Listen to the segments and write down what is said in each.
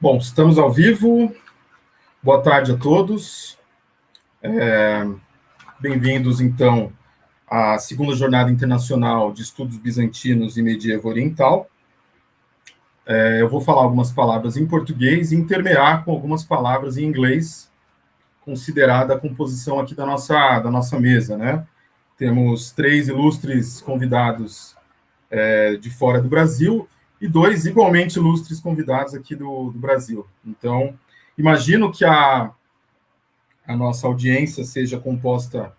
Bom, estamos ao vivo. Boa tarde a todos. Bem-vindos, então, à segunda Jornada Internacional de Estudos Bizantinos e Medievo Oriental. Eu vou falar algumas palavras em português e intermear com algumas palavras em inglês, considerada a composição aqui da nossa mesa, né? Temos 3 ilustres convidados de fora do Brasil e 2 igualmente ilustres convidados aqui do Brasil. Então, imagino que a nossa audiência seja composta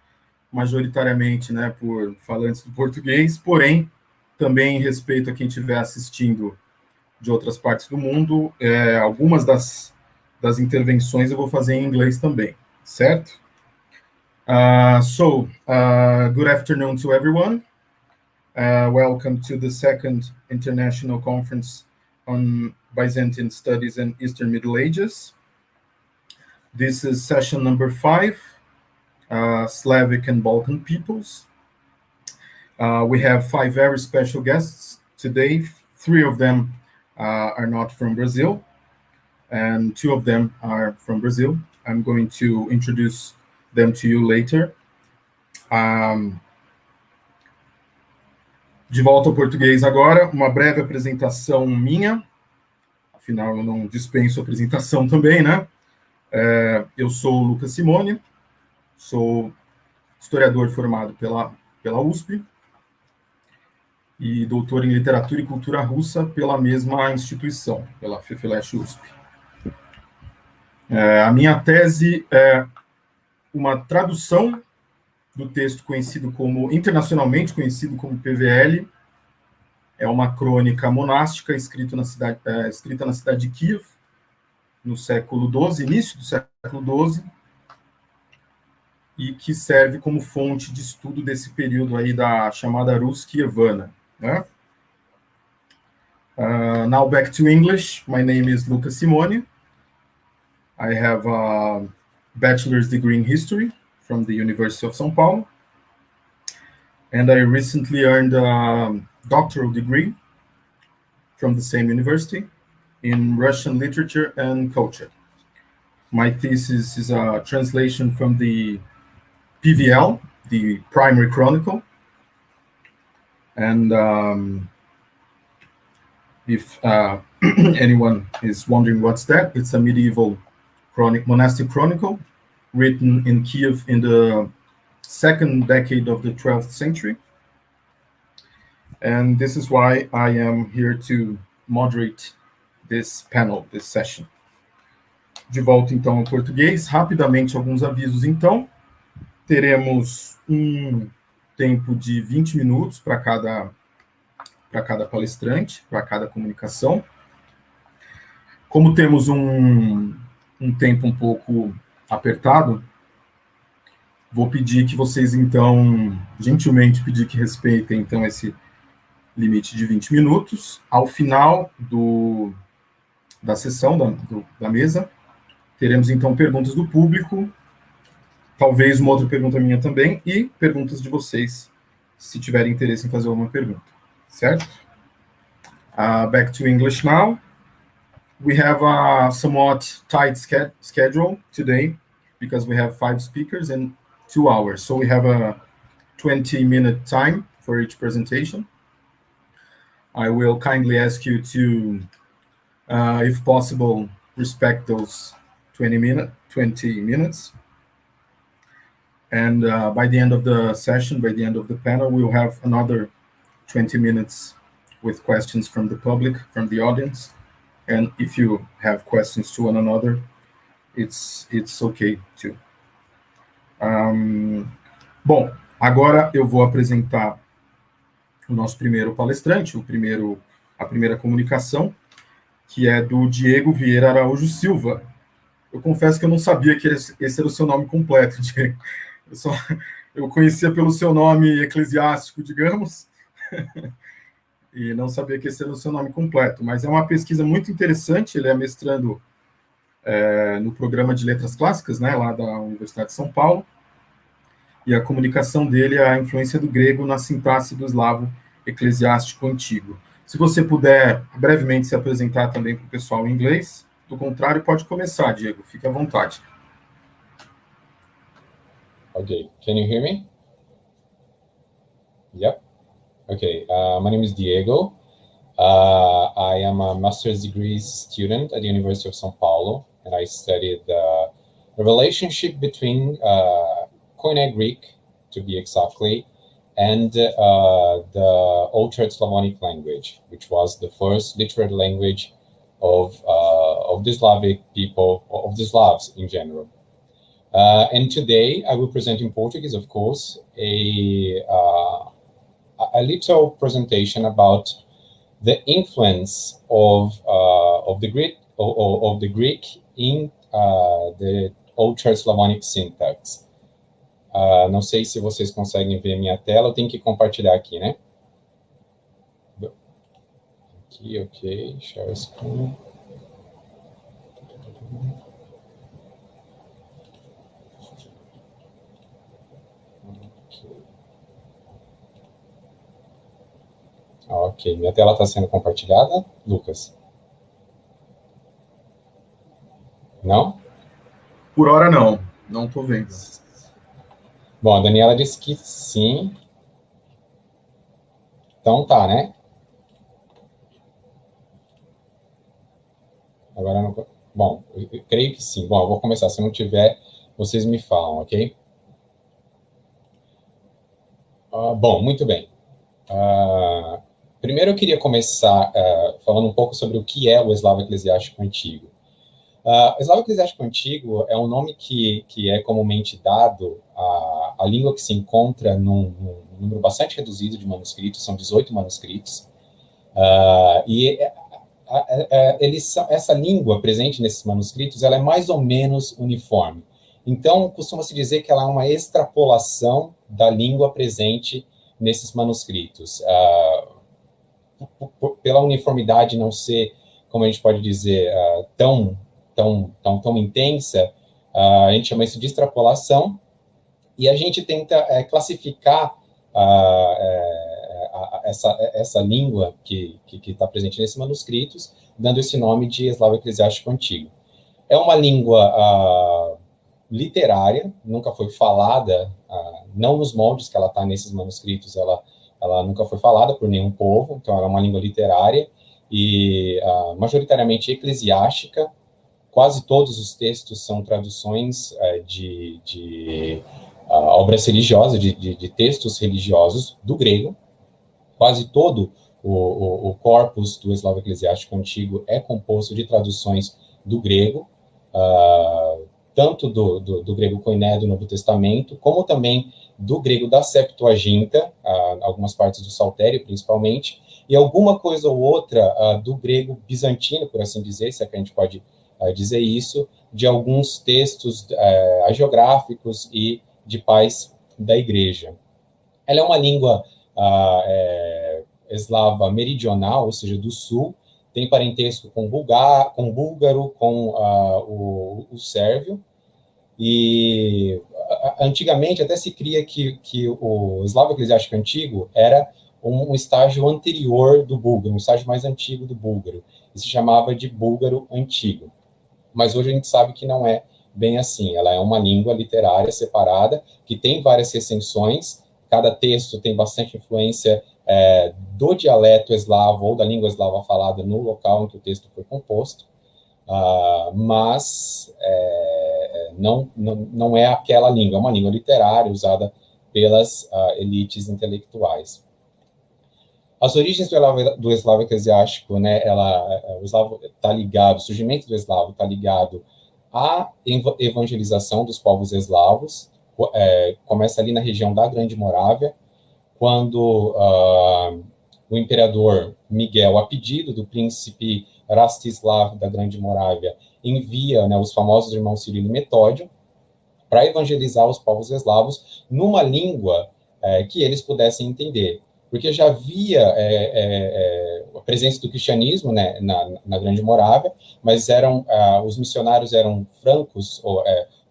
majoritariamente, né, por falantes do português, porém, também em respeito a quem estiver assistindo de outras partes do mundo, algumas das intervenções eu vou fazer em inglês também, certo? Good afternoon to everyone. Welcome to the second International Conference on Byzantine Studies and Eastern Middle Ages. This is session number 5, Slavic and Balkan peoples. We have 5 very special guests today. 3 of them are not from Brazil, and 2 of them are from Brazil. I'm going to introduce them to you later. De volta ao português agora, uma breve apresentação minha, afinal eu não dispenso apresentação também, né? Eu sou o Lucas Simone, sou historiador formado pela USP e doutor em literatura e cultura russa pela mesma instituição, pela FFLESH-USP. A minha tese é uma tradução do texto internacionalmente conhecido como PVL. É uma crônica monástica escrita na cidade de Kiev, no século XII, início do século XII, e que serve como fonte de estudo desse período aí da chamada Rus kievana, né? Now back to English. My name is Lucas Simone. I have a bachelor's degree in history from the University of São Paulo, and I recently earned a doctoral degree from the same university in Russian literature and culture. My thesis is a translation from the PVL, the Primary Chronicle, and if anyone is wondering what's that, it's a medieval monastic chronicle written in Kiev in the 2nd decade of the 12th century. And this is why I am here to moderate this panel, this session. De volta, então, ao português. Rapidamente, alguns avisos, então. Teremos um tempo de 20 minutos para cada palestrante, para cada comunicação. Como temos um tempo um pouco apertado, vou pedir que vocês, então, gentilmente pedir que respeitem, então, esse limite de 20 minutos. Ao final da sessão, da mesa, teremos, então, perguntas do público, talvez uma outra pergunta minha também, e perguntas de vocês, se tiverem interesse em fazer alguma pergunta, certo? Back to English now. We have a somewhat tight schedule today because we have 5 speakers in 2 hours. So we have a 20-minute time for each presentation. I will kindly ask you to, if possible, respect those 20 minutes. And by the end of the session, by the end of the panel, we'll have another 20 minutes with questions from the public, from the audience. And if you have questions to one another, it's okay too. Bom, agora eu vou apresentar o nosso primeiro palestrante, a primeira comunicação, que é do Diego Vieira Araujo Silva. Eu confesso que eu não sabia que esse era o seu nome completo, Diego. Eu conhecia pelo seu nome eclesiástico, digamos, e não sabia que esse era o seu nome completo, mas é uma pesquisa muito interessante. Ele é mestrando no programa de letras clássicas, né, lá da Universidade de São Paulo, e a comunicação dele é a influência do grego na sintaxe do eslavo-eclesiástico antigo. Se você puder brevemente se apresentar também para o pessoal em inglês, Do contrário, pode começar, Diego. Fique à vontade. Okay, can you hear me? Yep. Okay, my name is Diego. I am a master's degree student at the University of São Paulo, and I studied the relationship between Koine Greek, to be exactly, and the Old Church Slavonic language, which was the first literary language of the Slavic people, of the Slavs in general. And today I will present in Portuguese, of course, a little presentation about the influence of the Greek in the Old Church Slavonic syntax. Não sei se vocês conseguem ver minha tela, eu tenho que compartilhar aqui, né? Aqui, ok, share screen. Ok, minha tela está sendo compartilhada, Lucas? Não? Por hora, não. Não estou vendo. Bom, a Daniela disse que sim. Então tá, né? Agora não... Bom, eu creio que sim. Bom, eu vou começar. Se não tiver, vocês me falam, ok? Bom, muito bem. Primeiro eu queria começar falando um pouco sobre o que é o eslavo-eclesiástico antigo. O eslavo-eclesiástico antigo é um nome que é comumente dado à língua que se encontra num número bastante reduzido de manuscritos, são 18 manuscritos, essa língua presente nesses manuscritos ela é mais ou menos uniforme. Então, costuma-se dizer que ela é uma extrapolação da língua presente nesses manuscritos. Pela uniformidade não ser, como a gente pode dizer, tão intensa, a gente chama isso de extrapolação, e a gente tenta classificar essa língua que está presente nesses manuscritos, dando esse nome de eslavo-eclesiástico antigo. É uma língua literária, nunca foi falada, não nos moldes que ela está nesses manuscritos, ela nunca foi falada por nenhum povo, então ela é uma língua literária e majoritariamente eclesiástica. Quase todos os textos são traduções de obras religiosas, de textos religiosos do grego. Quase todo o corpus do eslavo-eclesiástico antigo é composto de traduções do grego, tanto do grego koiné do Novo Testamento, como também do grego da Septuaginta, algumas partes do Saltério, principalmente, e alguma coisa ou outra do grego bizantino, por assim dizer, se é que a gente pode dizer isso, de alguns textos hagiográficos e de pais da igreja. Ela é uma língua eslava meridional, ou seja, do sul, tem parentesco com búlgaro, com o sérvio, e antigamente até se cria que o eslavo-eclesiástico antigo era um estágio anterior do búlgaro, um estágio mais antigo do búlgaro, e se chamava de búlgaro antigo. Mas hoje a gente sabe que não é bem assim, ela é uma língua literária separada, que tem várias recensões, cada texto tem bastante influência do dialeto eslavo ou da língua eslava falada no local em que o texto foi composto, mas não é aquela língua, é uma língua literária usada pelas elites intelectuais. As origens do eslavo eclesiástico, né, o eslavo está ligado, o surgimento do eslavo está ligado à evangelização dos povos eslavos, começa ali na região da Grande Morávia, quando o imperador Miguel, a pedido do príncipe Rastislav da Grande Morávia, envia, né, os famosos irmãos Cirilo e Metódio para evangelizar os povos eslavos numa língua que eles pudessem entender. Porque já havia a presença do cristianismo, né, na Grande Morávia, mas os missionários eram francos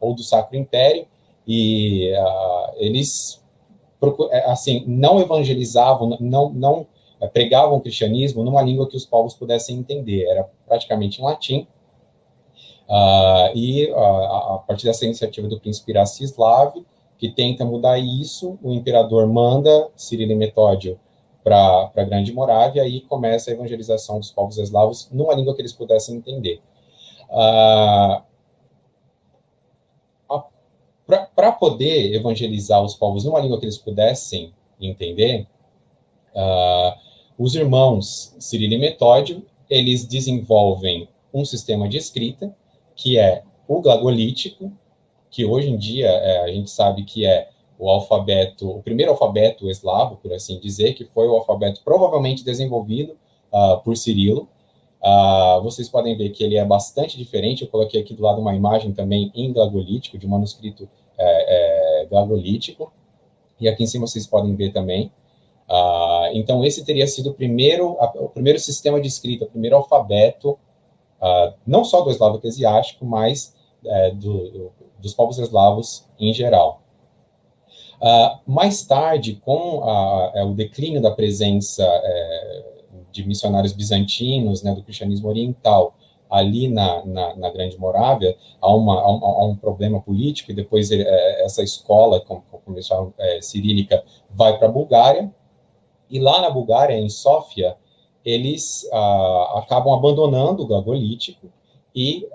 ou do Sacro Império, e eles assim, não evangelizavam, não pregavam o cristianismo numa língua que os povos pudessem entender, era praticamente em latim, A partir dessa iniciativa do príncipe Rastislav, que tenta mudar isso, o imperador manda Cirilo e Metódio para a Grande Morávia, e aí começa a evangelização dos povos eslavos numa língua que eles pudessem entender. Para poder evangelizar os povos numa língua que eles pudessem entender, os irmãos Cirilo e Metódio, eles desenvolvem um sistema de escrita, que é o glagolítico, que hoje em dia a gente sabe que é o primeiro alfabeto eslavo, por assim dizer, que foi o alfabeto provavelmente desenvolvido por Cirilo. Vocês podem ver que ele é bastante diferente. Eu coloquei aqui do lado uma imagem também em glagolítico, de manuscrito glagolítico, e aqui em cima vocês podem ver também. Então, esse teria sido o primeiro sistema de escrita, o primeiro alfabeto, não só do eslavo-eclesiástico, mas dos povos eslavos em geral. Mais tarde, com o declínio da presença de missionários bizantinos, né, do cristianismo oriental, ali na Grande Morávia, há um problema político, e depois essa escola, como eles chamam, cirílica, vai para a Bulgária, e lá na Bulgária, em Sófia, eles acabam abandonando o glagolítico e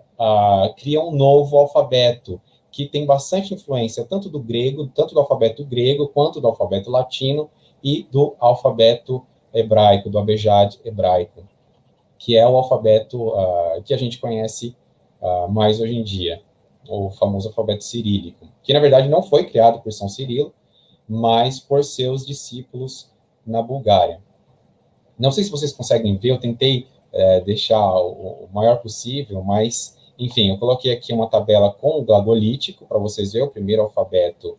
criam um novo alfabeto, que tem bastante influência tanto do grego, tanto do alfabeto grego, quanto do alfabeto latino e do alfabeto hebraico, do abejad hebraico, que é o alfabeto que a gente conhece mais hoje em dia, o famoso alfabeto cirílico, que na verdade não foi criado por São Cirilo, mas por seus discípulos na Bulgária. Não sei se vocês conseguem ver, eu tentei deixar o maior possível, mas, enfim, eu coloquei aqui uma tabela com o glagolítico, para vocês verem o primeiro alfabeto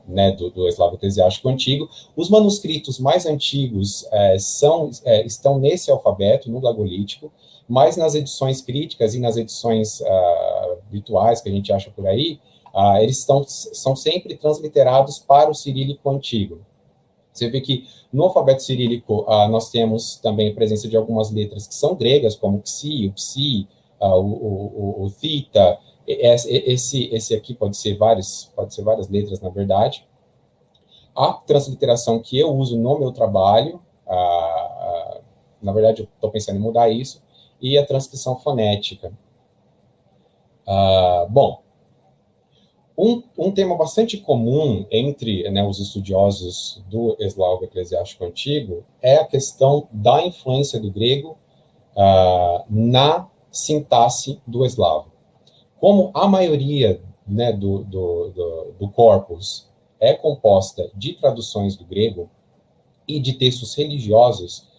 né, do eslavo-eclesiástico antigo. Os manuscritos mais antigos estão nesse alfabeto, no glagolítico, mas nas edições críticas e nas edições virtuais que a gente acha por aí, eles são sempre transliterados para o cirílico antigo. Você vê que no alfabeto cirílico nós temos também a presença de algumas letras que são gregas, como o xi, o psi, o theta. Esse aqui pode ser várias letras, na verdade. A transliteração que eu uso no meu trabalho, na verdade eu estou pensando em mudar isso, e a transcrição fonética. Bom, um tema bastante comum entre, né, os estudiosos do eslavo-eclesiástico antigo é a questão da influência do grego na sintaxe do eslavo. Como a maioria, né, do corpus é composta de traduções do grego e de textos religiosos,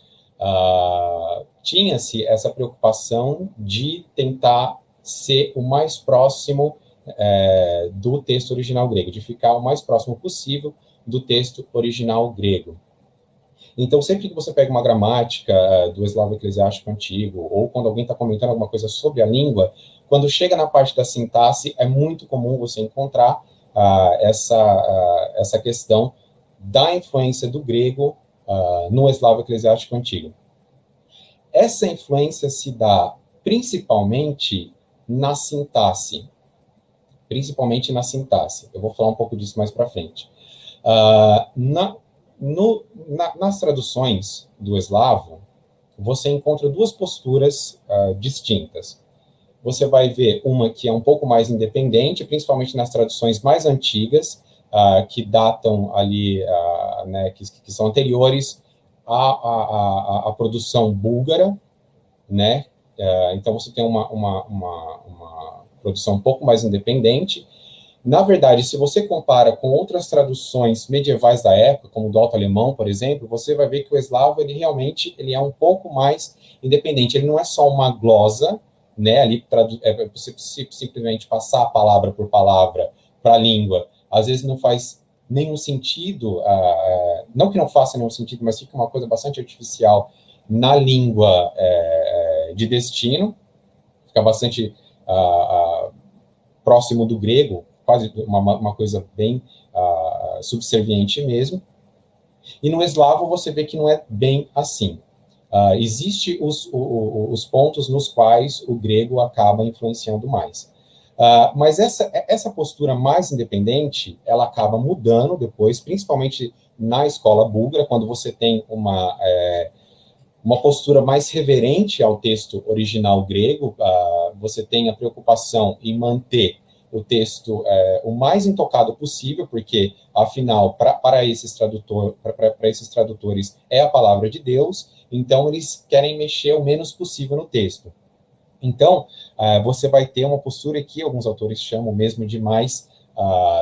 tinha-se essa preocupação de tentar ser o mais próximo do texto original grego, de ficar o mais próximo possível do texto original grego. Então, sempre que você pega uma gramática do eslavo-eclesiástico antigo, ou quando alguém está comentando alguma coisa sobre a língua, quando chega na parte da sintaxe, é muito comum você encontrar essa questão da influência do grego no eslavo-eclesiástico antigo. Essa influência se dá principalmente na sintaxe. Eu vou falar um pouco disso mais para frente. Nas traduções do eslavo, você encontra duas posturas distintas. Você vai ver uma que é um pouco mais independente, principalmente nas traduções mais antigas, que datam ali, né, que são anteriores à produção búlgara, né? Então, você tem uma produção um pouco mais independente. Na verdade, se você compara com outras traduções medievais da época, como o do alto-alemão, por exemplo, você vai ver que o eslavo, ele é um pouco mais independente. Ele não é só uma glosa, né, ali você simplesmente passar a palavra por palavra para a língua. Às vezes não faz nenhum sentido, não que não faça nenhum sentido, mas fica uma coisa bastante artificial na língua de destino, fica bastante próximo do grego, quase uma coisa bem subserviente mesmo. E no eslavo você vê que não é bem assim. Existem os pontos nos quais o grego acaba influenciando mais. Mas essa postura mais independente, ela acaba mudando depois, principalmente na escola búlgara, quando você tem uma postura mais reverente ao texto original grego, você tem a preocupação em manter o texto o mais intocado possível, porque, afinal, para esses tradutores é a palavra de Deus, então eles querem mexer o menos possível no texto. Então, você vai ter uma postura que alguns autores chamam mesmo de mais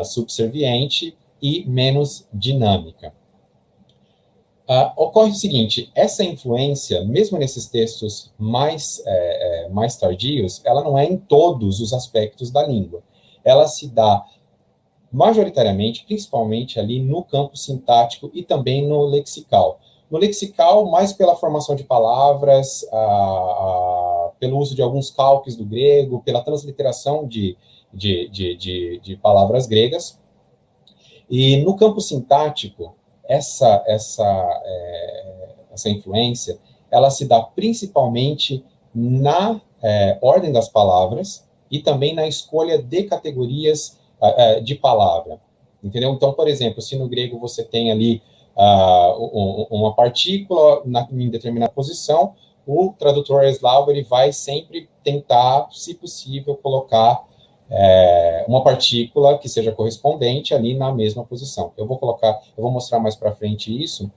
subserviente e menos dinâmica. Ocorre o seguinte, essa influência, mesmo nesses textos mais tardios, ela não é em todos os aspectos da língua. Ela se dá majoritariamente, principalmente ali no campo sintático e também no lexical. No lexical, mais pela formação de palavras, pelo uso de alguns calques do grego, pela transliteração de palavras gregas. E no campo sintático, essa influência, ela se dá principalmente na ordem das palavras e também na escolha de categorias de palavra, entendeu? Então, por exemplo, se no grego você tem ali uma partícula em determinada posição, o tradutor eslavo ele vai sempre tentar, se possível, colocar uma partícula que seja correspondente ali na mesma posição. Eu vou mostrar mais para frente isso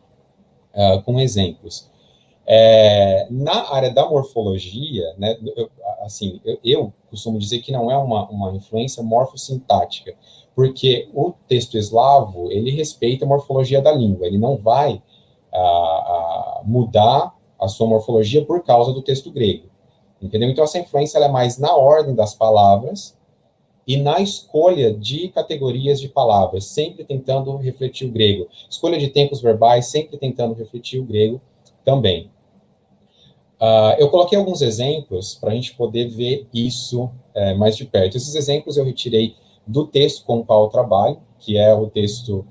com exemplos. Na área da morfologia, né, eu costumo dizer que não é uma influência morfossintática, porque o texto eslavo, ele respeita a morfologia da língua, ele não vai mudar a sua morfologia por causa do texto grego, entendeu? Então, essa influência ela é mais na ordem das palavras e na escolha de categorias de palavras, sempre tentando refletir o grego. Escolha de tempos verbais, sempre tentando refletir o grego também. Eu coloquei alguns exemplos para a gente poder ver isso mais de perto. Esses exemplos eu retirei do texto com o qual eu trabalho, que é o texto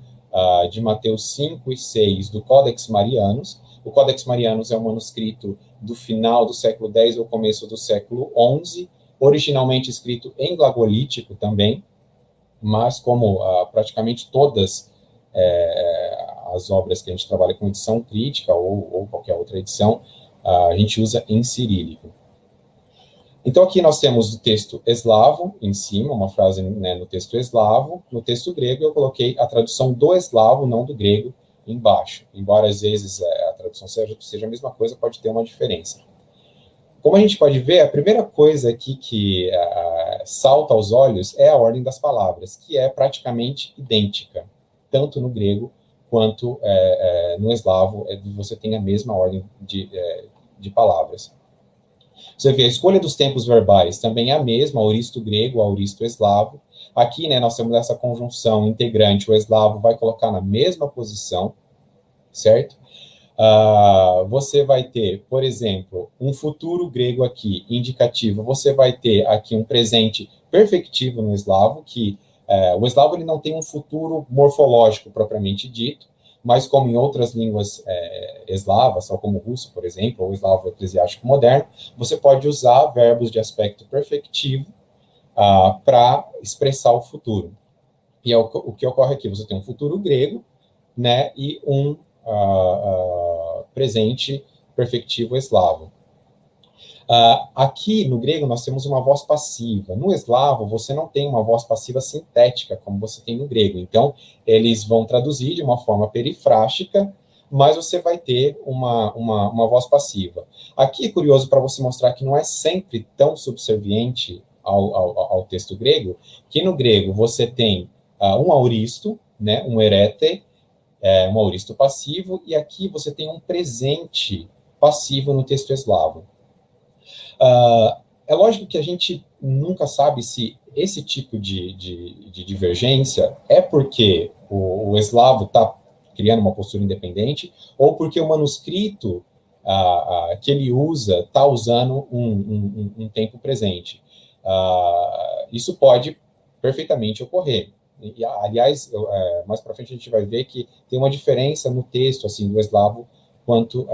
de Mateus 5 e 6 do Codex Marianus. O Codex Marianus é um manuscrito do final do século X ou começo do século XI, originalmente escrito em glagolítico também, mas como praticamente todas as obras que a gente trabalha com edição crítica ou qualquer outra edição, a gente usa em cirílico. Então, aqui nós temos o texto eslavo em cima, uma frase no texto eslavo. No texto grego, eu coloquei a tradução do eslavo, não do grego, embaixo. Embora, às vezes, a tradução seja a mesma coisa, pode ter uma diferença. Como a gente pode ver, a primeira coisa aqui que salta aos olhos é a ordem das palavras, que é praticamente idêntica, tanto no grego quanto no eslavo, você tem a mesma ordem de palavras. Você vê, a escolha dos tempos verbais também é a mesma, auristo grego, auristo eslavo. Aqui, nós temos essa conjunção integrante, o eslavo vai colocar na mesma posição, certo? Você vai ter, por exemplo, um futuro grego aqui, indicativo. Você vai ter aqui um presente perfectivo no eslavo, que o eslavo ele não tem um futuro morfológico propriamente dito, mas como em outras línguas eslavas, tal como o russo, por exemplo, ou o eslavo-eclesiástico moderno, você pode usar verbos de aspecto perfectivo para expressar o futuro. E o que ocorre aqui? Você tem um futuro grego, né, e um presente perfectivo eslavo. Aqui, no grego, nós temos uma voz passiva. No eslavo, você não tem uma voz passiva sintética, como você tem no grego. Então, eles vão traduzir de uma forma perifrástica, mas você vai ter uma voz passiva. Aqui é curioso para você mostrar que não é sempre tão subserviente ao texto grego, que no grego você tem um auristo, né, um erete, um auristo passivo, e aqui você tem um presente passivo no texto eslavo. É lógico que a gente nunca sabe se esse tipo de divergência é porque o eslavo está criando uma postura independente ou porque o manuscrito que ele usa está usando um tempo presente. Isso pode perfeitamente ocorrer. E, aliás, mais para frente a gente vai ver que tem uma diferença no texto assim, do eslavo quanto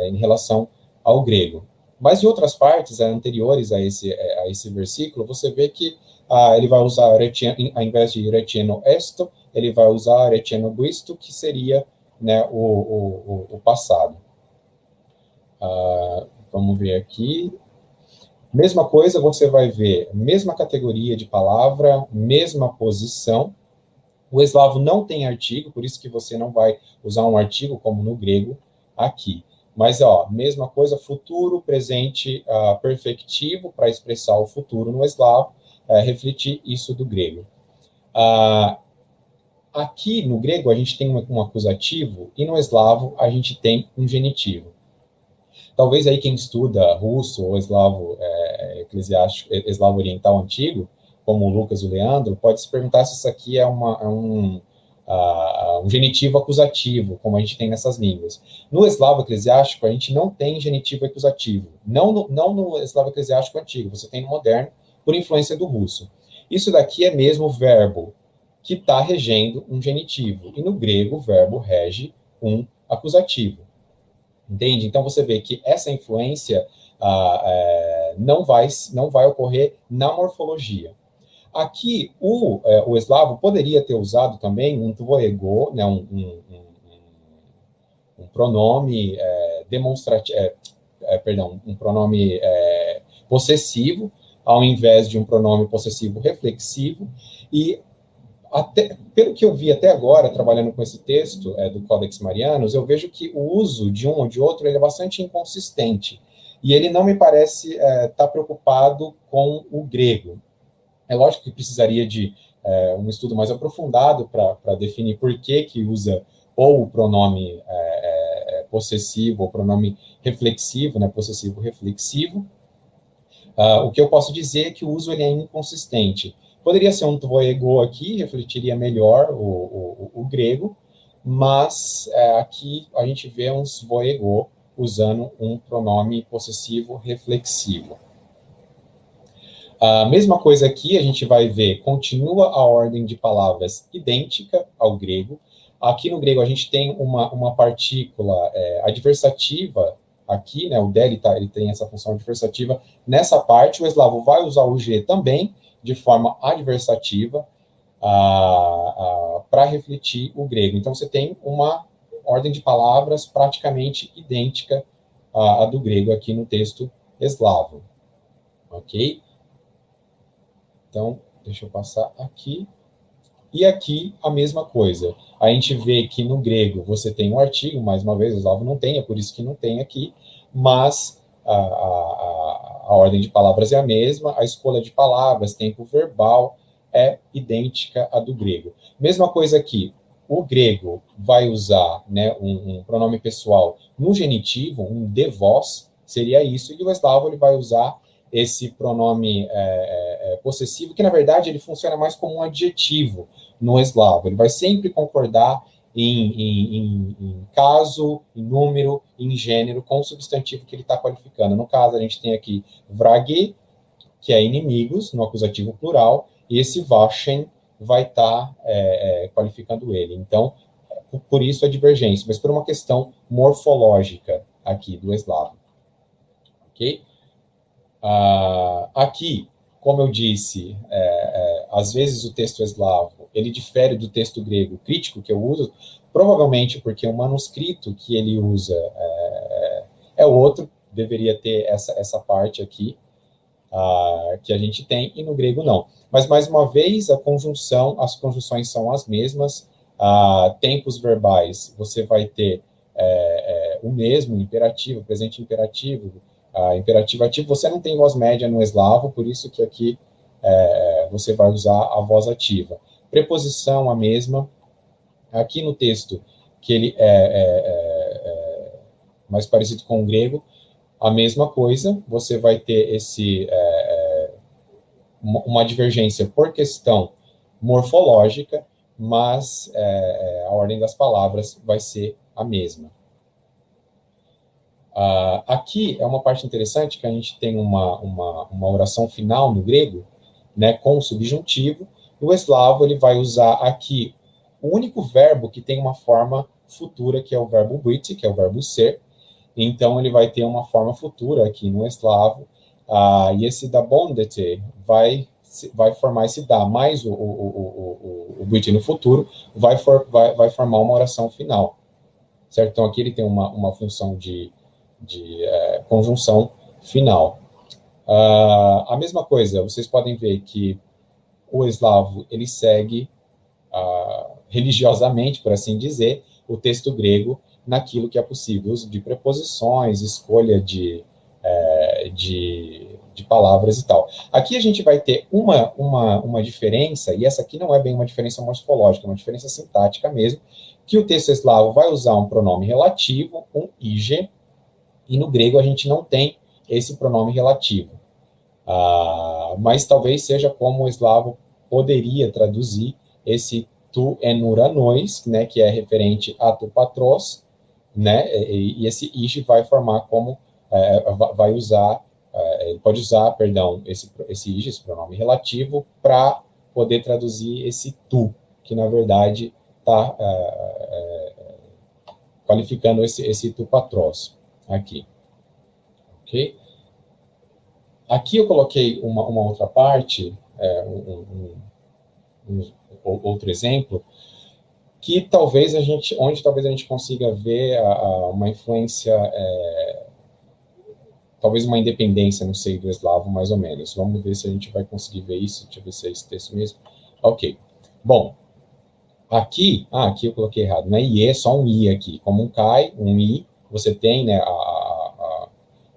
em relação ao grego. Mas em outras partes anteriores a esse versículo, você vê que ele vai usar, ao invés de retieno esto, ele vai usar retieno guisto, que seria, né, o passado. Vamos ver aqui. Mesma coisa, você vai ver mesma categoria de palavra, mesma posição. O eslavo não tem artigo, por isso que você não vai usar um artigo como no grego aqui. Mas, mesma coisa, futuro, presente, perfectivo, para expressar o futuro no eslavo, refletir isso do grego. Aqui, no grego, a gente tem um acusativo, e no eslavo, a gente tem um genitivo. Talvez aí quem estuda russo ou eslavo eclesiástico, eslavo oriental antigo, como o Lucas e o Leandro, pode se perguntar se isso aqui é um genitivo acusativo, como a gente tem nessas línguas. No eslavo eclesiástico, a gente não tem genitivo acusativo. Não no eslavo eclesiástico antigo, você tem no moderno, por influência do russo. Isso daqui é mesmo o verbo que está regendo um genitivo. E no grego, o verbo rege um acusativo. Entende? Então, você vê que essa influência não vai ocorrer na morfologia. Aqui, o eslavo poderia ter usado também um dvoego, né, um pronome demonstrativo, um pronome possessivo, ao invés de um pronome possessivo reflexivo, e pelo que eu vi até agora, trabalhando com esse texto do Codex Marianus, eu vejo que o uso de um ou de outro ele é bastante inconsistente, e ele não me parece estar preocupado com o grego. É lógico que precisaria de um estudo mais aprofundado para definir por que usa ou o pronome possessivo, ou pronome reflexivo, né, possessivo-reflexivo. O que eu posso dizer é que o uso ele é inconsistente. Poderia ser um dvoego aqui, refletiria melhor o grego, mas aqui a gente vê um dvoego usando um pronome possessivo-reflexivo. A mesma coisa aqui, a gente vai ver, continua a ordem de palavras idêntica ao grego. Aqui no grego a gente tem uma partícula adversativa, aqui, né, o de ele tem essa função adversativa. Nessa parte, o eslavo vai usar o G também, de forma adversativa, para refletir o grego. Então, você tem uma ordem de palavras praticamente idêntica à do grego aqui no texto eslavo. Ok? Então, deixa eu passar aqui. E aqui, a mesma coisa. A gente vê que no grego você tem um artigo, mais uma vez, o eslavo não tem, é por isso que não tem aqui, mas a ordem de palavras é a mesma, a escolha de palavras, tempo verbal, é idêntica à do grego. Mesma coisa aqui, o grego vai usar, né, um pronome pessoal no genitivo, um de vós, seria isso, e o eslavo ele vai usar esse pronome possessivo, que na verdade ele funciona mais como um adjetivo no eslavo, ele vai sempre concordar em caso, em número, em gênero, com o substantivo que ele está qualificando. No caso, a gente tem aqui vragi, que é inimigos, no acusativo plural, e esse vachem vai estar qualificando ele. Então, por isso a divergência, mas por uma questão morfológica aqui do eslavo. Ok? Aqui, como eu disse, às vezes o texto eslavo ele difere do texto grego crítico que eu uso, provavelmente porque o manuscrito que ele usa é outro, deveria ter essa parte aqui que a gente tem, e no grego não. Mas, mais uma vez, as conjunções são as mesmas, tempos verbais, você vai ter o mesmo, imperativo, presente imperativo, imperativo ativo, você não tem voz média no eslavo, por isso que aqui você vai usar a voz ativa. Preposição a mesma. Aqui no texto, que ele é mais parecido com o grego, a mesma coisa, você vai ter uma divergência por questão morfológica, mas a ordem das palavras vai ser a mesma. Aqui é uma parte interessante, que a gente tem uma oração final no grego, né, com o subjuntivo. O eslavo ele vai usar aqui o único verbo que tem uma forma futura, que é o verbo biti, que é o verbo ser. Então, ele vai ter uma forma futura aqui no eslavo, e esse da bondete vai formar esse da, mais o biti no futuro, vai formar uma oração final, certo? Então, aqui ele tem uma função de conjunção final. A mesma coisa, vocês podem ver que o eslavo, ele segue religiosamente, por assim dizer, o texto grego naquilo que é possível, uso de preposições, escolha de palavras e tal. Aqui a gente vai ter uma diferença, e essa aqui não é bem uma diferença morfológica, é uma diferença sintática mesmo, que o texto eslavo vai usar um pronome relativo, um ige, e no grego a gente não tem esse pronome relativo. Mas talvez seja como o eslavo poderia traduzir esse tu enuranois, né, que é referente a tu patros, né, e esse ige vai formar como, vai usar, ele pode usar, perdão, esse ige, esse pronome relativo, para poder traduzir esse tu, que na verdade está qualificando esse tu patros aqui. Ok? Aqui eu coloquei uma outra parte, outro exemplo, que talvez onde talvez a gente consiga ver uma influência, talvez uma independência, não sei, do eslavo, mais ou menos. Vamos ver se a gente vai conseguir ver isso. Deixa eu ver se é esse texto mesmo. Ok. Bom, aqui eu coloquei errado, não é IE, é só um I aqui. Como um CAI, um I, você tem, né,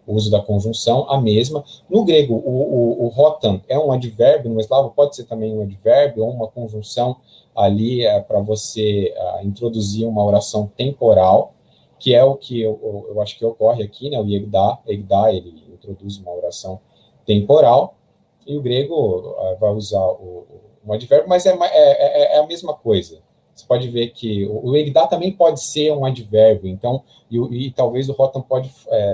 o uso da conjunção, a mesma. No grego, o rotan é um advérbio, no eslavo pode ser também um advérbio, ou uma conjunção ali para você introduzir uma oração temporal, que é o que eu acho que ocorre aqui, né? O egdá, ele introduz uma oração temporal, e o grego vai usar um advérbio, mas é a mesma coisa. Você pode ver que o egdá também pode ser um advérbio, então, e talvez o rotan pode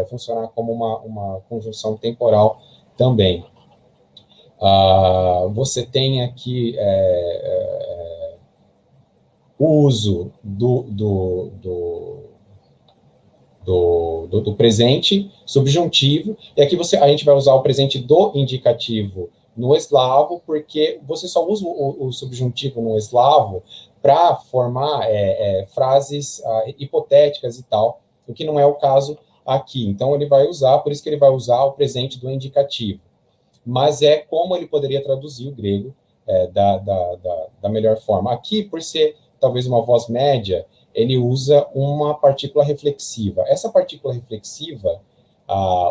funcionar como uma conjunção temporal também. Você tem aqui o uso do presente subjuntivo, e aqui a gente vai usar o presente do indicativo no eslavo, porque você só usa o subjuntivo no eslavo para formar frases hipotéticas e tal, o que não é o caso aqui. Então, ele vai usar, por isso que ele vai usar o presente do indicativo. Mas é como ele poderia traduzir o grego da melhor forma. Aqui, por ser talvez uma voz média, ele usa uma partícula reflexiva. Essa partícula reflexiva,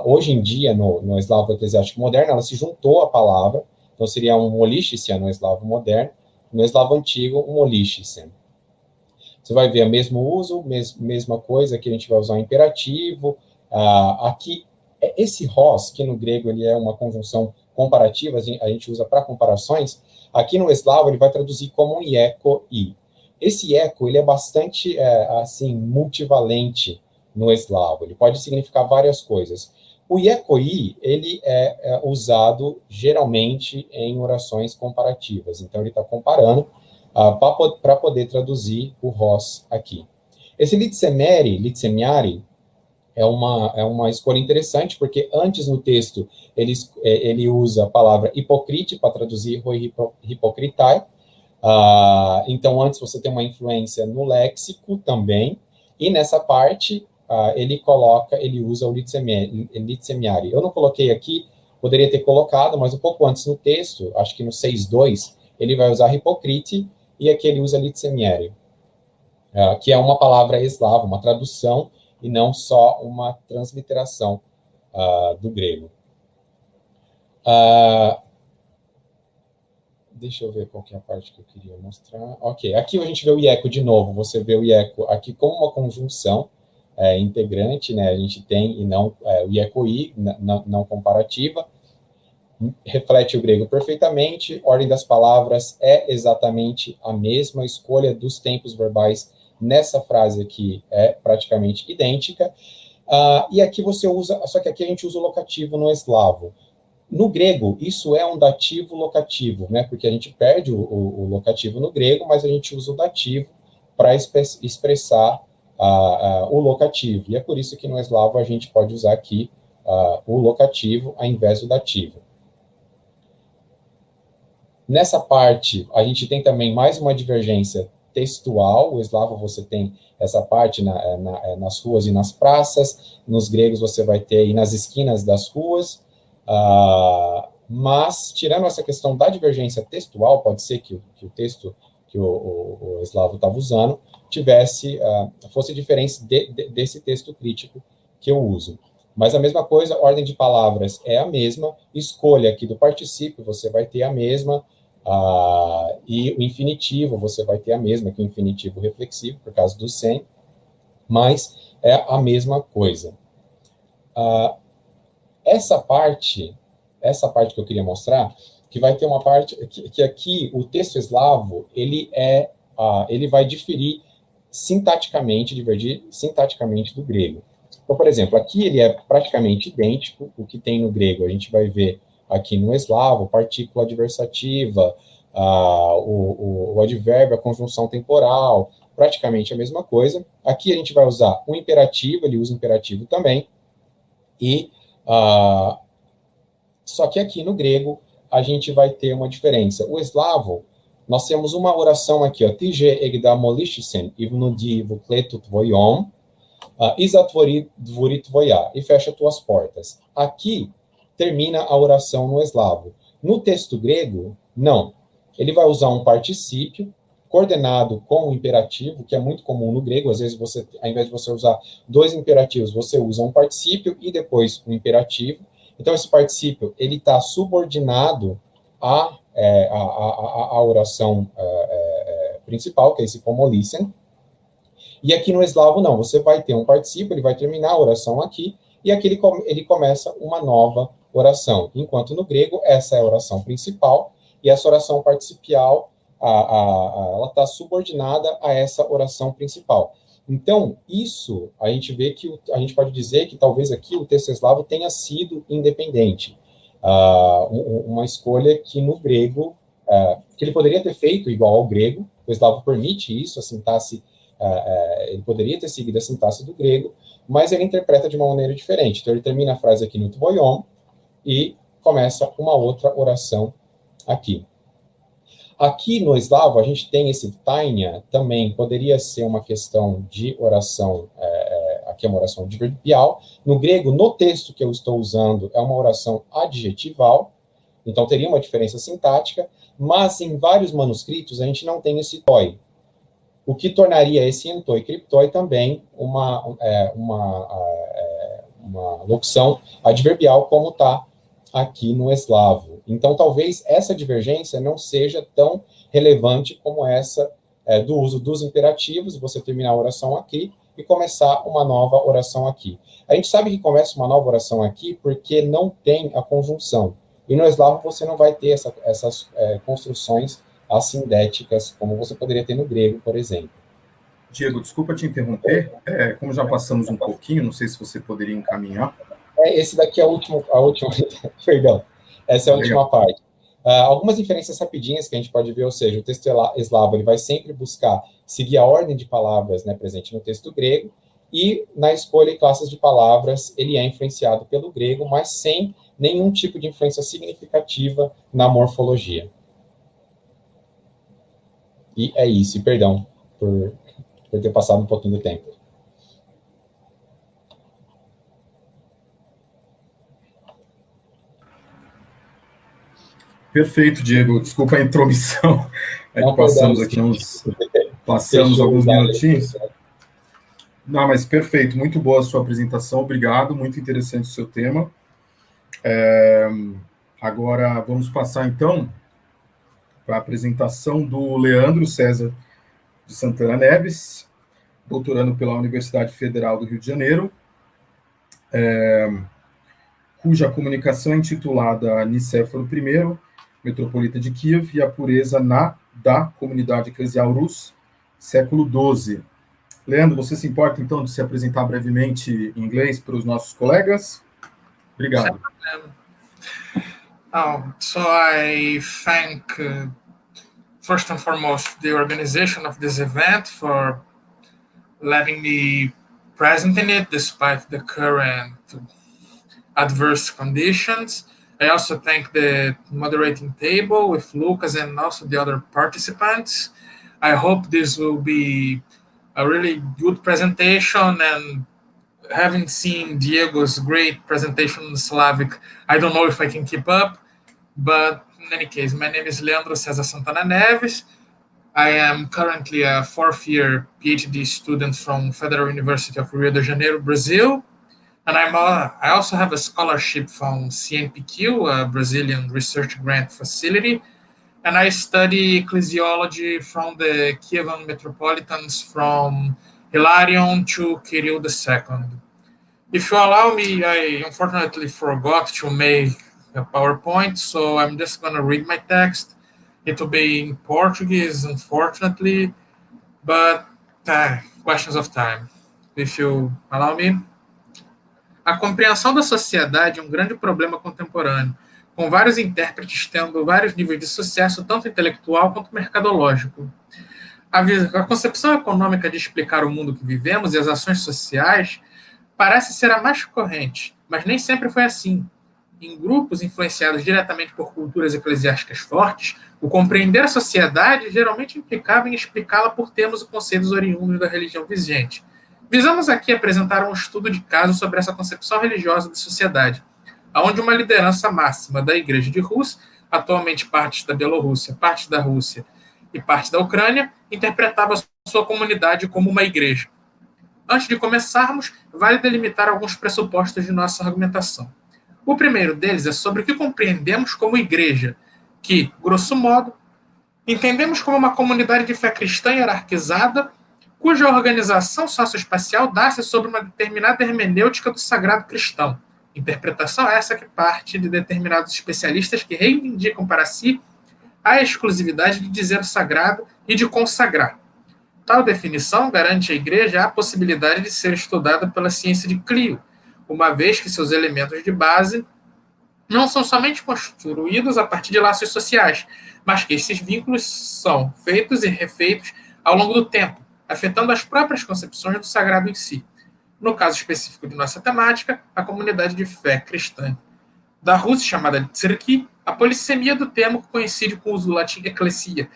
hoje em dia, no eslavo-eclesiástico moderno, ela se juntou à palavra, então seria um molishician no eslavo moderno, no eslavo antigo, um molishician. Você vai ver o mesmo uso, mesma coisa, aqui a gente vai usar o imperativo. Aqui, esse ros, que no grego ele é uma conjunção comparativa, a gente usa para comparações, aqui no eslavo ele vai traduzir como um ieko-i. Esse eco, ele é bastante, assim, multivalente no eslavo. Ele pode significar várias coisas. O ieko-i, ele é usado geralmente em orações comparativas. Então, ele está comparando para poder traduzir o ros aqui. Esse litsemiari, é uma escolha interessante, porque antes no texto ele usa a palavra hipocrite para traduzir hoi hipocritai. Então, antes você tem uma influência no léxico também, e nessa parte ele usa o litsemiari. Eu não coloquei aqui, poderia ter colocado, mas um pouco antes no texto, acho que no 6.2, ele vai usar hipocrite, e aqui ele usa litsemiari, que é uma palavra eslava, uma tradução, e não só uma transliteração do grego. Deixa eu ver qual que é a parte que eu queria mostrar. Ok, aqui a gente vê o ieco de novo. Você vê o ieco aqui como uma conjunção integrante, né? A gente tem, e não o ieco-i, não comparativa. Reflete o grego perfeitamente. Ordem das palavras é exatamente a mesma. Escolha dos tempos verbais nessa frase aqui é praticamente idêntica. E aqui você usa, só que aqui a gente usa o locativo no eslavo. No grego, isso é um dativo locativo, né? Porque a gente perde o locativo no grego, mas a gente usa o dativo para expressar o locativo. E é por isso que no eslavo a gente pode usar aqui o locativo ao invés do dativo. Nessa parte, a gente tem também mais uma divergência textual. O eslavo você tem essa parte nas ruas e nas praças. Nos gregos você vai ter aí nas esquinas das ruas. Mas, tirando essa questão da divergência textual, pode ser que o texto que o eslavo estava usando fosse diferente desse texto crítico que eu uso. Mas a mesma coisa, a ordem de palavras é a mesma, escolha aqui do particípio você vai ter a mesma, e o infinitivo você vai ter a mesma, que o infinitivo reflexivo, por causa do sem, mas é a mesma coisa. Essa parte que eu queria mostrar, que vai ter uma parte que aqui o texto eslavo ele vai divergir sintaticamente do grego. Então, por exemplo, aqui ele é praticamente idêntico. O que tem no grego a gente vai ver aqui no eslavo, partícula adversativa, o advérbio, a conjunção temporal, praticamente a mesma coisa. Aqui a gente vai usar o imperativo, ele usa imperativo também, e só que aqui no grego a gente vai ter uma diferença. O eslavo, nós temos uma oração aqui, ó, Tije egdamolishisen ivnudi vukletu tvoyom, izatvorit tvoya, e fecha tuas portas. Aqui termina a oração no eslavo. No texto grego, não. Ele vai usar um particípio coordenado com o imperativo, que é muito comum no grego. Às vezes, ao invés de você usar dois imperativos, você usa um particípio e depois um imperativo. Então, esse particípio ele está subordinado à oração principal, que é esse pomolisen. E aqui no eslavo, não. Você vai ter um particípio, ele vai terminar a oração aqui, e aqui ele começa uma nova oração. Enquanto no grego, essa é a oração principal, e essa oração participial, ela está subordinada a essa oração principal. Então, isso, a gente vê que, a gente pode dizer que talvez aqui o texto eslavo tenha sido independente. Uma escolha que no grego, que ele poderia ter feito igual ao grego, o eslavo permite isso, a sintaxe, ele poderia ter seguido a sintaxe do grego, mas ele interpreta de uma maneira diferente. Então, ele termina a frase aqui no tvoion e começa uma outra oração aqui. Aqui no eslavo, a gente tem esse tainia, também poderia ser uma questão de oração, aqui é uma oração adverbial. No grego, no texto que eu estou usando, é uma oração adjetival, então teria uma diferença sintática, mas em vários manuscritos a gente não tem esse toi, o que tornaria esse entoi criptoi também uma locução adverbial, como está aqui no eslavo. Então, talvez essa divergência não seja tão relevante como essa do uso dos imperativos, você terminar a oração aqui e começar uma nova oração aqui. A gente sabe que começa uma nova oração aqui porque não tem a conjunção. E no eslavo você não vai ter essas construções assindéticas, como você poderia ter no grego, por exemplo. Diego, desculpa te interromper, como já passamos um pouquinho, não sei se você poderia encaminhar. Esse daqui é a última perdão, essa é a última parte. Algumas inferências rapidinhas que a gente pode ver, ou seja, o texto eslavo ele vai sempre buscar seguir a ordem de palavras, né, presente no texto grego, e na escolha e classes de palavras ele é influenciado pelo grego, mas sem nenhum tipo de influência significativa na morfologia. E é isso, e perdão por ter passado um pouquinho do tempo. Perfeito, Diego. Desculpa a intromissão. Passamos alguns minutinhos. Não, mas perfeito. Muito boa a sua apresentação. Obrigado. Muito interessante o seu tema. Agora, vamos passar, então, para a apresentação do Leandro César de Santana Neves, doutorando pela Universidade Federal do Rio de Janeiro, cuja comunicação é intitulada Nicéforo I, metropolita de Kiev, e a pureza da comunidade eclesial Rus, século XII. Leandro, você se importa, então, de se apresentar brevemente em inglês para os nossos colegas? Obrigado. So I thank, first and foremost, the organization of this event for letting me present in it despite the current adverse conditions. I also thank the moderating table with Lucas and also the other participants. I hope this will be a really good presentation, and having seen Diego's great presentation in Slavic, I don't know if I can keep up, but in any case, my name is Leandro Cesar Santana Neves. I am currently a fourth-year PhD student from Federal University of Rio de Janeiro, Brazil, and I also have a scholarship from CNPq, a Brazilian research grant facility, and I study ecclesiology from the Kievan metropolitans from Hilarion to Kirill II. If you allow me, I unfortunately forgot to make a PowerPoint, so I'm just going to read my text. It will be in Portuguese, unfortunately, but questions of time. If you allow me. A compreensão da sociedade é um grande problema contemporâneo, com vários intérpretes tendo vários níveis de sucesso, tanto intelectual quanto mercadológico. A concepção econômica de explicar o mundo que vivemos e as ações sociais parece ser a mais corrente, mas nem sempre foi assim. Em grupos influenciados diretamente por culturas eclesiásticas fortes, o compreender a sociedade geralmente implicava em explicá-la por termos e conceitos oriundos da religião vigente. Visamos aqui apresentar um estudo de caso sobre essa concepção religiosa da sociedade, onde uma liderança máxima da Igreja de Rus, atualmente parte da Bielorrússia, parte da Rússia e parte da Ucrânia, interpretava sua comunidade como uma igreja. Antes de começarmos, vale delimitar alguns pressupostos de nossa argumentação. O primeiro deles é sobre o que compreendemos como igreja, que, grosso modo, entendemos como uma comunidade de fé cristã hierarquizada, cuja organização socioespacial dá-se sobre uma determinada hermenêutica do sagrado cristão. Interpretação essa que parte de determinados especialistas que reivindicam para si a exclusividade de dizer o sagrado e de consagrar. Tal definição garante à Igreja a possibilidade de ser estudada pela ciência de Clio, uma vez que seus elementos de base não são somente construídos a partir de laços sociais, mas que esses vínculos são feitos e refeitos ao longo do tempo, afetando as próprias concepções do sagrado em si. No caso específico de nossa temática, a comunidade de fé cristã da Rússia, chamada de Tsirki, a polissemia do termo coincide com o uso do latim eclesia,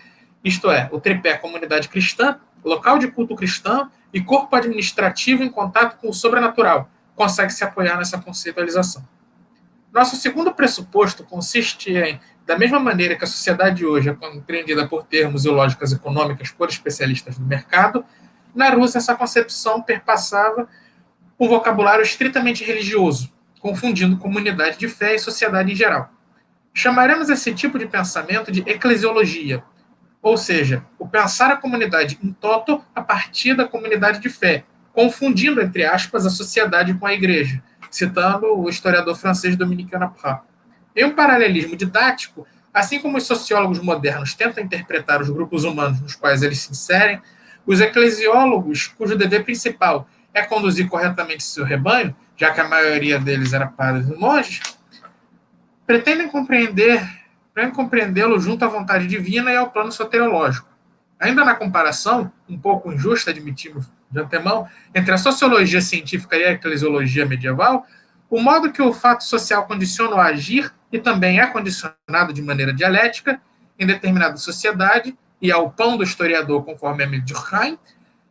isto é, o tripé comunidade cristã, local de culto cristão e corpo administrativo em contato com o sobrenatural, consegue se apoiar nessa conceitualização. Nosso segundo pressuposto consiste em, da mesma maneira que a sociedade de hoje é compreendida por termos e lógicas econômicas por especialistas do mercado, na Rússia essa concepção perpassava um vocabulário estritamente religioso, confundindo comunidade de fé e sociedade em geral. Chamaremos esse tipo de pensamento de eclesiologia, ou seja, o pensar a comunidade em toto a partir da comunidade de fé, confundindo, entre aspas, a sociedade com a igreja, citando o historiador francês Dominique Naprat. Em um paralelismo didático, assim como os sociólogos modernos tentam interpretar os grupos humanos nos quais eles se inserem, os eclesiólogos, cujo dever principal é conduzir corretamente seu rebanho, já que a maioria deles era padres e monges, pretendem compreendê-lo junto à vontade divina e ao plano soteriológico. Ainda na comparação, um pouco injusta, admitimos de antemão, entre a sociologia científica e a eclesiologia medieval, o modo que o fato social condiciona o agir e também é condicionado de maneira dialética em determinada sociedade e ao pão do historiador, conforme Emile Durkheim,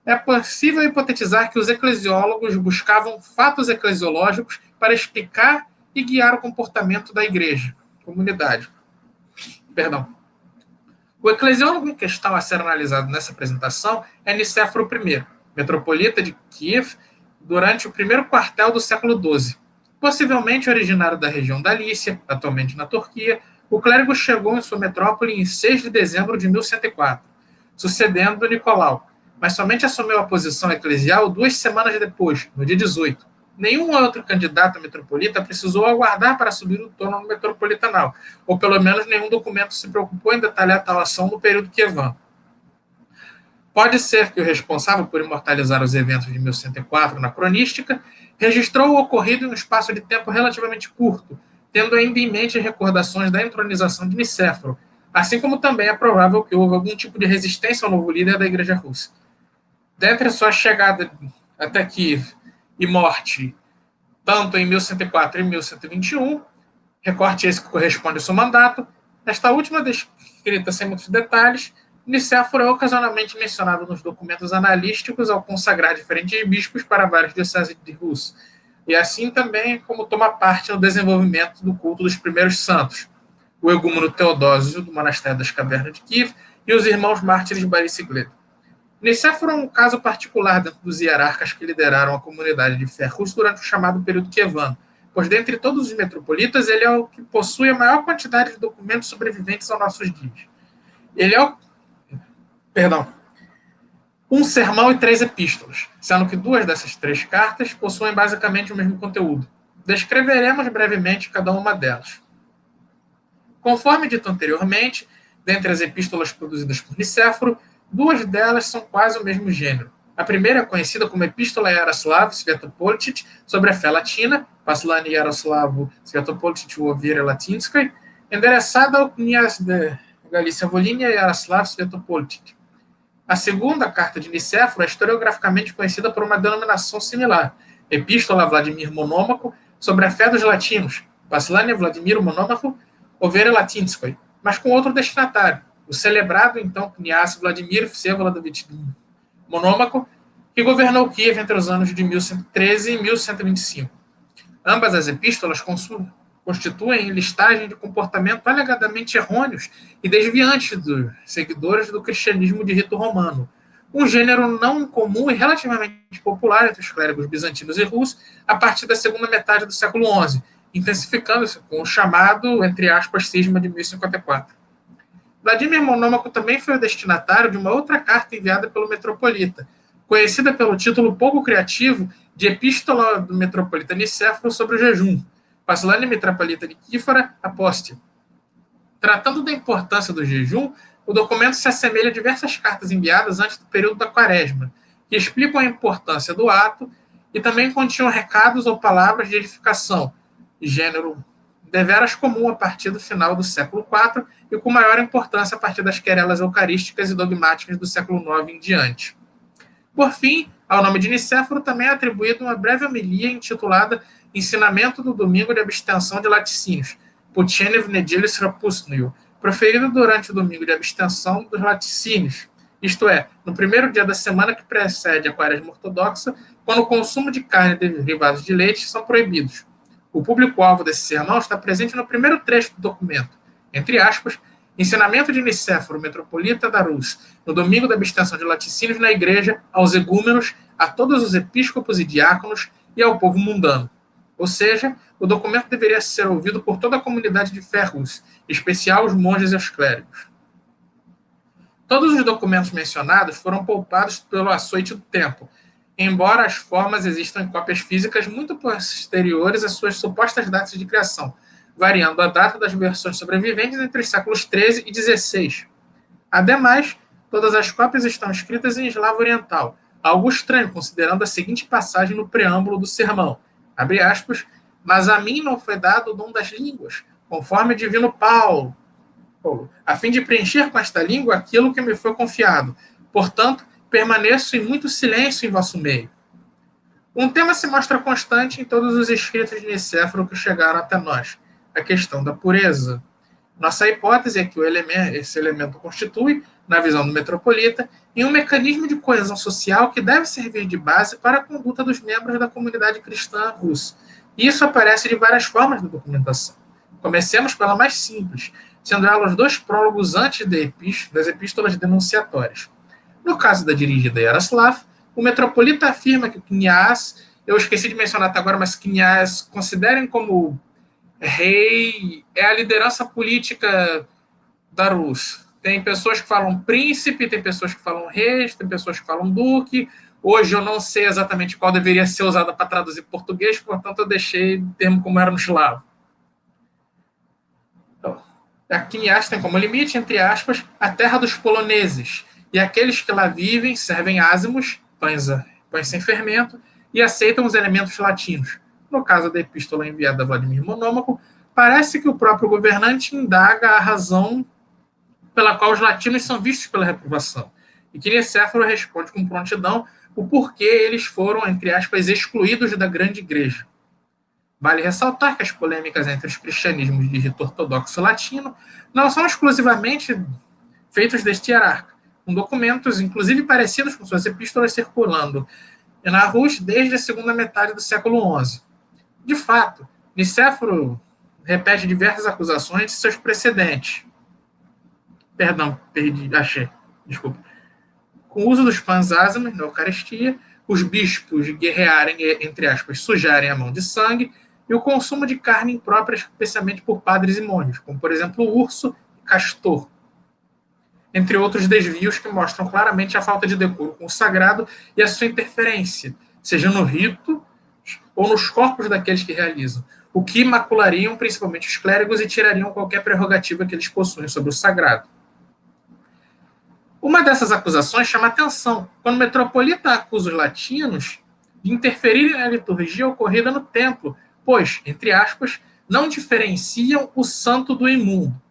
é possível hipotetizar que os eclesiólogos buscavam fatos eclesiológicos para explicar e guiar o comportamento da igreja, comunidade. O eclesiólogo em questão a ser analisado nessa apresentação é Nicéforo I, metropolita de Kiev, durante o primeiro quartel do século XII. Possivelmente originário da região da Inicia, atualmente na Turquia, o clérigo chegou em sua metrópole em 6 de dezembro de 1104, sucedendo Nicolau, mas somente assumiu a posição eclesial 2 semanas depois, no dia 18. Nenhum outro candidato a metropolita precisou aguardar para subir o trono metropolitanal, ou pelo menos nenhum documento se preocupou em detalhar tal ação no período Kievan. Pode ser que o responsável por imortalizar os eventos de 1104 na cronística registrou o ocorrido em um espaço de tempo relativamente curto, tendo ainda em mente recordações da entronização de Nicéforo, assim como também é provável que houve algum tipo de resistência ao novo líder da Igreja Russa. Dentre sua chegada até Kiev e morte, tanto em 1104 e 1121, recorte esse que corresponde ao seu mandato, esta última descrita sem muitos detalhes, Nicéforo é ocasionalmente mencionado nos documentos analísticos ao consagrar diferentes bispos para várias dioceses de Rus, e assim também como toma parte no desenvolvimento do culto dos primeiros santos, o egúmeno Teodósio do monastério das Cavernas de Kiev e os irmãos mártires Baricicleta. Nicéforo é um caso particular dentro dos hierarcas que lideraram a comunidade de fé russa durante o chamado período Kievan, pois dentre todos os metropolitas ele é o que possui a maior quantidade de documentos sobreviventes aos nossos dias. Ele é um sermão e 3 epístolas, sendo que 2 dessas 3 cartas possuem basicamente o mesmo conteúdo. Descreveremos brevemente cada uma delas. Conforme dito anteriormente, dentre as epístolas produzidas por Nicéforo, 2 delas são quase o mesmo gênero. A primeira é conhecida como Epístola Yaroslav-Svetopolitic sobre a fé latina, Послание Yaroslavu-Svetopolitic o Vieira Latinsky, endereçada ao Kniaz de Galícia Volhynia Yaroslav-Svetopolitic. A segunda carta de Nicéforo é historiograficamente conhecida por uma denominação similar, Epístola Vladimir Monômaco sobre a fé dos latinos, Послание Vladimir Monômaco o Vieira Latinsky, mas com outro destinatário, o celebrado então Kniaz Vladimir Всеволодович Monômaco, que governou Kiev entre os anos de 1113 e 1125. Ambas as epístolas constituem listagem de comportamento alegadamente errôneos e desviantes dos seguidores do cristianismo de rito romano, um gênero não comum e relativamente popular entre os clérigos bizantinos e russos a partir da segunda metade do século XI, intensificando-se com o chamado, entre aspas, cisma de 1054. Vladimir Monômaco também foi o destinatário de uma outra carta enviada pelo metropolita, conhecida pelo título pouco criativo de Epístola do metropolita Nicéforo sobre o jejum, Послание metropolita Никифора Apóstolo. Tratando da importância do jejum, o documento se assemelha a diversas cartas enviadas antes do período da Quaresma, que explicam a importância do ato e também continham recados ou palavras de edificação, gênero deveras comum a partir do final do século IV e com maior importância a partir das querelas eucarísticas e dogmáticas do século IX em diante. Por fim, ao nome de Nicéforo também é atribuído uma breve homilia intitulada Ensinamento do Domingo de Abstenção de Laticínios, Puchene v Neděli Srapustnuju, proferido durante o Domingo de Abstenção dos Laticínios, isto é, no primeiro dia da semana que precede a Quaresma Ortodoxa, quando o consumo de carne e derivados de leite são proibidos. O público-alvo desse sermão está presente no primeiro trecho do documento, entre aspas, ensinamento de Nicéforo, metropolita da Rus, no domingo da abstenção de laticínios na igreja, aos egúmenos, a todos os episcopos e diáconos e ao povo mundano. Ou seja, o documento deveria ser ouvido por toda a comunidade de fé russa, em especial os monges e os clérigos. Todos os documentos mencionados foram poupados pelo açoite do tempo, embora as formas existam em cópias físicas muito posteriores às suas supostas datas de criação, variando a data das versões sobreviventes entre os séculos XIII e XVI. Ademais, todas as cópias estão escritas em eslavo oriental, algo estranho considerando a seguinte passagem no preâmbulo do sermão, abre aspas, mas a mim não foi dado o dom das línguas, conforme o divino Paulo, a fim de preencher com esta língua aquilo que me foi confiado. Portanto, permaneço em muito silêncio em vosso meio. Um tema se mostra constante em todos os escritos de Nicéforo que chegaram até nós, a questão da pureza. Nossa hipótese é que esse elemento constitui, na visão do metropolita, um mecanismo de coesão social que deve servir de base para a conduta dos membros da comunidade cristã russa. E isso aparece de várias formas na documentação. Comecemos pela mais simples, sendo ela os 2 prólogos antes das epístolas denunciatórias. No caso da dirigida Yaroslav, o metropolita afirma que o Kniaz, eu esqueci de mencionar até agora, mas Kniaz considerem como rei, é a liderança política da Rússia. Tem pessoas que falam príncipe, tem pessoas que falam rei, tem pessoas que falam duque. Hoje eu não sei exatamente qual deveria ser usada para traduzir português, portanto eu deixei o termo como era no eslavo. Então, a Kniaz tem como limite, entre aspas, a terra dos poloneses, e aqueles que lá vivem servem ázimos, pães sem fermento, e aceitam os elementos latinos. No caso da epístola enviada a Vladimir Monômaco, parece que o próprio governante indaga a razão pela qual os latinos são vistos pela reprovação. e que Nicéforo responde com prontidão o porquê eles foram, entre aspas, excluídos da grande igreja. Vale ressaltar que as polêmicas entre os cristianismos de rito ortodoxo latino não são exclusivamente feitos deste hierarca, com documentos, inclusive parecidos com suas epístolas, circulando na Rus desde a segunda metade do século XI. De fato, Nicéforo repete diversas acusações de seus precedentes. Desculpa. Com o uso dos pães ázimos na Eucaristia, os bispos guerrearem, entre aspas, sujarem a mão de sangue, e o consumo de carne imprópria, especialmente por padres e monges, como, por exemplo, o urso e castor, entre outros desvios que mostram claramente a falta de decoro com o sagrado e a sua interferência, seja no rito ou nos corpos daqueles que realizam, o que maculariam principalmente os clérigos e tirariam qualquer prerrogativa que eles possuem sobre o sagrado. Uma dessas acusações chama atenção, quando o metropolita acusa os latinos de interferirem na liturgia ocorrida no templo, pois, entre aspas, não diferenciam o santo do imundo.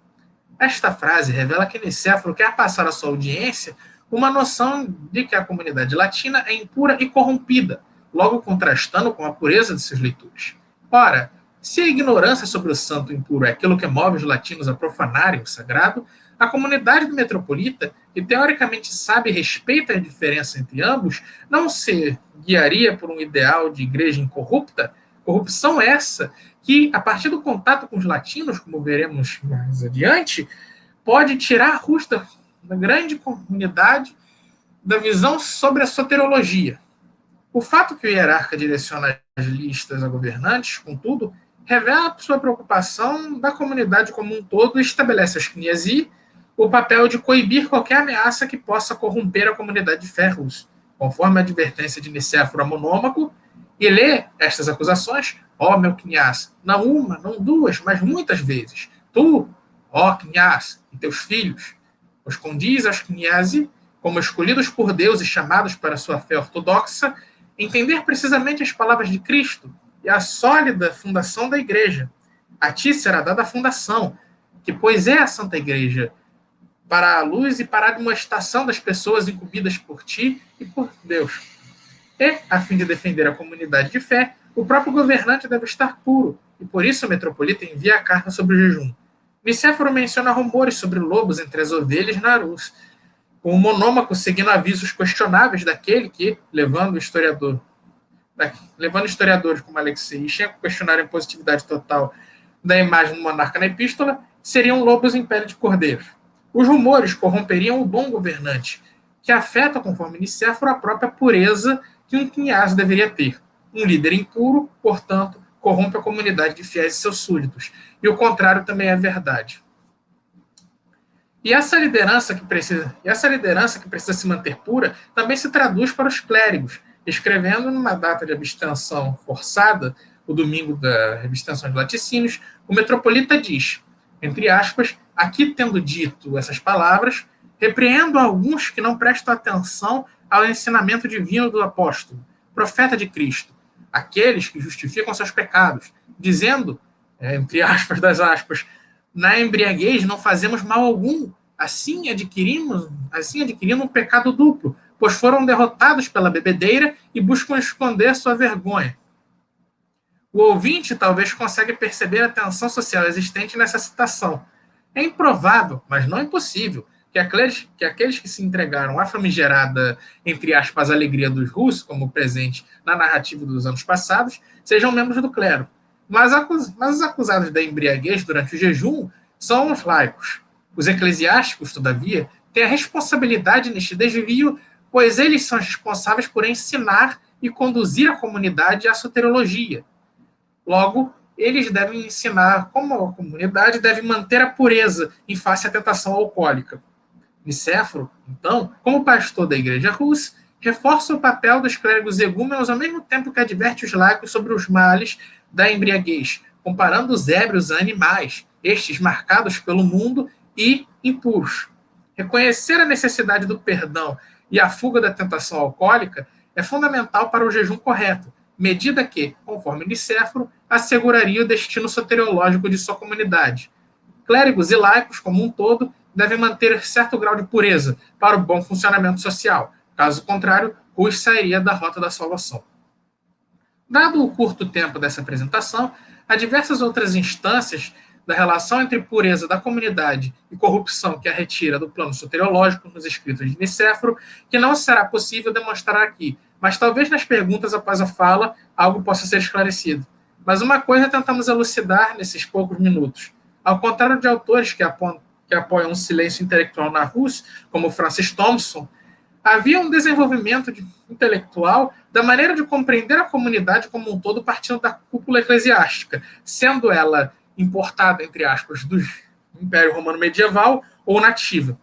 Esta frase revela que Nicéforo quer passar à sua audiência uma noção de que a comunidade latina é impura e corrompida, logo contrastando com a pureza de seus leitores. Ora, se a ignorância sobre o santo impuro é aquilo que move os latinos a profanarem o sagrado, a comunidade do metropolita, que teoricamente sabe e respeita a diferença entre ambos, não se guiaria por um ideal de igreja incorrupta? Corrupção essa que, a partir do contato com os latinos, como veremos mais adiante, pode tirar a Rus da grande comunidade da visão sobre a soteriologia. O fato que o hierarca direciona as listas a governantes, contudo, revela sua preocupação da comunidade como um todo e estabelece aos kniasi o papel de coibir qualquer ameaça que possa corromper a comunidade de fé russa, conforme a advertência de Nicéforo a monômaco, e lê estas acusações: ó meu knias, não uma, não duas, mas muitas vezes, tu, ó knias, e teus filhos, os condiz aos kniasi, como escolhidos por Deus e chamados para a sua fé ortodoxa, entender precisamente as palavras de Cristo e a sólida fundação da igreja. A ti será dada a fundação, que pois é a Santa Igreja, para a luz e para a admoestação das pessoas incumbidas por ti e por Deus. E, a fim de defender a comunidade de fé, o próprio governante deve estar puro, e por isso o metropolita envia a carta sobre o jejum. Nicéforo menciona rumores sobre lobos entre as ovelhas na Rus, com o monômaco seguindo avisos questionáveis daquele que, levando historiadores como Alexei e Schenko a questionarem a positividade total da imagem do monarca na epístola, seriam lobos em pele de cordeiro. Os rumores corromperiam o bom governante, que afeta, conforme Nicéforo, a própria pureza que um kniaz deveria ter. Um líder impuro, portanto, corrompe a comunidade de fiéis e seus súditos. E o contrário também é verdade. E essa liderança que precisa se manter pura também se traduz para os clérigos, escrevendo numa data de abstenção forçada, o domingo da abstenção de laticínios, o metropolita diz, entre aspas, aqui tendo dito essas palavras, repreendo alguns que não prestam atenção ao ensinamento divino do apóstolo, profeta de Cristo, aqueles que justificam seus pecados, dizendo, entre aspas das aspas, na embriaguez não fazemos mal algum, assim adquirimos um pecado duplo, pois foram derrotados pela bebedeira e buscam esconder sua vergonha. O ouvinte talvez consiga perceber a tensão social existente nessa citação. É improvável, mas não impossível, que aqueles que se entregaram à famigerada, entre aspas, alegria dos russos, como presente na narrativa dos anos passados, sejam membros do clero. Mas os acusados da embriaguez durante o jejum são os laicos. Os eclesiásticos, todavia, têm a responsabilidade neste desvio, pois eles são responsáveis por ensinar e conduzir a comunidade à soteriologia. Logo, eles devem ensinar como a comunidade deve manter a pureza em face à tentação alcoólica. Nicéforo, então, como pastor da igreja russa, reforça o papel dos clérigos egúmenos ao mesmo tempo que adverte os laicos sobre os males da embriaguez, comparando os ébrios a animais, estes marcados pelo mundo e impuros. Reconhecer a necessidade do perdão e a fuga da tentação alcoólica é fundamental para o jejum correto, medida que, conforme Nicéforo, asseguraria o destino soteriológico de sua comunidade. Clérigos e laicos, como um todo, devem manter certo grau de pureza para o bom funcionamento social. Caso contrário, Rus sairia da rota da salvação. Dado o curto tempo dessa apresentação, há diversas outras instâncias da relação entre pureza da comunidade e corrupção que a retira do plano soteriológico nos escritos de Nicéforo, que não será possível demonstrar aqui, mas talvez nas perguntas após a fala algo possa ser esclarecido. Mas uma coisa tentamos elucidar nesses poucos minutos. Ao contrário de autores que apoiam um silêncio intelectual na Rus, como Francis Thompson, havia um desenvolvimento intelectual da maneira de compreender a comunidade como um todo partindo da cúpula eclesiástica, sendo ela importada, entre aspas, do Império Romano Medieval ou nativa.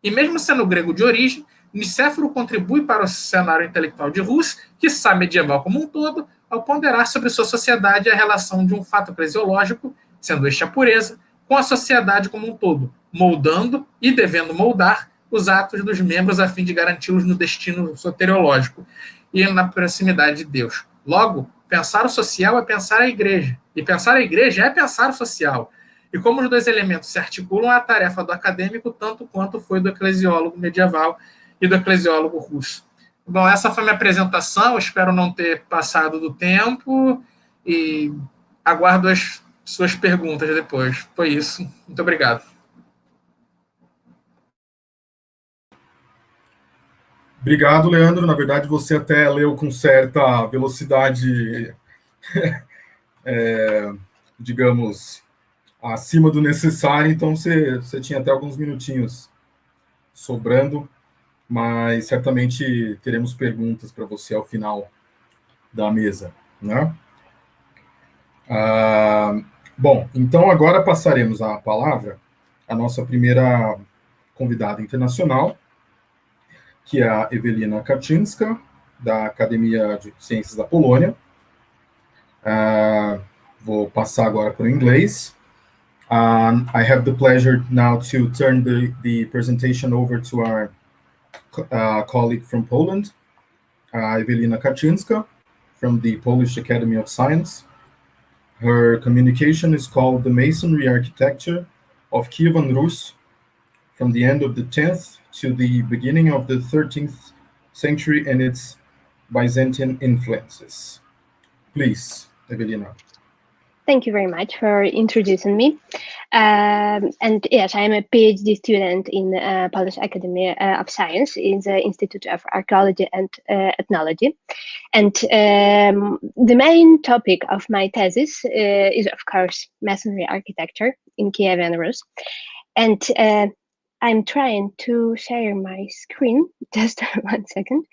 E mesmo sendo grego de origem, Nicéforo contribui para o cenário intelectual de Rus, quiçá medieval como um todo, ao ponderar sobre sua sociedade e a relação de um fato eclesiológico, sendo este a pureza, com a sociedade como um todo, moldando e devendo moldar os atos dos membros a fim de garanti-los no destino soteriológico e na proximidade de Deus. Logo, pensar o social é pensar a igreja, e pensar a igreja é pensar o social. E como os dois elementos se articulam, é a tarefa do acadêmico tanto quanto foi do eclesiólogo medieval e do eclesiólogo russo. Bom, essa foi minha apresentação, espero não ter passado do tempo e aguardo as suas perguntas depois. Foi isso. Muito obrigado. Obrigado, Leandro. Na verdade, você até leu com certa velocidade, digamos, acima do necessário, então você tinha até alguns minutinhos sobrando, mas certamente teremos perguntas para você ao final da mesa, né? Bom, então agora passaremos a palavra à nossa primeira convidada internacional, que é a Ewelina Kaczynska, da Academia de Ciências da Polônia. Vou passar agora para o inglês. I have the pleasure now to turn the presentation over to our colleague from Poland, Ewelina Kaczynska, from the Polish Academy of Science. Her communication is called The Masonry Architecture of Kievan Rus, from the end of the 10th to the beginning of the 13th century and its Byzantine influences. Please, Ewelina. Thank you very much for introducing me. And yes, I am a PhD student in the Polish Academy of Science in the Institute of Archaeology and Ethnology. And the main topic of my thesis is, of course, masonry architecture in Kievan Rus. And I'm trying to share my screen. Just 1 second.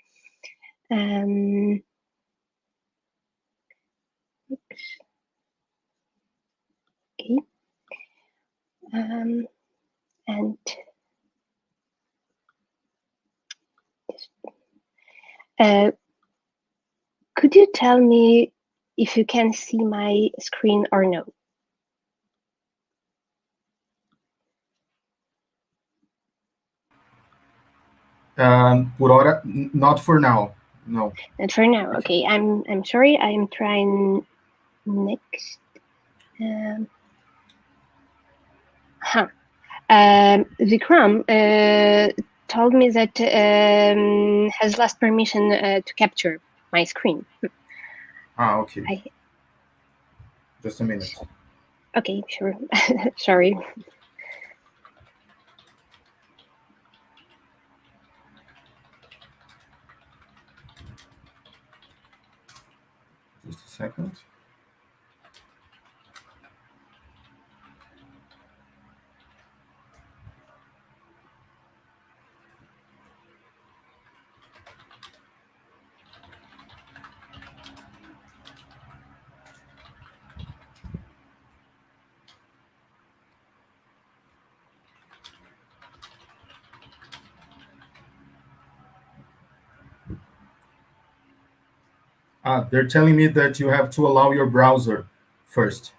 Okay. And could you tell me if you can see my screen or no? Por hora, not for now. No. Not for now. Okay, I'm sorry. I am trying next. Vikram told me that has lost permission to capture my screen. Okay. Just a minute. Okay, sure. Sorry. Just a second. They're telling me that you have to allow your browser first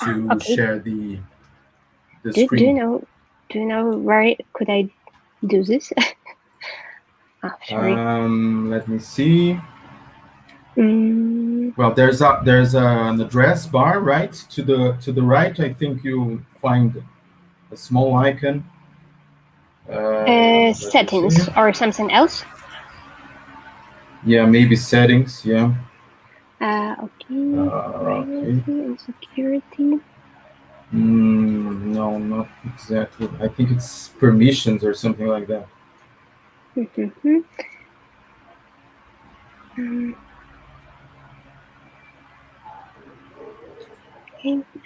to share the screen. Do you know where could I do this? Sorry. Let me see. Well, there's an address bar right to the right. I think you find a small icon Settings or something else? Yeah, maybe settings, yeah. Okay, privacy and security. No, not exactly. I think it's permissions or something like that. Okay,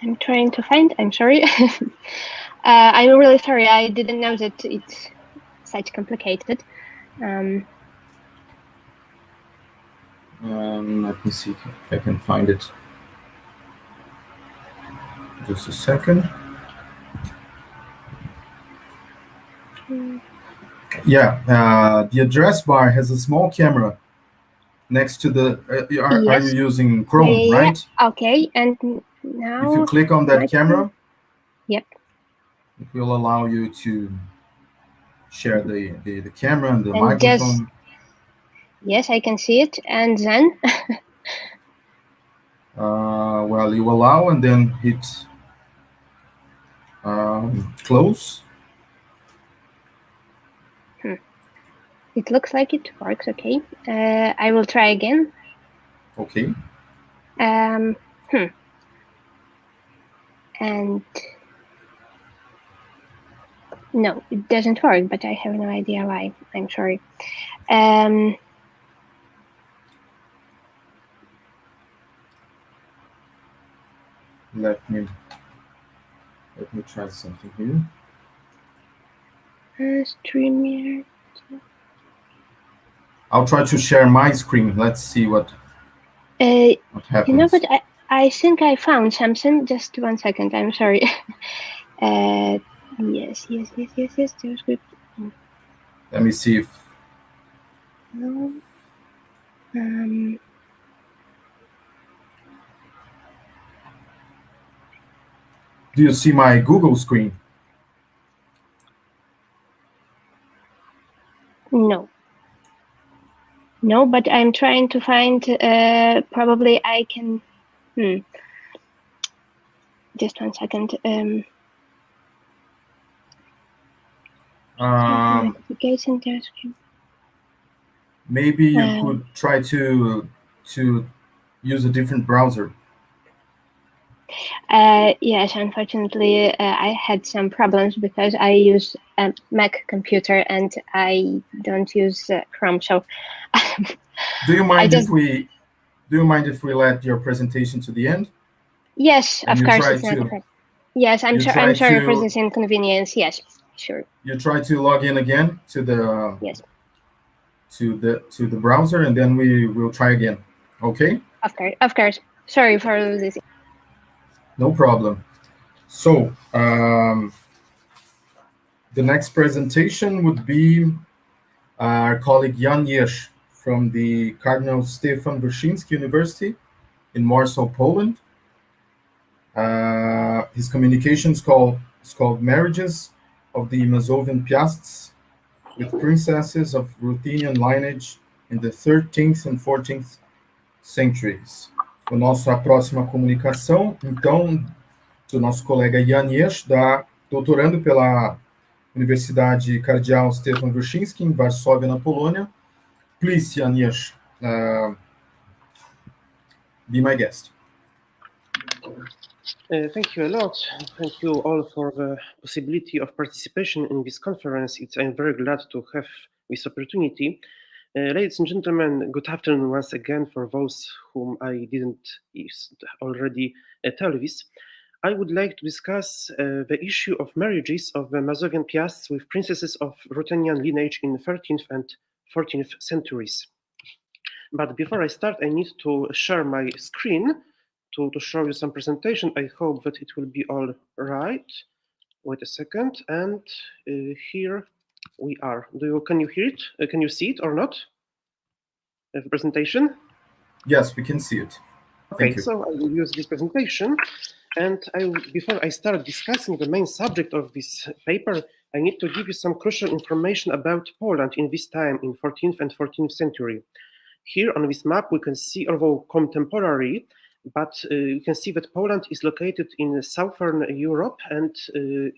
I'm trying to find. I'm sorry. I'm really sorry. I didn't know that it's such complicated. Let me see if I can find it. Just a second. Yeah, the address bar has a small camera next to the. Are you using Chrome, right? Okay, and now. If you click on that camera, yep, it will allow you to share the camera and the microphone. Yes, I can see it, and then. Well, you allow and then hit close. It looks like it works. Okay, I will try again. Okay. And no, it doesn't work, but I have no idea why. I'm sorry. Let me try something here. StreamYard. I'll try to share my screen. Let's see what happens. You know what? I think I found something. Just 1 second. I'm sorry. Yes. Let me see if. No. Do you see my Google screen? No, but I'm trying to find. Probably I can. Just 1 second. Maybe you could try to use a different browser. Yes, unfortunately, I had some problems because I use a Mac computer and I don't use Chrome. So, do you mind if we let your presentation to the end? Yes, of course. It's not a problem. Yes, I'm sorry for this inconvenience. Yes, sure. You try to log in again to the to the browser, and then we will try again. Okay? Of course. Sorry for this. No problem. So the next presentation would be our colleague Jan Jeż from the Cardinal Stefan Wyszyński University in Warsaw, Poland. His communication is called Marriages of the Mazovian Piasts with Princesses of Ruthenian Lineage in the 13th and 14th centuries. A próxima comunicação, então, do nosso colega Jan Jeż, doutorando pela Universidade Cardinal Stefan Wyszyński em Varsóvia, na Polônia. Please, Jan Jeż, be my guest. Thank you a lot. Thank you all for the possibility of participation in this conference. I'm very glad to have this opportunity. Ladies and gentlemen, good afternoon once again for those whom I didn't already tell this. I would like to discuss the issue of marriages of the Mazovian Piasts with princesses of Ruthenian lineage in the 13th and 14th centuries. But before I start, I need to share my screen to show you some presentation. I hope that it will be all right. Wait a second, and here we are. Can you hear it? Can you see it or not? The presentation? Yes, we can see it. Okay, so I will use this presentation. And before I start discussing the main subject of this paper, I need to give you some crucial information about Poland in this time, in 14th and 14th century. Here on this map, we can see, although contemporary, but you can see that Poland is located in southern Europe, and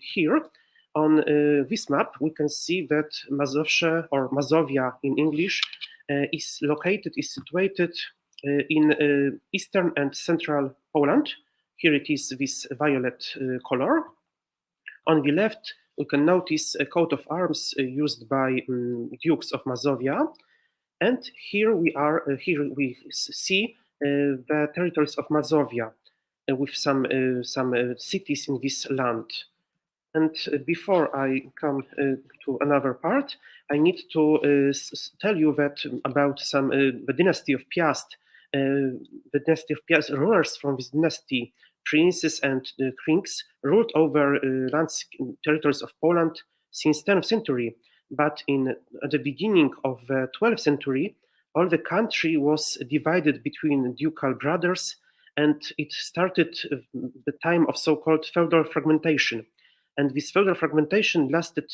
here On this map, we can see that Mazowsze, or Mazovia in English, is situated in eastern and central Poland. Here it is this violet color. On the left, we can notice a coat of arms used by dukes of Mazovia. And here we see the territories of Mazovia with some cities in this land. And before I come to another part, I need to tell you that about the dynasty of Piast. The dynasty of Piast, rulers from this dynasty, princes and kings, ruled over territories of Poland since 10th century. But at the beginning of the 12th century, all the country was divided between ducal brothers, and it started the time of so-called feudal fragmentation. And this feudal fragmentation lasted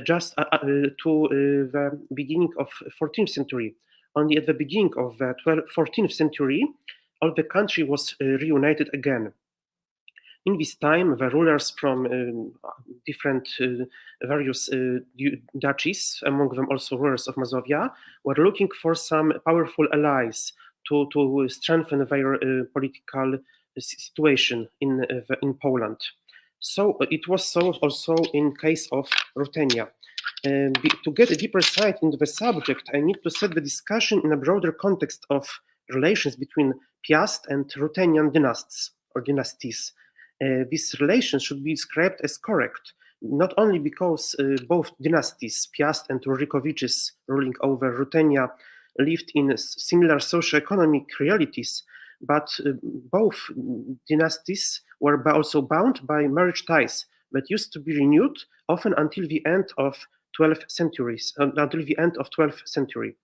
just to the beginning of 14th century. Only at the beginning of the 14th century, all the country was reunited again. In this time, the rulers from different various duchies, among them also rulers of Mazovia, were looking for some powerful allies to strengthen their political situation in Poland. So it was so also in case of Ruthenia. To get a deeper sight into the subject, I need to set the discussion in a broader context of relations between Piast and Ruthenian dynasties. This relation should be described as correct, not only because both dynasties, Piast and Rurikoviches, ruling over Ruthenia, lived in similar socio-economic realities, but both dynasties were also bound by marriage ties that used to be renewed often until the end of 12th century.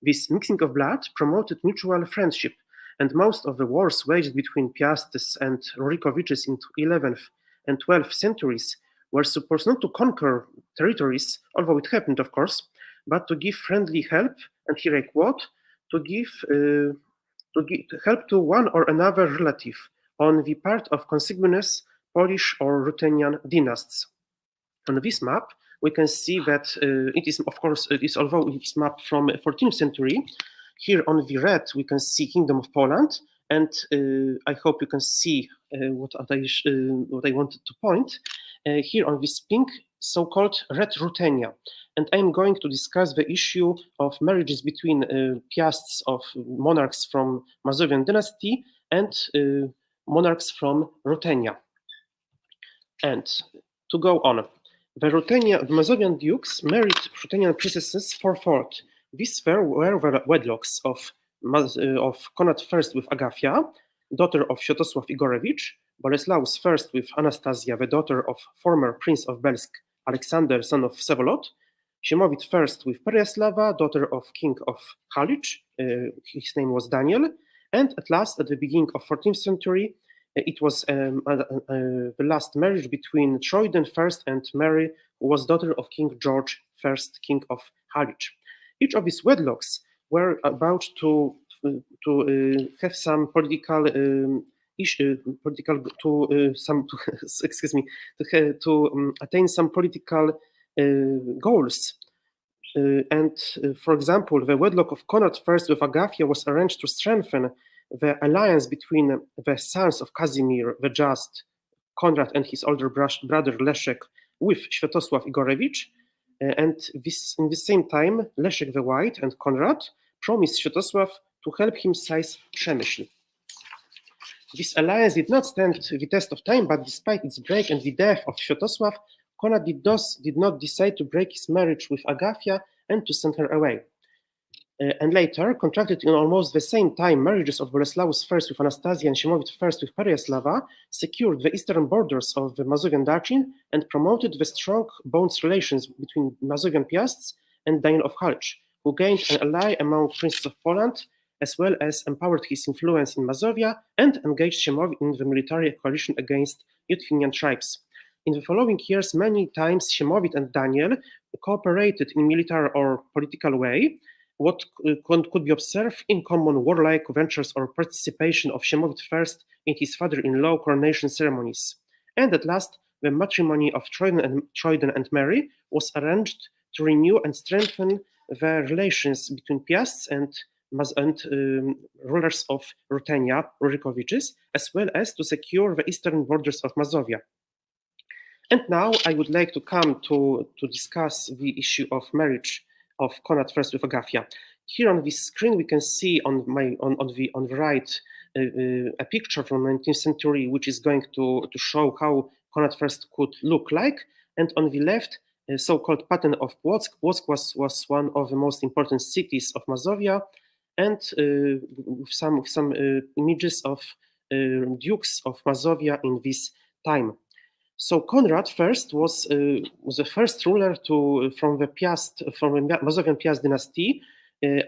This mixing of blood promoted mutual friendship, and most of the wars waged between Piastes and Rurikoviches in 11th and 12th centuries were supposed not to conquer territories, although it happened, of course, but to give friendly help, and here I quote, to give help to one or another relative on the part of consanguineous Polish or Ruthenian dynasts. On this map, we can see that it is, of course, although it is mapped from 14th century, here on the red, we can see Kingdom of Poland, and I hope you can see what I wanted to point. Here on this pink, so-called Red Ruthenia. And I'm going to discuss the issue of marriages between Piasts of monarchs from Mazovian dynasty and monarchs from Ruthenia. And to go on, the Mazovian dukes married Ruthenian princesses fourfold. These were wedlocks of Konrad I with Agafia, daughter of Światosław Igorewicz, Boleslaus I with Anastasia, the daughter of former Prince of Belsk, Alexander, son of Vsevolod, Siemowit I with Pereslava, daughter of King of Halicz, his name was Daniel, and at last, at the beginning of 14th century, it was the last marriage between Troyden I and Mary, who was daughter of King George I, King of Halicz. Each of these wedlocks were about to have some political attain some political goals. For example, the wedlock of Konrad I with Agafia was arranged to strengthen the alliance between the sons of Casimir the Just, Konrad, and his older brother Leszek with Światosław Igorewicz. And in the same time, Leszek the White and Konrad promised Światosław to help him seize Przemyśl. This alliance did not stand the test of time, but despite its break and the death of Światosław, Konrad did not decide to break his marriage with Agafia and to send her away. And later, contracted in almost the same time, marriages of Boleslaus I with Anastasia and Siemowit I with Pereslava secured the eastern borders of the Mazovian Duchy and promoted the strong bonds relations between Mazovian Piasts and Daniel of Halicz, who gained an ally among princes of Poland, as well as empowered his influence in Mazovia and engaged Siemowit in the military coalition against Lithuanian tribes. In the following years, many times Siemowit and Daniel cooperated in military or political way. What could be observed in common warlike ventures or participation of Siemowit I in his father-in-law coronation ceremonies. And at last, the matrimony of Troyden and Mary was arranged to renew and strengthen the relations between Piasts and rulers of Ruthenia, Rurikoviches, as well as to secure the eastern borders of Mazovia. And now I would like to come to discuss the issue of marriage of Konrad I with Agafia. Here on this screen we can see on the right a picture from 19th century, which is going to show how Konrad I could look like, and on the left, a so-called pattern of Płock. Płock was one of the most important cities of Mazovia, and with some images of dukes of Mazovia in this time. So Konrad I was the first ruler from the Mazovian Piast dynasty.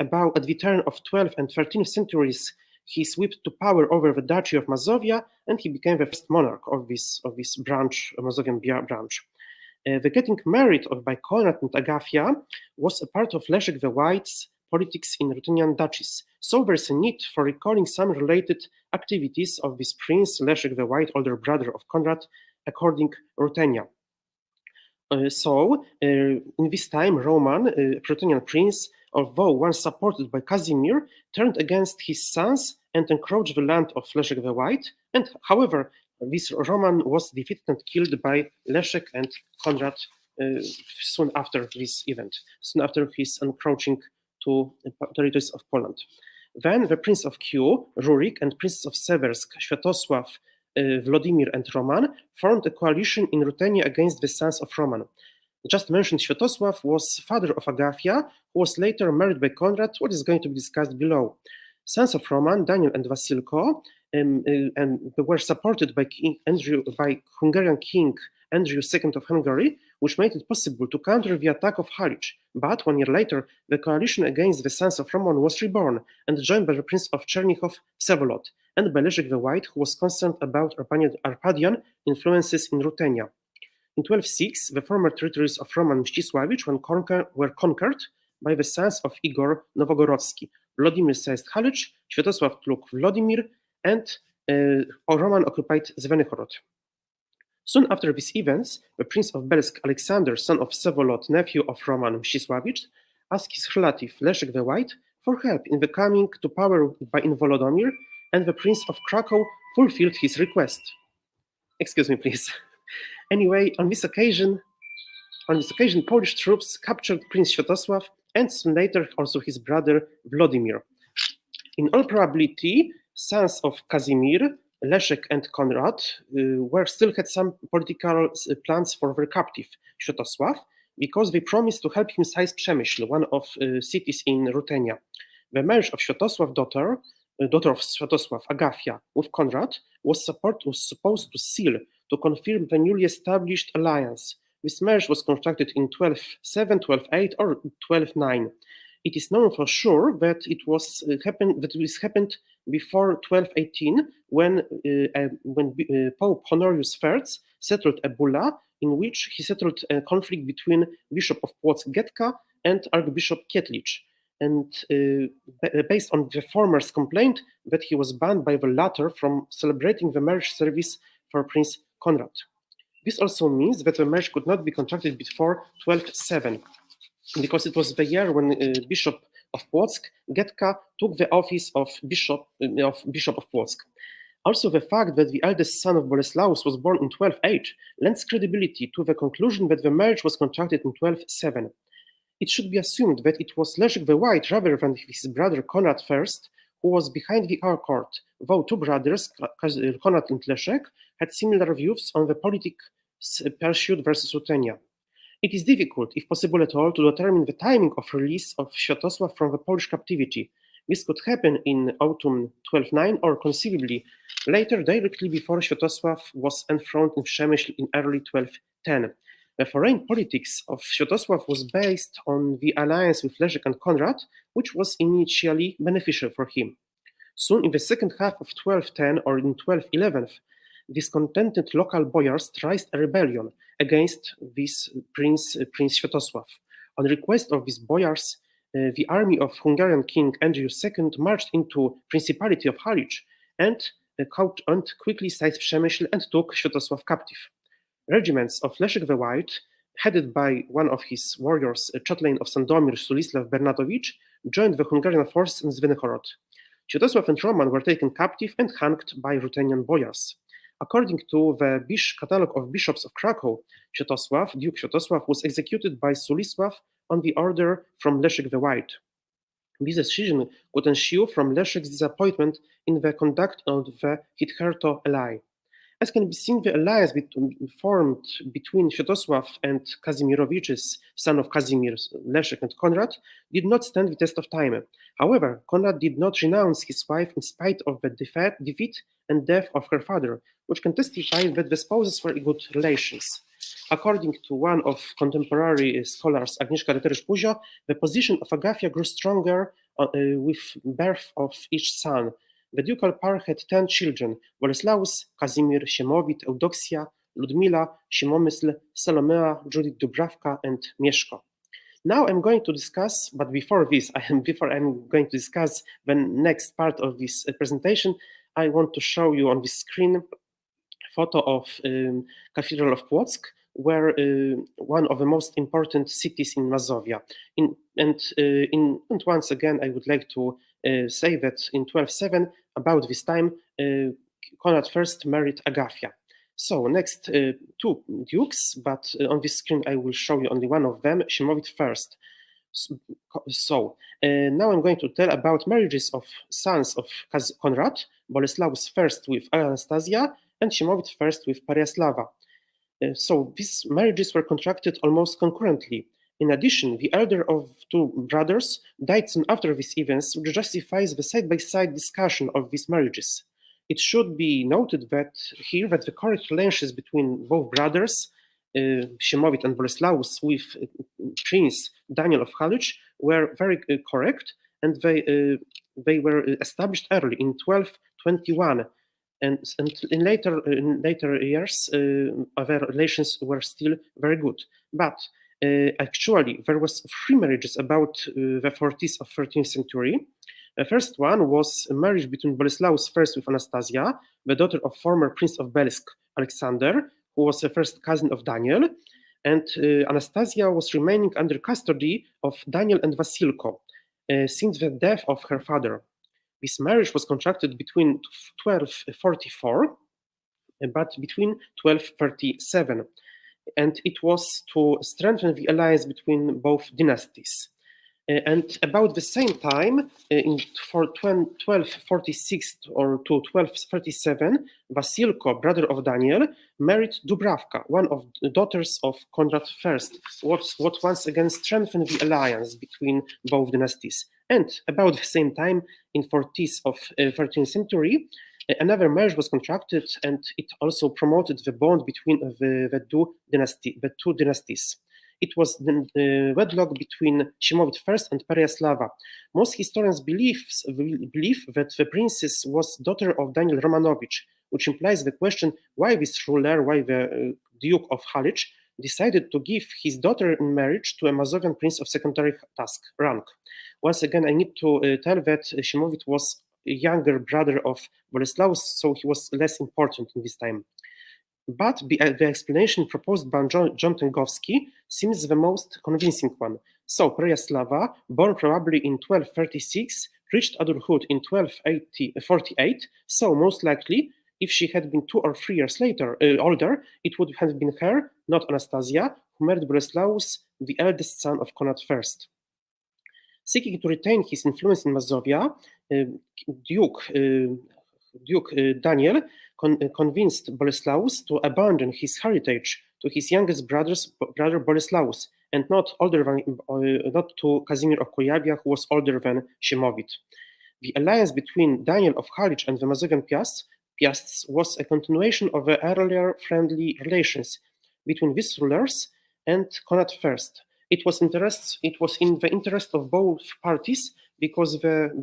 About at the turn of 12th and 13th centuries, he swept to power over the Duchy of Mazovia, and he became the first monarch of this branch, Mazovian branch. The getting married by Konrad and Agafia was a part of Leszek the White's politics in Ruthenian duchies. So there's a need for recalling some related activities of this prince, Leszek the White, older brother of Konrad, according Ruthenia. In this time, Roman, Ruthenian prince, although once supported by Casimir, turned against his sons and encroached the land of Leszek the White. And however, this Roman was defeated and killed by Leszek and Konrad soon after this event, soon after his encroaching to territories of Poland. Then the Prince of Kiev, Rurik, and Princes of Seversk, Światosław, Vladimir, and Roman formed a coalition in Ruthenia against the sons of Roman. The just mentioned Światosław was father of Agafia, who was later married by Konrad, what is going to be discussed below. Sons of Roman, Daniel and Vasilko, and were supported by Hungarian King Andrew II of Hungary, which made it possible to counter the attack of Halic. But 1 year later, the coalition against the sons of Roman was reborn and joined by the Prince of Chernihiv, Vsevolod, and by Leszek the White, who was concerned about Arpadian influences in Ruthenia. In 1206, the former territories of Roman Mścisławicz were conquered by the sons of Igor Nowogorodski. Vladimir seized Halic, Światosław took Vladimir, and Roman occupied Zvenihorod. Soon after these events, the Prince of Belsk, Alexander, son of Vsevolod, nephew of Roman Mścisławicz, asked his relative Leszek the White for help in the coming to power in Volodomir, and the Prince of Krakow fulfilled his request. Excuse me, please. Anyway, on this occasion, Polish troops captured Prince Światosław and soon later also his brother Vladimir. In all probability, sons of Casimir, Leszek, and Konrad still had some political plans for their captive, Światosław, because they promised to help him seize Przemyśl, one of cities in Ruthenia. The marriage of Światosław, daughter of Światosław, Agafia, with Konrad was supposed to seal, to confirm the newly established alliance. This marriage was constructed in 1207, 1208, or 1209. It is known for sure that this happened before 1218, when Pope Honorius I settled a bulla in which he settled a conflict between Bishop of Płock Getka and Archbishop Kietlicz, and based on the former's complaint that he was banned by the latter from celebrating the marriage service for Prince Konrad. This also means that the marriage could not be contracted before 1207, because it was the year when Bishop of Płock, Getka, took the office of Bishop of Płock. Also, the fact that the eldest son of Boleslaus was born in 1208 lends credibility to the conclusion that the marriage was contracted in 1207. It should be assumed that it was Leszek the White rather than his brother Konrad I who was behind the court, though two brothers, Konrad and Leszek, had similar views on the politics pursued versus Ruthenia. It is difficult, if possible at all, to determine the timing of release of Światosław from the Polish captivity. This could happen in autumn 1209 or conceivably later, directly before Światosław was enthroned in Przemyśl in early 1210. The foreign politics of Światosław was based on the alliance with Leszek and Konrad, which was initially beneficial for him. Soon, in the second half of 1210 or in 1211, discontented local boyars raised a rebellion against this Prince Światosław. On request of these boyars, the army of Hungarian King Andrew II marched into Principality of Halic and quickly seized Przemyśl and took Światosław captive. Regiments of Leszek the White, headed by one of his warriors, chatelain of Sandomir, Sulislav Bernatowicz, joined the Hungarian forces in Zvenigorod. Światosław and Roman were taken captive and hanged by Ruthenian boyars. According to the Catalogue of Bishops of Krakow, Duke Światosław was executed by Sulisław on the order from Leszek the White. This decision would ensue from Leszek's disappointment in the conduct of the Hitherto ally. As can be seen, the alliance formed between Światosław and Kazimierowicz's son of Kazimir, Leszek and Konrad, did not stand the test of time. However, Konrad did not renounce his wife in spite of the defeat and death of her father, which can testify that the spouses were in good relations. According to one of contemporary scholars, Agnieszka Reterysz-Puzio, the position of Agafia grew stronger with birth of each son. The ducal pair had 10 children: Boleslaus, Kazimir, Siemowit, Eudoxia, Ludmila, Siemomysl, Salomea, Judith Dubravka, and Mieszko. Now I'm going to discuss, but before I'm going to discuss the next part of this presentation, I want to show you on this screen a photo of Cathedral of Płock, where one of the most important cities in Mazovia. And once again, I would like to say that in 1207, about this time, Konrad first married Agafia. So next two dukes, but on this screen I will show you only one of them, Siemowit first. So now I'm going to tell about marriages of sons of Konrad, Boleslaus first with Anastasia, and Siemowit first with Pereyaslava. So these marriages were contracted almost concurrently. In addition, the elder of two brothers died soon after these events, which justifies the side-by-side discussion of these marriages. It should be noted that the correct relations between both brothers, Siemowit and Boleslaus, with Prince Daniel of Halicz were very correct, and they were established early in 1221. And in later years, their relations were still very good. But actually, there was 3 marriages about the 40s of 13th century. The first one was a marriage between Boleslaus first with Anastasia, the daughter of former Prince of Belsk, Alexander, who was the first cousin of Daniel, and Anastasia was remaining under custody of Daniel and Wasilko since the death of her father. This marriage was contracted between 1244 but between 1237, and it was to strengthen the alliance between both dynasties. And about the same time, for 1246 or to 1237, Wasilko, brother of Daniel, married Dubravka, one of the daughters of Konrad I, what once again strengthened the alliance between both dynasties. And about the same time, in 40s of 13th century, another marriage was contracted, and it also promoted the bond between the two dynasties. It was the wedlock between Siemowit first and Pereyaslava. Most historians believe that the princess was daughter of Daniel Romanowicz, which implies the question why this ruler, why the Duke of Halicz, decided to give his daughter in marriage to a Mazovian prince of secondary rank. Once again, I need to tell that Siemowit was a younger brother of Boleslaus, so he was less important in this time. But the explanation proposed by John Tengowski seems the most convincing one. So Pereyaslava, born probably in 1236, reached adulthood in 1248, so most likely, if she had been 2 or 3 years older, it would have been her, not Anastasia, who married Boleslaus, the eldest son of Konrad I. Seeking to retain his influence in Mazovia, Duke Daniel convinced Boleslaus to abandon his heritage to his youngest brother Boleslaus, and not to Kazimir of Kujawia, who was older than Siemowit. The alliance between Daniel of Halicz and the Mazovian Piasts was a continuation of the earlier friendly relations between these rulers and Konrad I. It was in the interest of both parties, because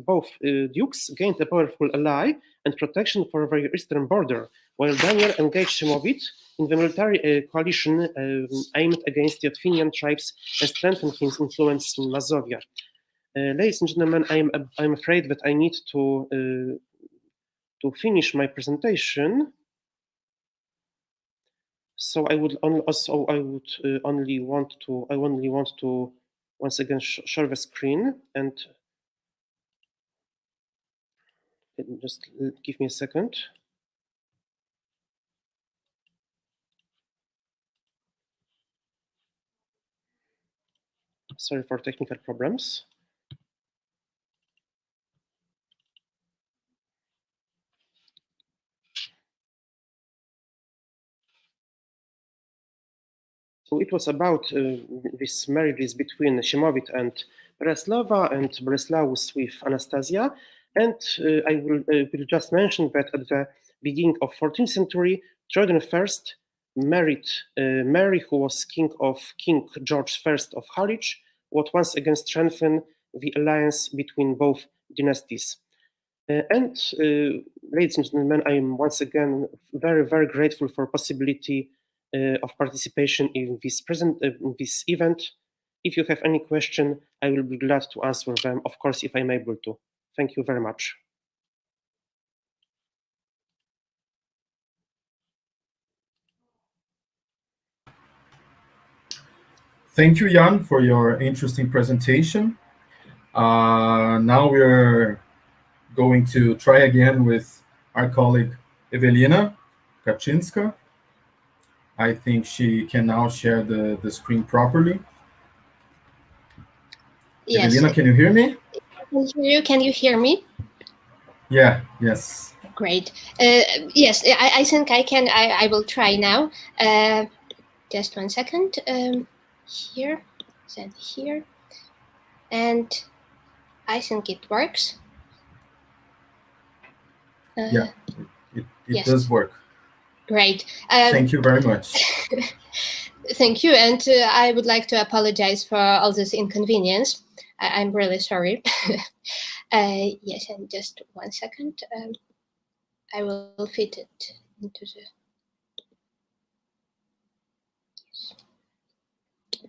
both dukes gained a powerful ally and protection for their eastern border, while Daniel engaged Siemowit in the military coalition aimed against the Othnian tribes and strengthened his influence in Mazovia. Ladies and gentlemen, I'm afraid that I need to finish my presentation. So I would only want to once again share the screen, and just give me a second. Sorry for technical problems. So it was about these marriages between Szymowit and Breslova, and Breslaus with Anastasia. And I will just mention that at the beginning of 14th century, Theoden I married Mary, who was King George I of Harwich, would once again strengthen the alliance between both dynasties. Ladies and gentlemen, I am once again very, very grateful for possibility of participation in this event. If you have any question, I will be glad to answer them, of course, if I'm able to. Thank you very much. Thank you, Jan, for your interesting presentation. Now we're going to try again with our colleague Ewelina Kaczynska. I think she can now share the screen properly. Yes. Ewelina, can you hear me? Can you hear me? Yeah, yes. Great. Yes, I think I can. I will try now. Just 1 second. Here, then here, and I think it works. Yeah, it yes. does work. Great. Thank you very much. Thank you, and I would like to apologize for all this inconvenience. I'm really sorry. Yes, and just 1 second. I will fit it into the.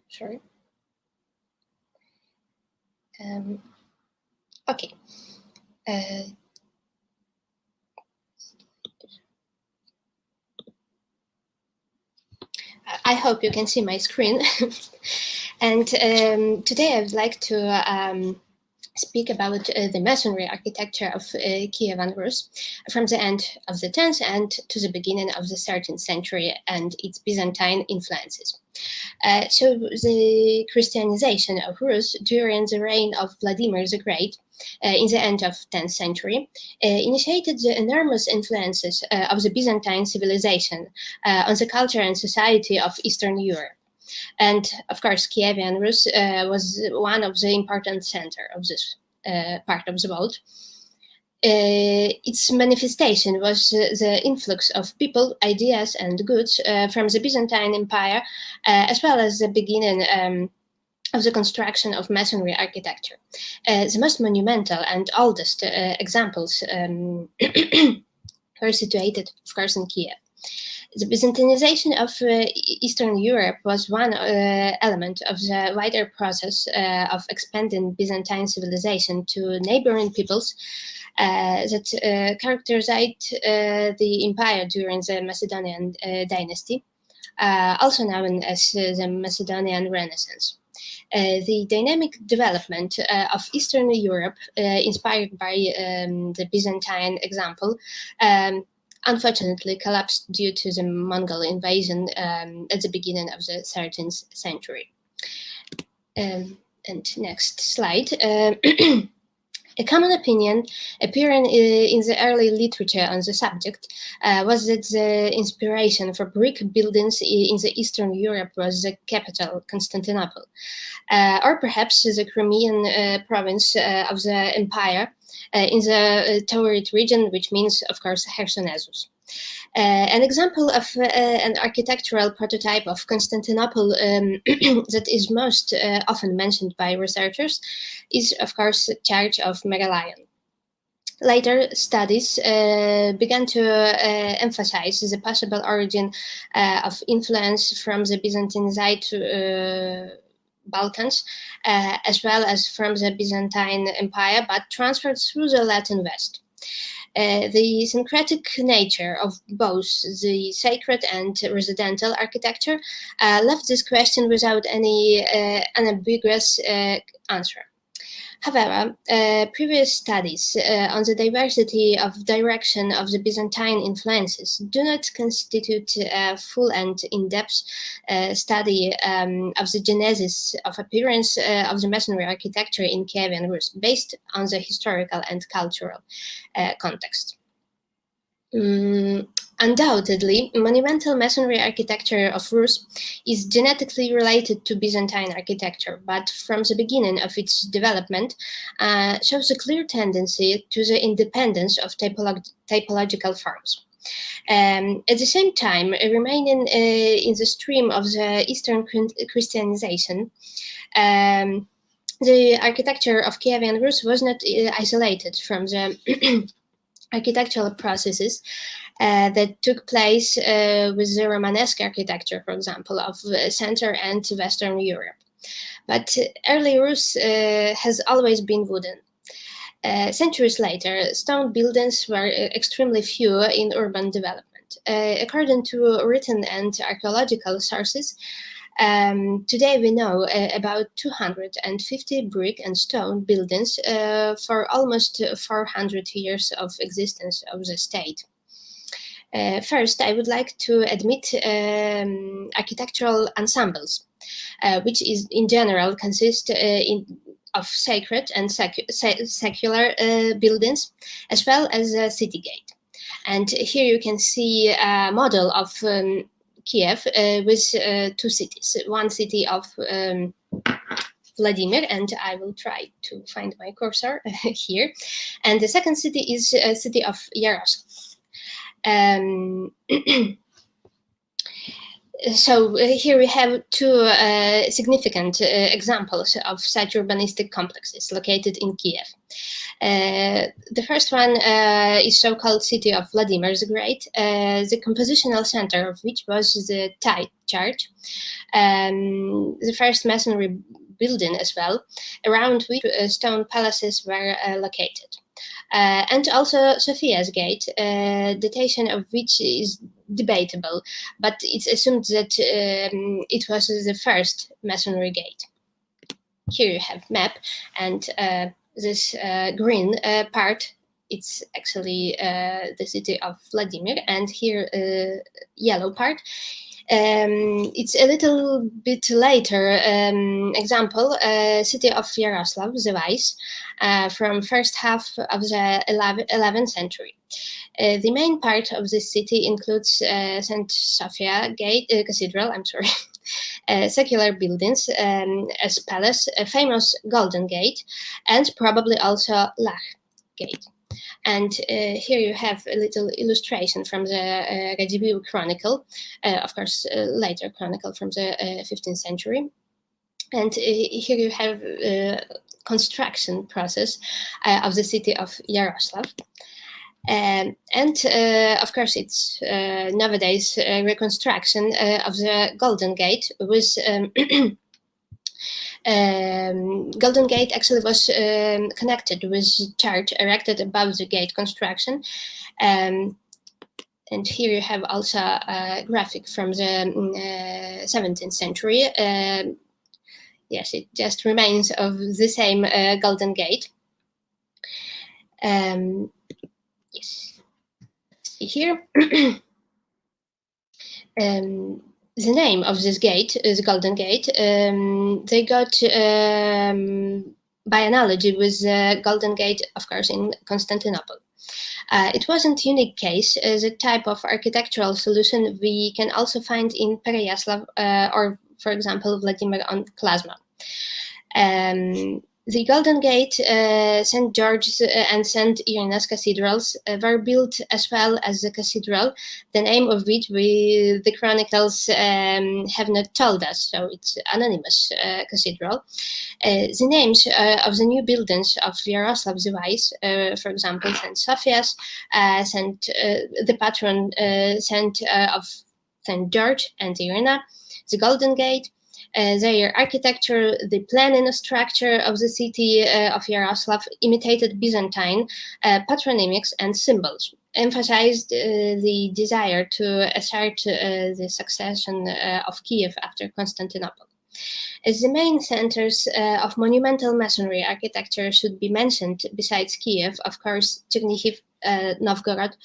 Sorry. Okay. I hope you can see my screen. And today I would like to speak about the masonry architecture of Kievan Rus from the end of the 10th and to the beginning of the 13th century and its Byzantine influences. So the Christianization of Rus during the reign of Vladimir the Great in the end of 10th century initiated the enormous influences of the Byzantine civilization on the culture and society of Eastern Europe. And of course, Kievan Rus was one of the important center of this part of the world. Its manifestation was the influx of people, ideas, and goods from the Byzantine Empire, as well as the beginning of the construction of masonry architecture. The most monumental and oldest examples were situated, of course, in Kiev. The Byzantinization of Eastern Europe was one element of the wider process of expanding Byzantine civilization to neighboring peoples that characterized the empire during the Macedonian dynasty, also known as the Macedonian Renaissance. The dynamic development of Eastern Europe, inspired by the Byzantine example, unfortunately collapsed due to the Mongol invasion at the beginning of the 13th century. And next slide. A common opinion appearing in the early literature on the subject was that the inspiration for brick buildings in the Eastern Europe was the capital, Constantinople, or perhaps the Crimean province of the empire in the Taurid region, which means, of course, Chersonesus. An example of an architectural prototype of Constantinople that is most often mentioned by researchers is, of course, the Church of Megalion. Later studies began to emphasize the possible origin of influence from the Byzantine Balkans, as well as from the Byzantine Empire, but transferred through the Latin West. The syncretic nature of both the sacred and residential architecture left this question without any unambiguous answer. However, previous studies on the diversity of direction of the Byzantine influences do not constitute a full and in-depth study of the genesis of appearance of the masonry architecture in Kievan Rus, based on the historical and cultural context. Undoubtedly, monumental masonry architecture of Rus is genetically related to Byzantine architecture, but from the beginning of its development shows a clear tendency to the independence of typological forms. At the same time, remaining in the stream of the Eastern Christianization, the architecture of Kievan Rus was not isolated from the architectural processes that took place with the Romanesque architecture, for example, of Central and Western Europe. But early Rus has always been wooden. Centuries later, stone buildings were extremely few in urban development. According to written and archaeological sources, today we know about 250 brick and stone buildings for almost 400 years of existence of the state. First, I would like to admit architectural ensembles, which is in general consist of sacred and secular buildings, as well as a city gate. And here you can see a model of Kiev with two cities. One city of Vladimir, and I will try to find my cursor here. And the second city is a city of Yaroslav. So here we have two significant examples of such urbanistic complexes located in Kiev. The first one is so-called city of Vladimir the Great, the compositional center of which was the Thai church, the first masonry building as well, around which stone palaces were located. And also Sophia's Gate, datation of which is debatable, but it's assumed that it was the first masonry gate. Here you have map, and this green part, it's actually the city of Vladimir, and here yellow part. It's a little bit later example, city of Yaroslav, the Vice, from first half of the 11th century. The main part of this city includes St. Sophia Gate, Cathedral, secular buildings, as palace, a famous Golden Gate, and probably also Lach Gate. And here you have a little illustration from the Radziwiłł Chronicle, of course, later chronicle from the 15th century. And here you have construction process of the city of Yaroslav. And of course, it's nowadays reconstruction of the Golden Gate with Golden Gate actually was connected with church erected above the gate construction. And here you have also a graphic from the 17th century. Yes, it just remains of the same Golden Gate. Yes, see here. The name of this gate is Golden Gate. They got by analogy with the Golden Gate, of course, in Constantinople. It wasn't a unique case. The type of architectural solution we can also find in Pereyaslav or, for example, Vladimir on Klasma. The Golden Gate, St. George's and St. Irena's cathedrals were built as well as the cathedral, the name of which the chronicles have not told us, so it's anonymous cathedral. The names of the new buildings of Yaroslav the Wise, for example, St. Sophia's, the patron saint of St. George and Irena, the Golden Gate, Their architecture, the planning structure of the city of Yaroslav imitated Byzantine patronymics and symbols, emphasized the desire to assert the succession of Kiev after Constantinople. As the main centers of monumental masonry architecture should be mentioned, besides Kiev, of course, Chernihiv, Novgorod,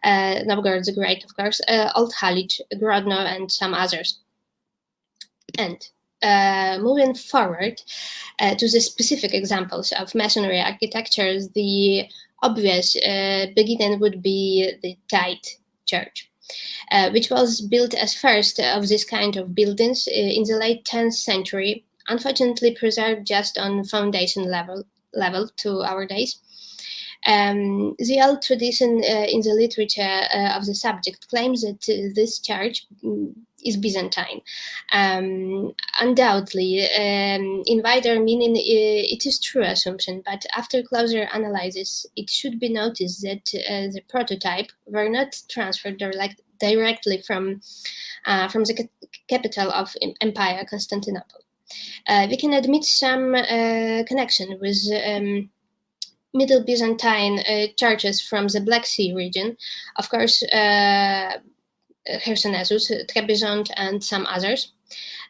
Novgorod the Great, of course, Old Halych, Grodno, and some others. And moving forward to the specific examples of masonry architecture, the obvious beginning would be the Tide Church, which was built as first of this kind of buildings in the late 10th century, unfortunately preserved just on foundation level to our days. The old tradition in the literature of the subject claims that this church is Byzantine. Undoubtedly, in wider meaning, it is true assumption, but after closer analysis, it should be noticed that the prototype were not transferred directly from the capital of Empire, Constantinople. We can admit some connection with Middle Byzantine churches from the Black Sea region, of course, Chersonesus, Trebizond, and some others.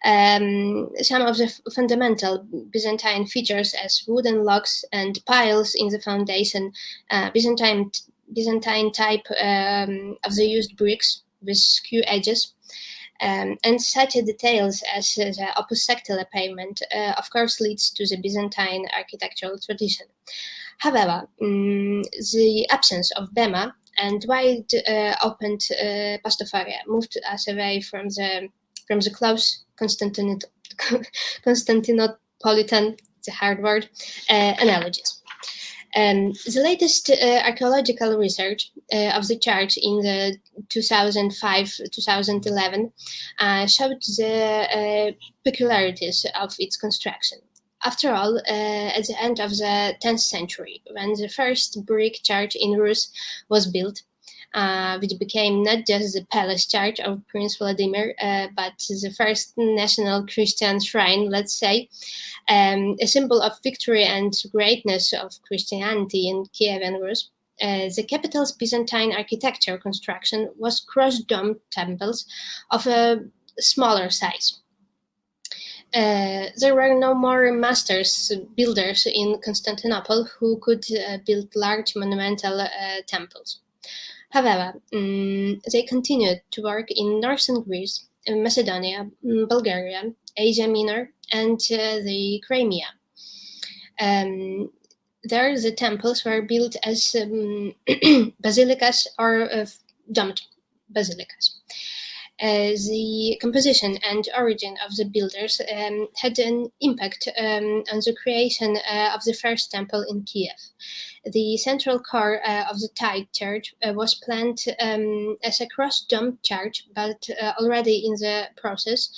Some of the fundamental Byzantine features as wooden logs and piles in the foundation, Byzantine type of the used bricks with skew edges, and such details as the opus sectile pavement, of course, leads to the Byzantine architectural tradition. However, the absence of bema and wide opened pastofaria moved us away from the close Constantinopolitan, it's a hard word, analogies. The latest archaeological research of the church in the 2005-2011 showed the peculiarities of its construction. After all, at the end of the 10th century, when the first brick church in Rus was built, which became not just the palace church of Prince Vladimir, but the first national Christian shrine, let's say, a symbol of victory and greatness of Christianity in Kievan Rus, the capital's Byzantine architecture construction was cross-domed temples of a smaller size. There were no more builders in Constantinople who could build large monumental temples. However, they continued to work in northern Greece, Macedonia, Bulgaria, Asia Minor, and the Crimea. There, the temples were built as basilicas or domed basilicas. The composition and origin of the builders had an impact on the creation of the first temple in Kiev. The central core of the Tide Church was planned as a cross-domed church, but already in the process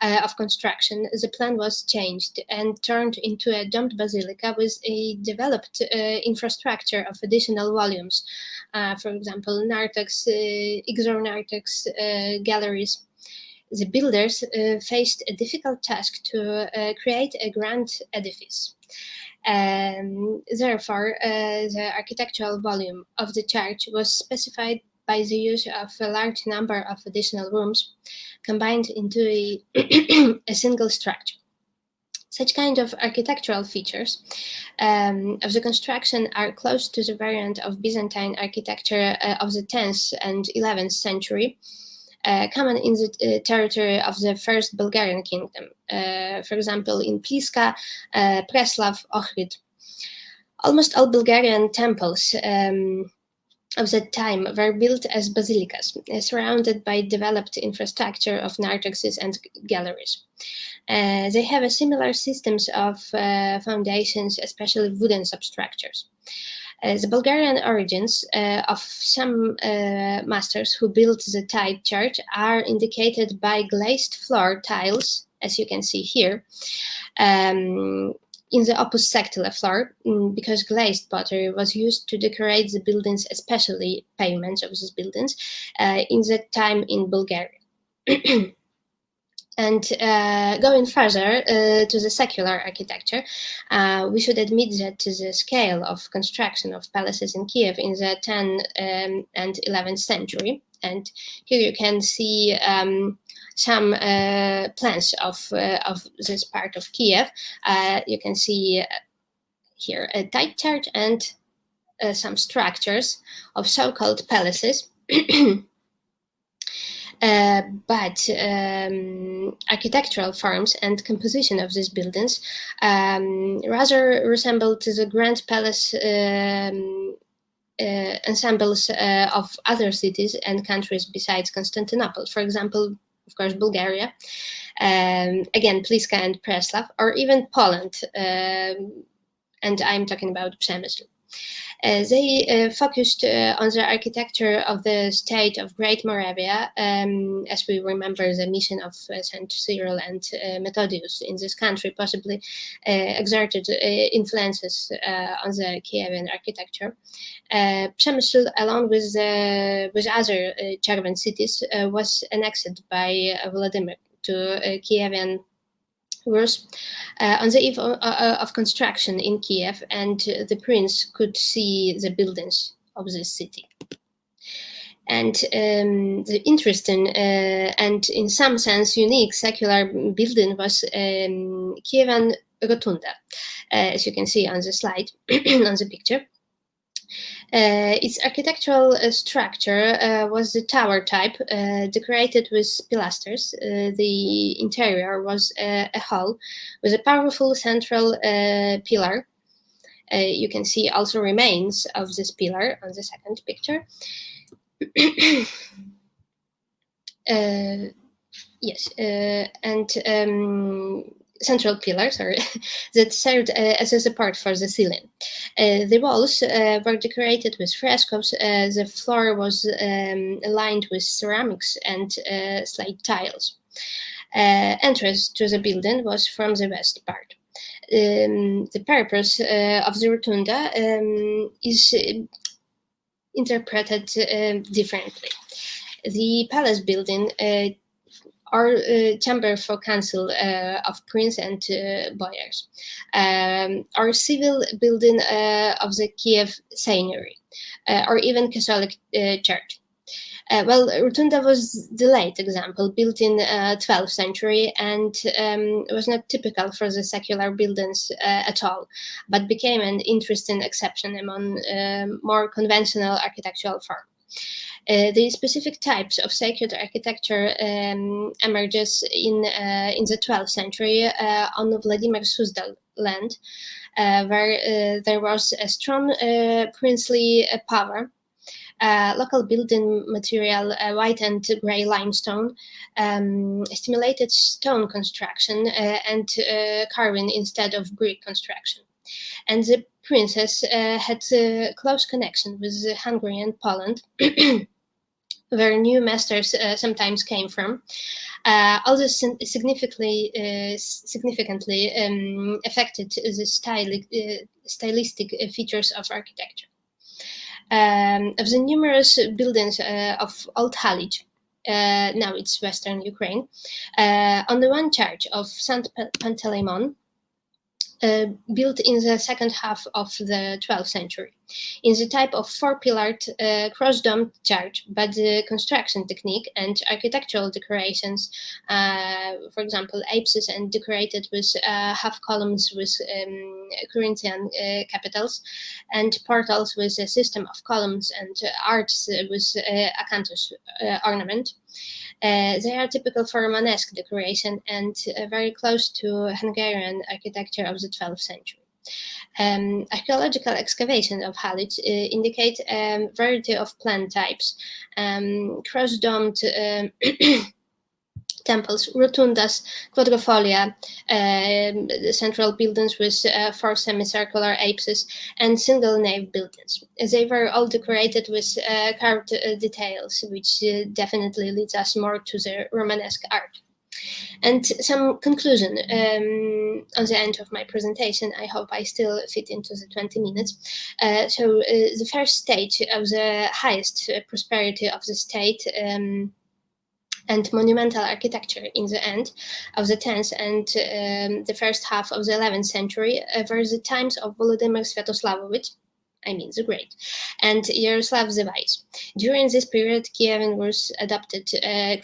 of construction, the plan was changed and turned into a domed basilica with a developed infrastructure of additional volumes. For example, narthex, exonarthex, galleries. The builders faced a difficult task to create a grand edifice. Therefore, the architectural volume of the church was specified by the use of a large number of additional rooms combined into a single structure. Such kind of architectural features of the construction are close to the variant of Byzantine architecture of the 10th and 11th century, common in the territory of the First Bulgarian Kingdom, for example, in Pliska, Preslav, Ohrid. Almost all Bulgarian temples of that time were built as basilicas, surrounded by developed infrastructure of narthexes and galleries. They have a similar systems of foundations, especially wooden substructures. The Bulgarian origins of some masters who built the Tide Church are indicated by glazed floor tiles, as you can see here, in the opus sectile floor, because glazed pottery was used to decorate the buildings, especially pavements of these buildings, in that time in Bulgaria. And going further to the secular architecture, we should admit that the scale of construction of palaces in Kiev in the 10th and 11th century, and here you can see some plans of this part of Kiev. You can see here a type chart and some structures of so-called palaces. But architectural forms and composition of these buildings rather resemble to the grand palace ensembles of other cities and countries besides Constantinople. For example, of course, Bulgaria, again, Pliska and Preslav, or even Poland, and I'm talking about Przemysl. They focused on the architecture of the state of Great Moravia, as we remember the mission of St. Cyril and Methodius in this country possibly exerted influences on the Kievan architecture. Przemysl, along with other Cherven cities, was annexed by Vladimir to Kievan Rus on the eve of construction in Kiev, and the prince could see the buildings of this city. And the interesting and in some sense unique secular building was Kievan Rotunda, as you can see on the slide, on the picture. Its architectural structure was the tower type, decorated with pilasters. The interior was a hall with a powerful central pillar. You can see also remains of this pillar on the second picture. Yes, and central pillar, that served as a support for the ceiling. The walls were decorated with frescoes. The floor was lined with ceramics and slate tiles. Entrance to the building was from the west part. The purpose of the rotunda is interpreted differently. The palace building or chamber for council of prince and boyars, or civil building of the Kiev Seigneury, or even Catholic church. Well, rotunda was the late example, built in 12th century, and was not typical for the secular buildings at all, but became an interesting exception among more conventional architectural forms. The specific types of sacred architecture emerges in the 12th century on Vladimir Suzdal land, where there was a strong princely power. Local building material, white and grey limestone, stimulated stone construction and carving instead of brick construction. And the princess had a close connection with Hungary and Poland, where new masters sometimes came from. All this significantly affected the stylistic features of architecture. Of the numerous buildings of Old Halych, now it's Western Ukraine, on the one church of St. Panteleimon, built in the second half of the 12th century, in the type of four-pillared cross-domed church, but the construction technique and architectural decorations, for example, apses and decorated with half columns with Corinthian capitals, and portals with a system of columns and arches with acanthus ornament. They are typical for Romanesque decoration and very close to Hungarian architecture of the 12th century. Archaeological excavations of Halych indicate a variety of plan types, cross-domed temples, rotundas, quadrifolia, central buildings with four semicircular apses, and single nave buildings. They were all decorated with carved details, which definitely leads us more to the Romanesque art. And some conclusion on the end of my presentation. I hope I still fit into the 20 minutes. So the first stage of the highest prosperity of the state and monumental architecture in the end of the 10th and the first half of the 11th century were the times of Volodymyr Sviatoslavovich, I mean the Great, and Yaroslav the Wise. During this period, Kievan Rus adopted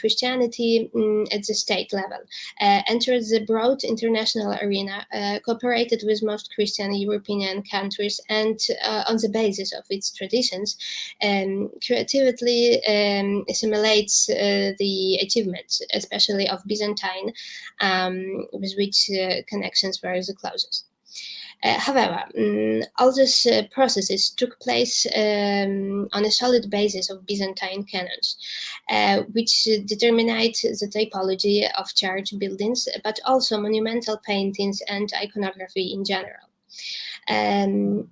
Christianity at the state level, entered the broad international arena, cooperated with most Christian European countries, and on the basis of its traditions, creatively assimilates the achievements, especially of Byzantine, with which connections were the closest. However, all these processes took place on a solid basis of Byzantine canons, which determined the typology of church buildings, but also monumental paintings and iconography in general.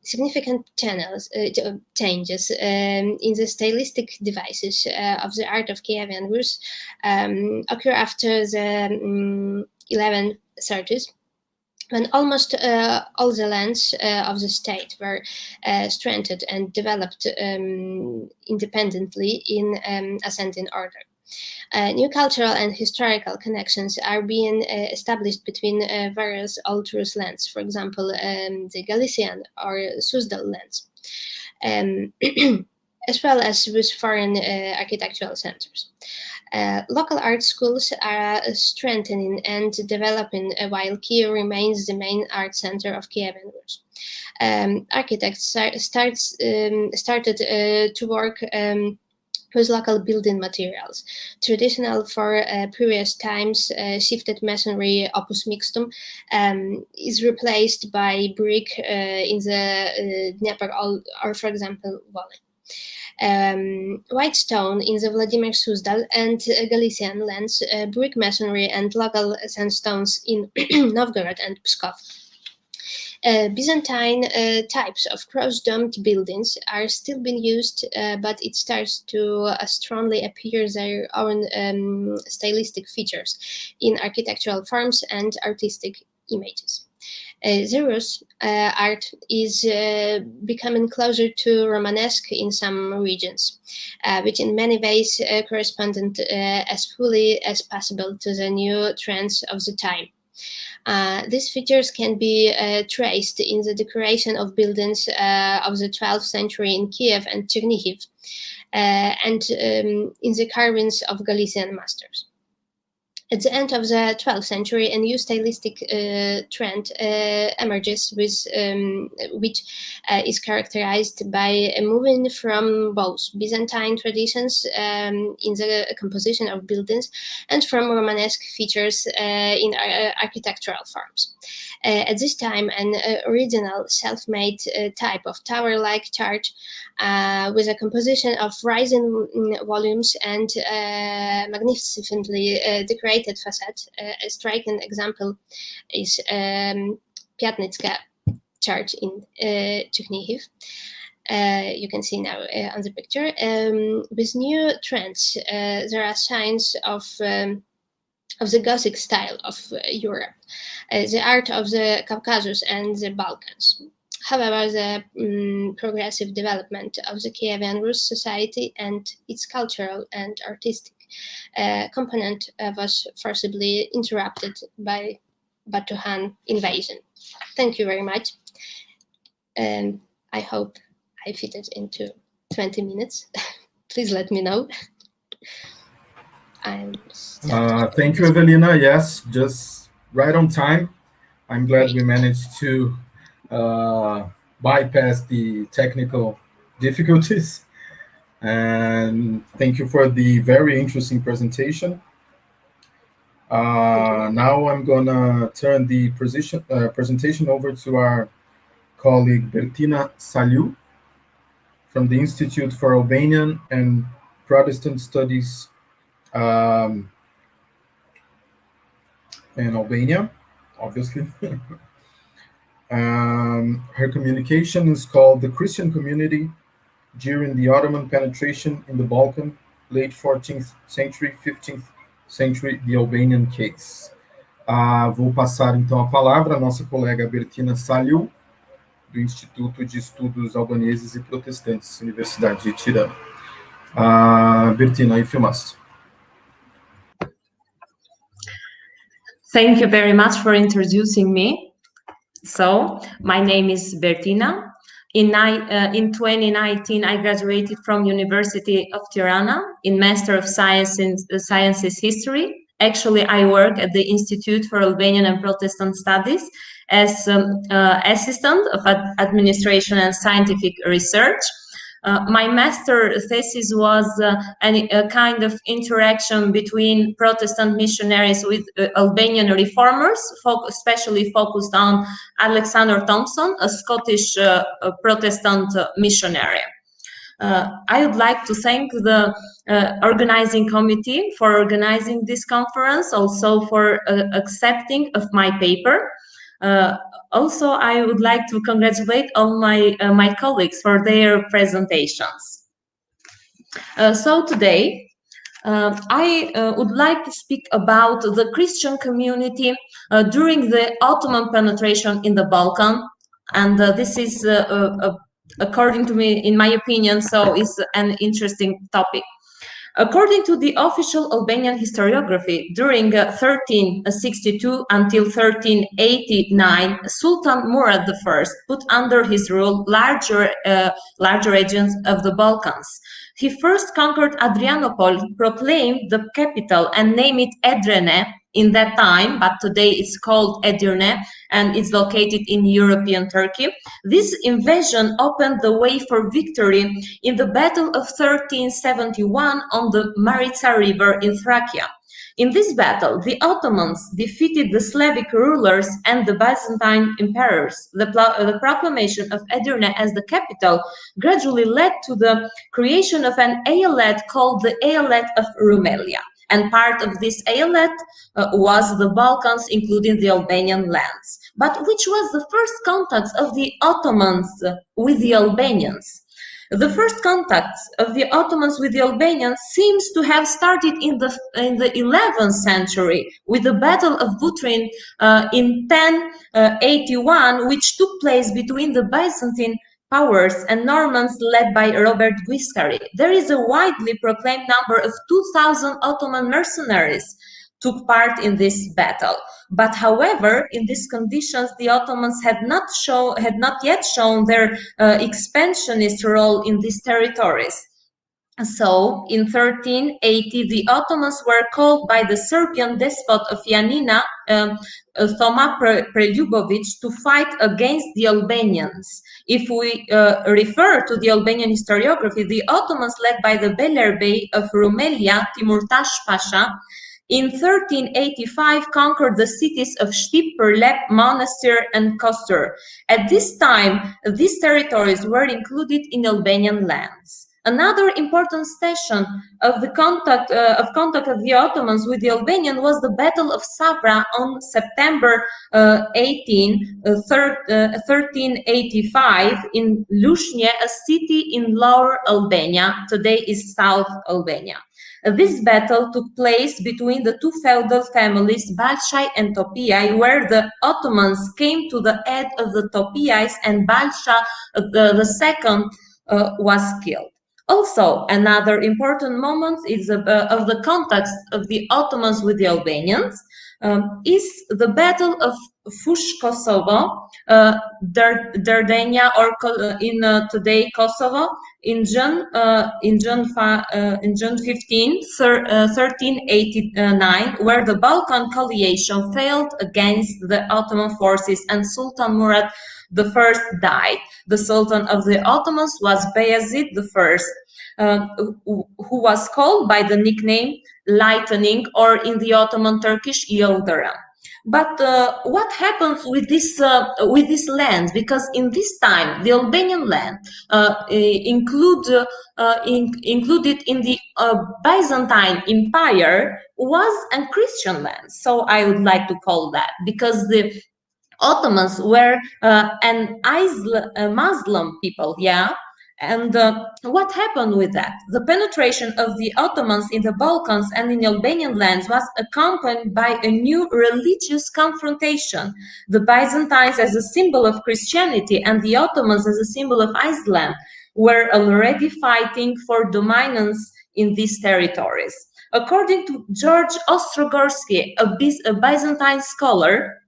Significant changes in the stylistic devices of the art of Kievan Rus occur after the 1130s, when almost all the lands of the state were strengthened and developed independently in ascending order. New cultural and historical connections are being established between various old Rus lands, for example, the Galician or Suzdal lands, as well as with foreign architectural centers. Local art schools are strengthening and developing while Kiev remains the main art center of Kievan Rus. Architects started to work with local building materials. Traditional for previous times, shifted masonry opus mixtum is replaced by brick in the Dnieper or, for example, Volyn. White stone in the Vladimir Suzdal and Galician lands, brick masonry and local sandstones in Novgorod and Pskov. Byzantine types of cross-domed buildings are still being used, but it starts to strongly appear their own stylistic features in architectural forms and artistic images. The Rus art is becoming closer to Romanesque in some regions, which in many ways corresponded as fully as possible to the new trends of the time. These features can be traced in the decoration of buildings of the 12th century in Kiev and Chernihiv, and in the carvings of Galician masters. At the end of the 12th century, a new stylistic trend emerges, which is characterized by moving from both Byzantine traditions in the composition of buildings and from Romanesque features in architectural forms. At this time, an original self-made type of tower-like church with a composition of rising volumes and magnificently decorated facade. A striking example is Piatnicka Church in Chernihiv. You can see now on the picture. With new trends, there are signs of the Gothic style of Europe, the art of the Caucasus and the Balkans. However, the progressive development of the Kievan Rus society and its cultural and artistic component was forcibly interrupted by Batu-Han invasion. Thank you very much. And I hope I fit it into 20 minutes. Please let me know. Thank you, Evelina. Yes, just right on time. I'm glad we managed to bypass the technical difficulties. And thank you for the very interesting presentation. Now I'm gonna turn the presentation over to our colleague Bertina Saliu from the Institute for Albanian and Protestant Studies in Albania, obviously. Her communication is called The Christian Community During the Ottoman Penetration in the Balkan, Late 14th Century, 15th Century, The Albanian Case. Vou passar então a palavra à nossa colega Bertina Saliu, do Instituto de Estudos Albaneses e Protestantes, Universidade de Tirana. Bertina, if you must. Thank you very much for introducing me. So, my name is Bertina. In 2019, I graduated from University of Tirana in Master of Science in Sciences History. Actually, I work at the Institute for Albanian and Protestant Studies as Assistant of Administration and Scientific Research. My master thesis was a kind of interaction between Protestant missionaries with Albanian reformers, especially focused on Alexander Thompson, a Scottish Protestant missionary. I would like to thank the organizing committee for organizing this conference, also for accepting of my paper. Also, I would like to congratulate all my colleagues for their presentations. So today, I would like to speak about the Christian community during the Ottoman penetration in the Balkan, and this is, according to me, in my opinion, so it's an interesting topic. According to the official Albanian historiography, during 1362 until 1389, Sultan Murad I put under his rule larger regions of the Balkans. He first conquered Adrianople, proclaimed the capital, and named it Edirne in that time, but today it's called Edirne, and it's located in European Turkey. This invasion opened the way for victory in the Battle of 1371 on the Maritsa River in Thracia. In this battle, the Ottomans defeated the Slavic rulers and the Byzantine emperors. The proclamation of Edirne as the capital gradually led to the creation of an eyalet called the Eyalet of Rumelia. And part of this eyalet was the Balkans, including the Albanian lands. But which was the first contact of the Ottomans with the Albanians? The first contact of the Ottomans with the Albanians seems to have started in the 11th century with the Battle of Butrin in 1081, which took place between the Byzantine powers and Normans led by Robert Guiscari. There is a widely proclaimed number of 2,000 Ottoman mercenaries took part in this battle. But however, in these conditions, the Ottomans had not yet shown their expansionist role in these territories. So, in 1380, the Ottomans were called by the Serbian despot of Janina, Thoma Preljubovic, to fight against the Albanians. If we refer to the Albanian historiography, the Ottomans, led by the Beylerbey of Rumelia, Timurtash Pasha, in 1385 conquered the cities of Shtip, Prlep, Monastir, and Kostur. At this time, these territories were included in Albanian lands. Another important station of the contact of the Ottomans with the Albanian was the Battle of Sabra on September 1385 in Lushnje, a city in Lower Albania, today is South Albania. This battle took place between the two feudal families, Balshai and Topiai, where the Ottomans came to the aid of the Topiais, and Balsha the second was killed. Also, another important moment is of the contact of the Ottomans with the Albanians is the Battle of Fush Kosovo, Dardania, or in today Kosovo, in June 15, 1389, where the Balkan coalition failed against the Ottoman forces and Sultan Murad I died. The Sultan of the Ottomans was Bayezid I, who was called by the nickname Lightning, or in the Ottoman Turkish, Yildirim. But what happens with this land? Because in this time, the Albanian land included in the Byzantine Empire was a Christian land. So I would like to call that, because the Ottomans were an Muslim people, yeah. And what happened with that? The penetration of the Ottomans in the Balkans and in Albanian lands was accompanied by a new religious confrontation. The Byzantines, as a symbol of Christianity, and the Ottomans, as a symbol of Islam, were already fighting for dominance in these territories. According to George Ostrogorsky, a Byzantine scholar,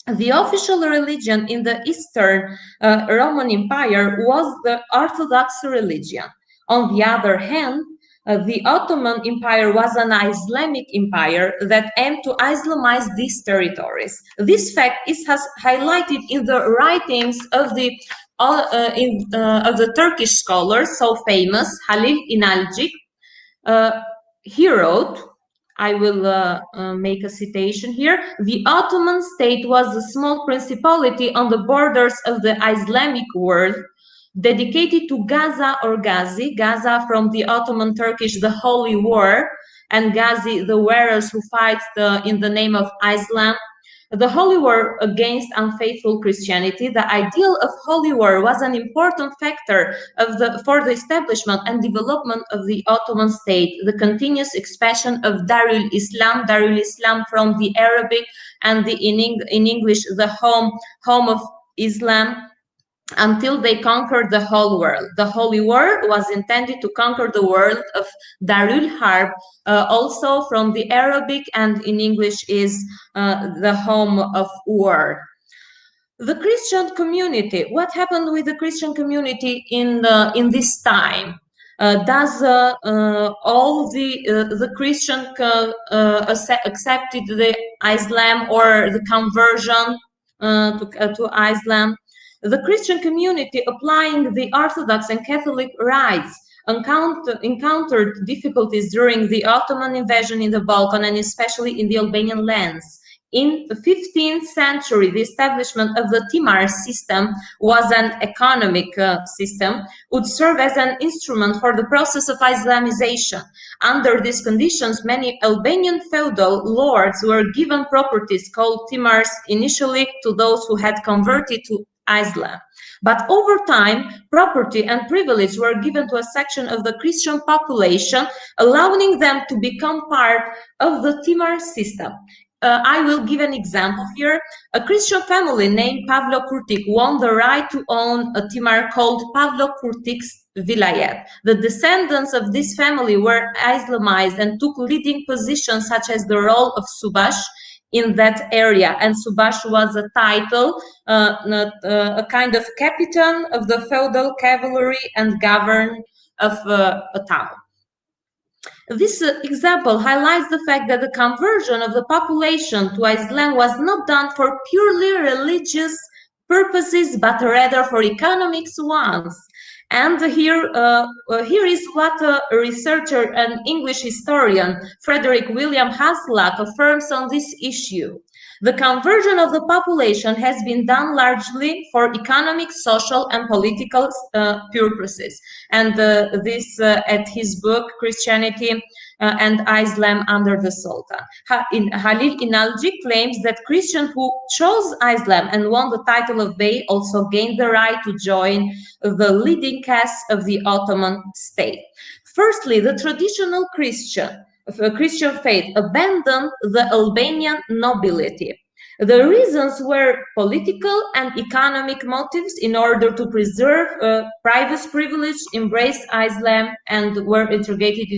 the official religion in the Eastern Roman Empire was the Orthodox religion. On the other hand, the Ottoman Empire was an Islamic empire that aimed to Islamize these territories. This fact is highlighted in the writings of the Turkish scholar, so famous, Halil İnalcik. He wrote, I will make a citation here, "The Ottoman state was a small principality on the borders of the Islamic world, dedicated to Gaza or Ghazi, Gaza from the Ottoman Turkish, the Holy War, and Ghazi, the wearers who fight in the name of Islam. The Holy War against unfaithful Christianity. The ideal of Holy War was an important factor for the establishment and development of the Ottoman state. The continuous expansion of Darul Islam from the Arabic and in English, the home of Islam, until they conquered the whole world. The Holy War was intended to conquer the world of Darul Harb, also from the Arabic, and in English is the home of war." The Christian community, what happened with the Christian community in this time? Does all the Christian accepted the Islam or the conversion to Islam? The Christian community applying the Orthodox and Catholic rites encountered difficulties during the Ottoman invasion in the Balkan and especially in the Albanian lands. In the 15th century, the establishment of the Timar system was an economic system, would serve as an instrument for the process of Islamization. Under these conditions, many Albanian feudal lords were given properties called Timars, initially to those who had converted to Islam. But over time, property and privilege were given to a section of the Christian population, allowing them to become part of the Timar system. I will give an example here. A Christian family named Pavlo Kurtic won the right to own a Timar called Pavlo Kurtic's Vilayet. The descendants of this family were Islamized and took leading positions such as the role of Subash in that area, and Subash was a title, a kind of captain of the feudal cavalry and governor of a town. This example highlights the fact that the conversion of the population to Islam was not done for purely religious purposes, but rather for economic ones. And here is what a researcher and English historian, Frederick William Haslak, affirms on this issue. The conversion of the population has been done largely for economic, social, and political purposes. And this at his book, Christianity and Islam under the Sultan. Halil İnalcik claims that Christians who chose Islam and won the title of Bey also gained the right to join the leading caste of the Ottoman state. Firstly, the traditional Christian faith abandoned the Albanian nobility. The reasons were political and economic motives. In order to preserve private privilege, embraced Islam and were integrated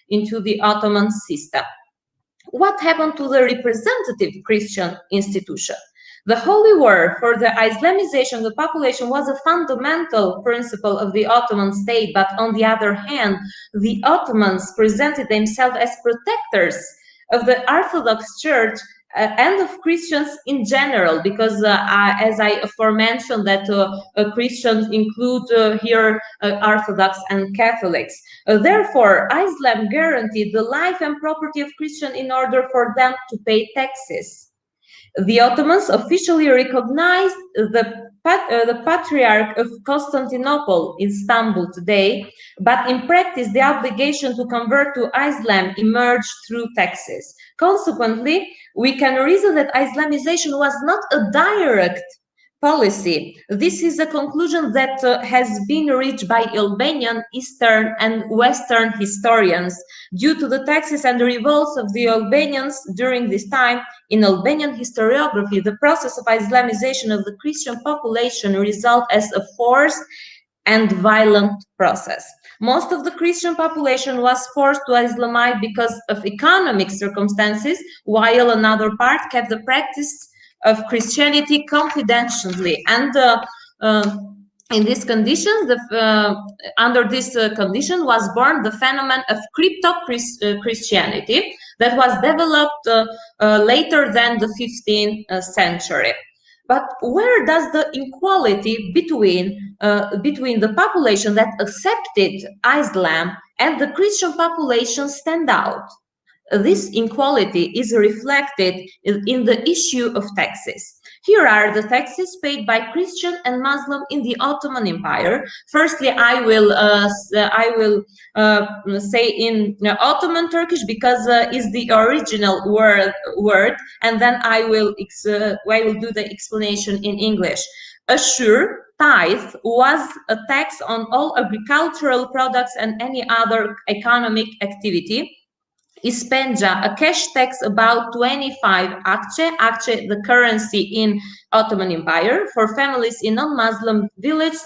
into the Ottoman system. What happened to the representative Christian institution? The Holy War for the Islamization of the population was a fundamental principle of the Ottoman state, but on the other hand, the Ottomans presented themselves as protectors of the Orthodox Church and of Christians in general, because as I aforementioned that Christians include here Orthodox and Catholics. Therefore, Islam guaranteed the life and property of Christians in order for them to pay taxes. The Ottomans officially recognized the Patriarch of Constantinople, Istanbul today, but in practice the obligation to convert to Islam emerged through taxes. Consequently, we can reason that Islamization was not a direct policy. This is a conclusion that has been reached by Albanian, Eastern, and Western historians. Due to the taxes and the revolts of the Albanians during this time, in Albanian historiography, the process of Islamization of the Christian population resulted as a forced and violent process. Most of the Christian population was forced to Islamize because of economic circumstances, while another part kept the practice of Christianity confidentially. And in these conditions, under this condition was born the phenomenon of crypto-Christianity that was developed later than the 15th century. But where does the inequality between the population that accepted Islam and the Christian population stand out? This inequality is reflected in the issue of taxes. Here are the taxes paid by Christian and Muslim in the Ottoman Empire. Firstly, I will say in Ottoman Turkish because is the original word, and then I will do the explanation in English. Ashur, tithe, was a tax on all agricultural products and any other economic activity. Ispenja, a cash tax about 25 akçe, the currency in Ottoman Empire, for families in non-Muslim villages,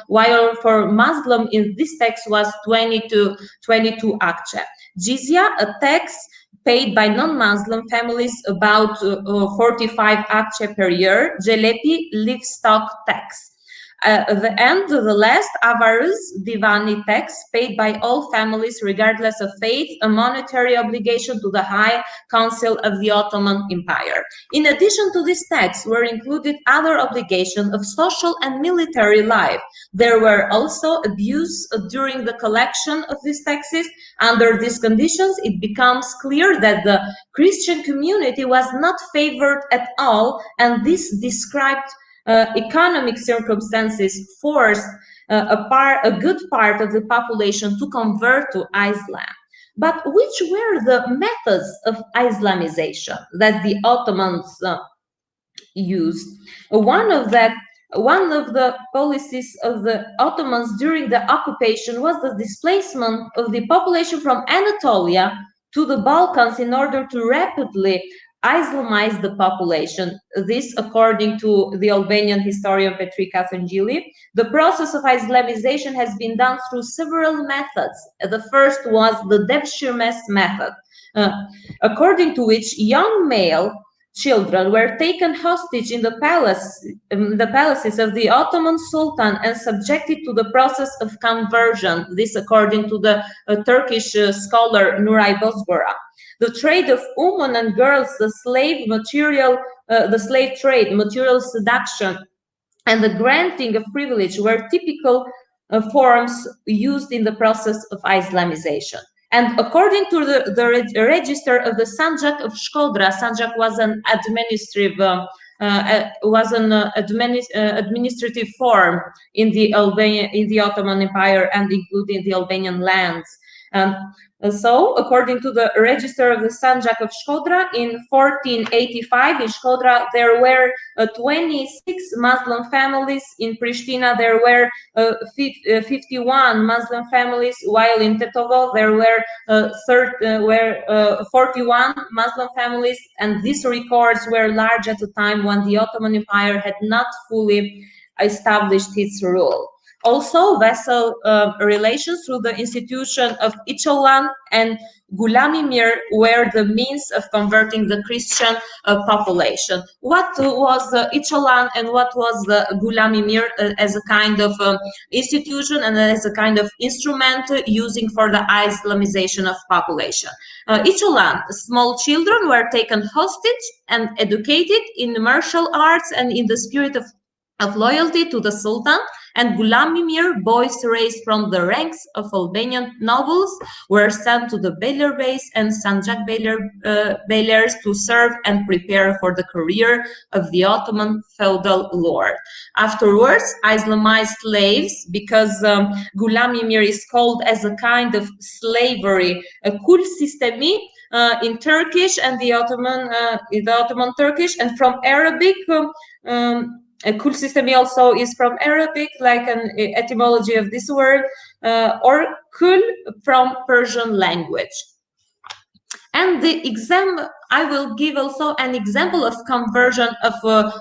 while for Muslim in this tax was 22 akçe. Jizya, a tax paid by non-Muslim families about 45 akçe per year. Jelepi, livestock tax. The last, avarız, divani tax, paid by all families regardless of faith, a monetary obligation to the High Council of the Ottoman Empire. In addition to this tax were included other obligations of social and military life. There were also abuse during the collection of these taxes. Under these conditions, it becomes clear that the Christian community was not favored at all, and this described economic circumstances forced a good part of the population to convert to Islam. But which were the methods of Islamization that the Ottomans used? One of the policies of the Ottomans during the occupation was the displacement of the population from Anatolia to the Balkans in order to rapidly Islamize the population. This, according to the Albanian historian Petrika Thangili, the process of Islamization has been done through several methods. The first was the Devshirmes method, according to which young male children were taken hostage in the palaces of the Ottoman Sultan and subjected to the process of conversion. This, according to the Turkish scholar Nuray Bozgora. The trade of women and girls, the slave trade, material seduction, and the granting of privilege were typical forms used in the process of Islamization. And according to the register of the Sanjak of Shkodra, Sanjak was an administrative form in the Ottoman Empire and including the Albanian lands. So, according to the register of the Sanjak of Shkodra, in 1485 in Shkodra there were 26 Muslim families. In Pristina there were 51 Muslim families, while in Tetovo there were 41 Muslim families, and these records were large at the time when the Ottoman Empire had not fully established its rule. Also, vassal relations through the institution of İçoğlan and Gulamimir were the means of converting the Christian population. What was the İçoğlan and what was the Gulamimir as a kind of institution and as a kind of instrument using for the Islamization of population? İçoğlan, small children were taken hostage and educated in martial arts and in the spirit of loyalty to the Sultan, and Gulamimir, boys raised from the ranks of Albanian nobles, were sent to the Beyler base and Sanjak Beylers to serve and prepare for the career of the Ottoman feudal lord. Afterwards, Islamized slaves, because Gulamimir is called as a kind of slavery, a kul sistemi in Turkish and the Ottoman Turkish, and from Arabic. Kul sistemi also is from Arabic, like an etymology of this word, or kul from Persian language. And I will give also an example of conversion of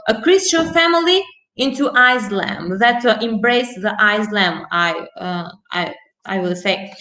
a Christian family into Islam, that embraced the Islam, I will say.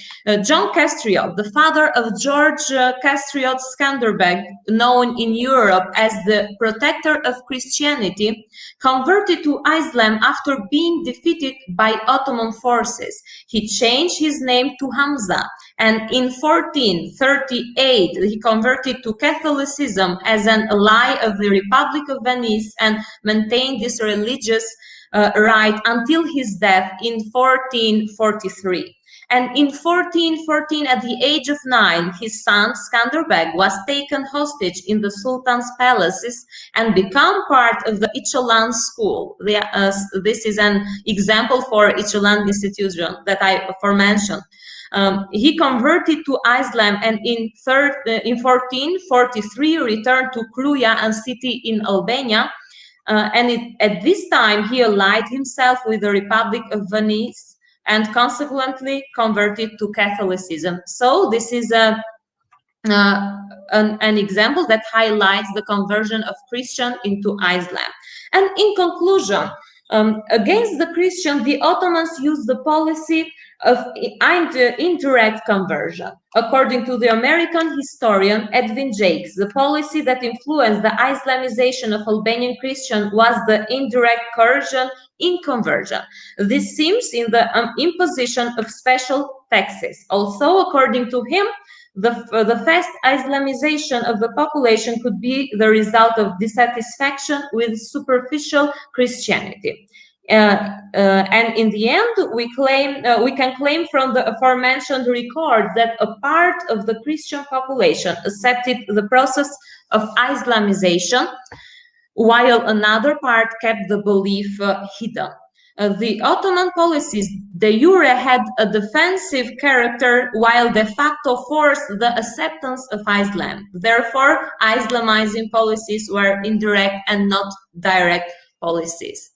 John Castriot, the father of George Castriot Skanderbeg, known in Europe as the protector of Christianity, converted to Islam after being defeated by Ottoman forces. He changed his name to Hamza, and in 1438 he converted to Catholicism as an ally of the Republic of Venice and maintained this religious right until his death in 1443. And in 1414, at the age of 9, his son Skanderbeg was taken hostage in the Sultan's palaces and become part of the Icholan school. This is an example for Icholan institution that I aforementioned. He converted to Islam and in 1443 returned to Kluja, a city in Albania. At this time, he allied himself with the Republic of Venice and consequently converted to Catholicism. So this is an example that highlights the conversion of Christian into Islam. And in conclusion, against the Christian, the Ottomans used the policy of indirect conversion. According to the American historian Edwin Jakes, the policy that influenced the Islamization of Albanian Christian was the indirect coercion in conversion. This seems in the imposition of special taxes. Also, according to him, the fast Islamization of the population could be the result of dissatisfaction with superficial Christianity. And in the end, we can claim from the aforementioned record that a part of the Christian population accepted the process of Islamization, while another part kept the belief hidden. The Ottoman policies de jure had a defensive character, while de facto forced the acceptance of Islam. Therefore, Islamizing policies were indirect and not direct policies.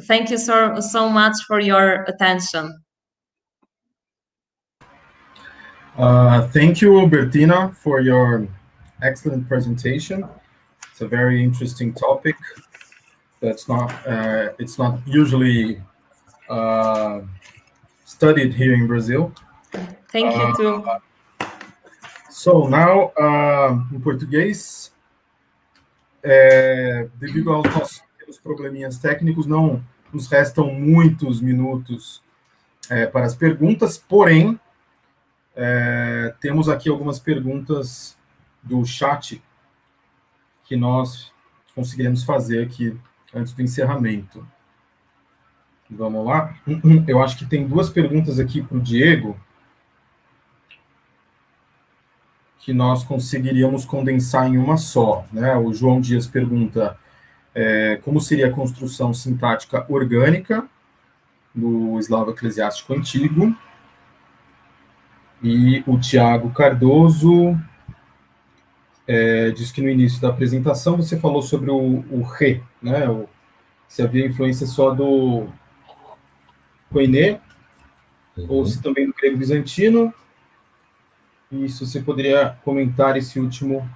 Thank you so much for your attention. Thank you, Bertina, for your excellent presentation. It's a very interesting topic. That's not it's not usually studied here in Brazil. Thank you too. So now, em português, devido aos nossos probleminhas técnicos, não nos restam muitos minutos para as perguntas, porém, temos aqui algumas perguntas do chat que nós conseguiremos fazer aqui antes do encerramento. Vamos lá? Eu acho que tem duas perguntas aqui para o Diego que nós conseguiríamos condensar em uma só, né? O João Dias pergunta como seria a construção sintática orgânica do eslavo-eclesiástico antigo, e o Tiago Cardoso diz que no início da apresentação você falou sobre o re, né? Se havia influência só do koiné, ou se também do grego bizantino, e se você poderia comentar esse último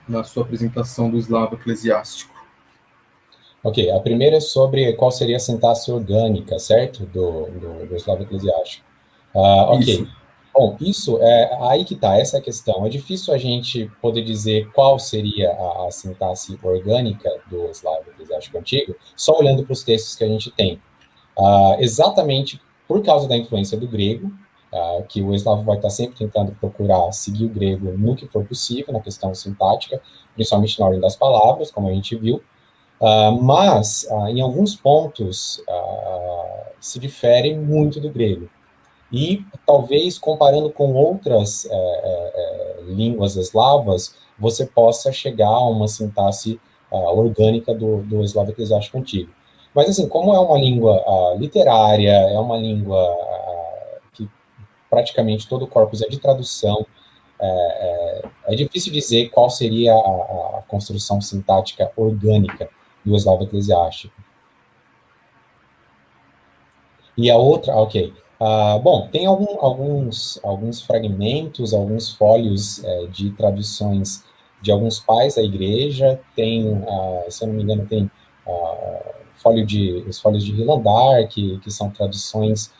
na sua apresentação do eslavo-eclesiástico. Ok, a primeira é sobre qual seria a sintaxe orgânica, certo? Do eslavo-eclesiástico. Ok. Isso. Bom, isso aí que está, essa é a questão. É difícil a gente poder dizer qual seria a sintaxe orgânica do eslavo-eclesiástico antigo, só olhando para os textos que a gente tem. Exatamente por causa da influência do grego, que o eslavo vai estar sempre tentando procurar seguir o grego no que for possível, na questão sintática, principalmente na ordem das palavras, como a gente viu, mas em alguns pontos se difere muito do grego. E talvez comparando com outras línguas eslavas, você possa chegar a uma sintaxe orgânica do eslavo-eclesiástico antigo. Mas assim, como é uma língua literária, é uma língua que praticamente todo o corpus é de tradução, é difícil dizer qual seria a construção sintática orgânica do eslavo-eclesiástico. E a outra, ok. Bom, tem alguns fragmentos, alguns fólios de traduções de alguns pais da igreja, tem, se eu não me engano, tem os folhos de Hilandar, que são traduções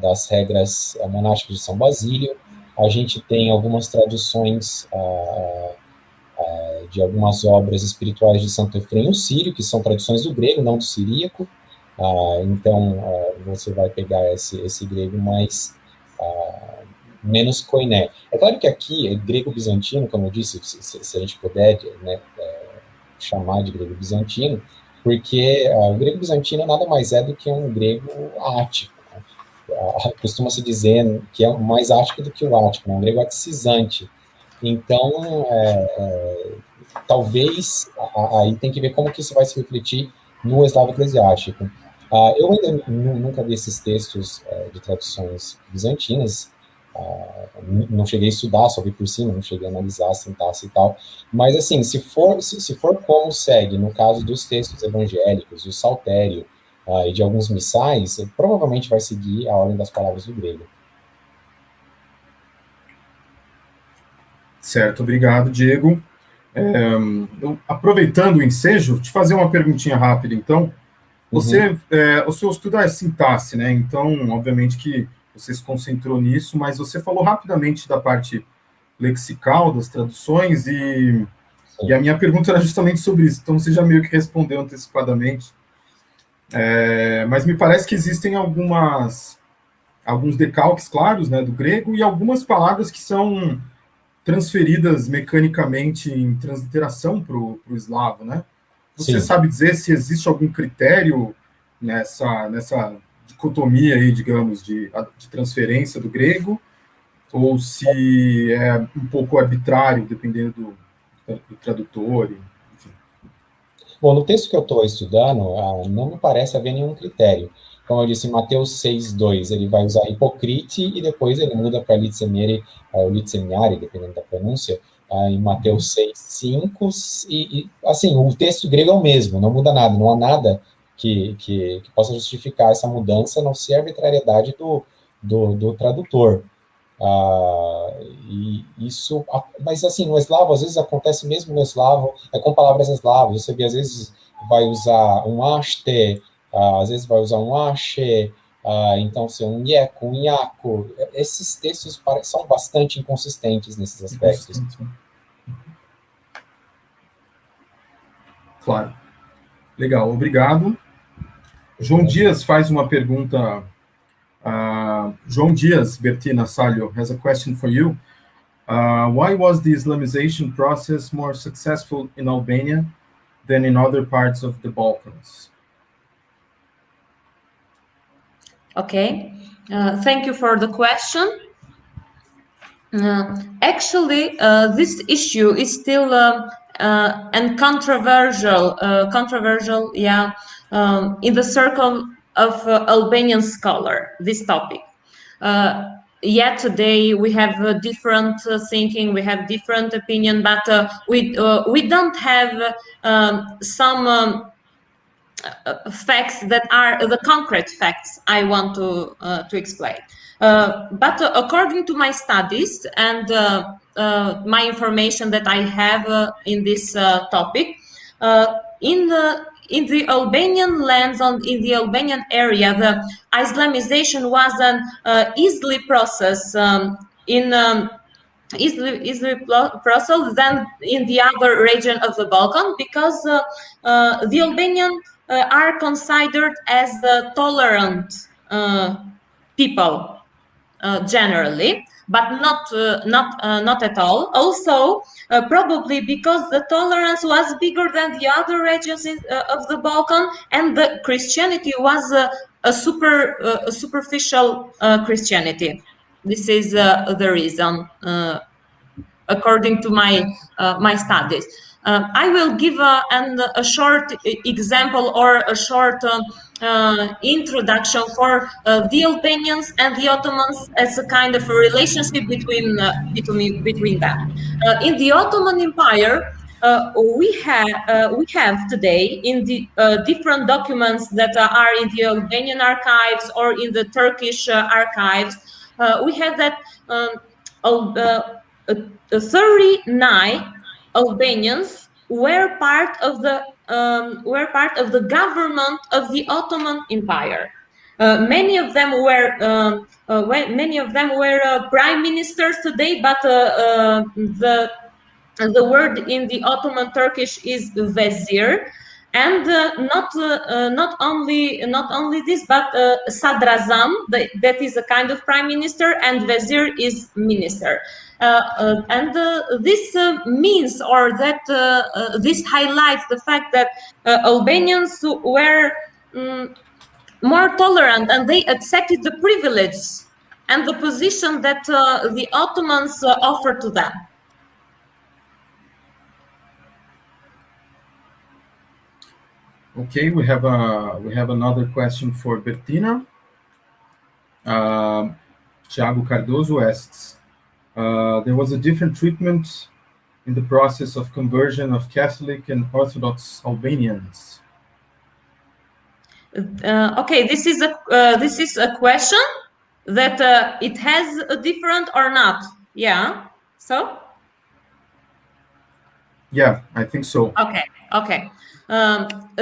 das regras monásticas de São Basílio. A gente tem algumas traduções de algumas obras espirituais de Santo Efrem Sírio, que são traduções do grego, não do siríaco. Então, você vai pegar esse grego mais menos koiné. É claro que aqui é grego bizantino, como eu disse, se a gente puder, né, chamar de grego bizantino, porque o grego bizantino nada mais é do que um grego ático. Costuma-se dizer que é mais ático do que o ático, né? Um grego aticizante. Então, talvez, aí tem que ver como que isso vai se refletir no eslavo-eclesiástico. Eu ainda nunca vi esses textos de traduções bizantinas, não cheguei a estudar, só vi por cima, não cheguei a analisar a sintaxe e tal, mas assim, se for como segue, no caso dos textos evangélicos, do saltério e de alguns missais, provavelmente vai seguir a ordem das palavras do grego. Certo, obrigado, Diego. Aproveitando o ensejo, te fazer uma perguntinha rápida, então. O seu estudo é sintaxe, né? Então, obviamente que você se concentrou nisso, mas você falou rapidamente da parte lexical, das traduções, e a minha pergunta era justamente sobre isso, então você já meio que respondeu antecipadamente. Mas me parece que existem alguns decalques claros, né, do grego, e algumas palavras que são transferidas mecanicamente em transliteração para o eslavo, né? Você sabe dizer se existe algum critério nessa dicotomia aí, digamos, de transferência do grego, ou se é um pouco arbitrário, dependendo do tradutor? Enfim. Bom, no texto que eu estou estudando, não me parece haver nenhum critério. Como eu disse, em Mateus 6:2, ele vai usar hipocrite e depois ele muda para litsemiere, ou litsemiare, dependendo da pronúncia, em Mateus 6:5, e assim, o texto grego é o mesmo, não muda nada, não há nada que possa justificar essa mudança, a não ser a arbitrariedade do tradutor. E isso, mas assim, no eslavo, às vezes acontece mesmo no eslavo, com palavras eslavas, você vê, às vezes vai usar um aste, às vezes vai usar um ashe, então, se um ieco, um iaco, esses textos são bastante inconsistentes nesses aspectos. Claro. Legal, obrigado. João Dias faz uma pergunta. João Dias, Bertina Salho, has a question for you. Why was the Islamization process more successful in Albania than in other parts of the Balkans? Okay, thank you for the question. Actually, this issue is still and controversial, in the circle of Albanian scholar, this topic. Yet today we have different thinking, we have different opinion, but we don't have some facts that are the concrete facts I want to explain. But according to my studies and my information that I have in this topic, in the Albanian lands, in the Albanian area, the Islamization was an easily process easily process than in the other region of the Balkan, because the Albanian are considered as tolerant people generally, but not at all. Also, probably because the tolerance was bigger than the other regions of the Balkan, and the Christianity was a superficial Christianity. This is the reason, according to my studies. I will give a short example or a short introduction for the Albanians and the Ottomans as a kind of a relationship between them. In the Ottoman Empire, we have today in the different documents that are in the Albanian archives or in the Turkish archives, we have that 39 Albanians were part of the government of the Ottoman Empire. Many of them were prime ministers today, but the word in the Ottoman Turkish is vezir, and not only this, but sadrazam, that is a kind of prime minister, and vezir is minister. And this means, or that this highlights the fact that Albanians were more tolerant, and they accepted the privilege and the position that the Ottomans offered to them. Okay, we have another question for Bertina. Thiago Cardoso asks, there was a different treatment in the process of conversion of Catholic and Orthodox Albanians. Okay, this is a question that it has a different or not. Yeah. So. Yeah, I think so. Okay.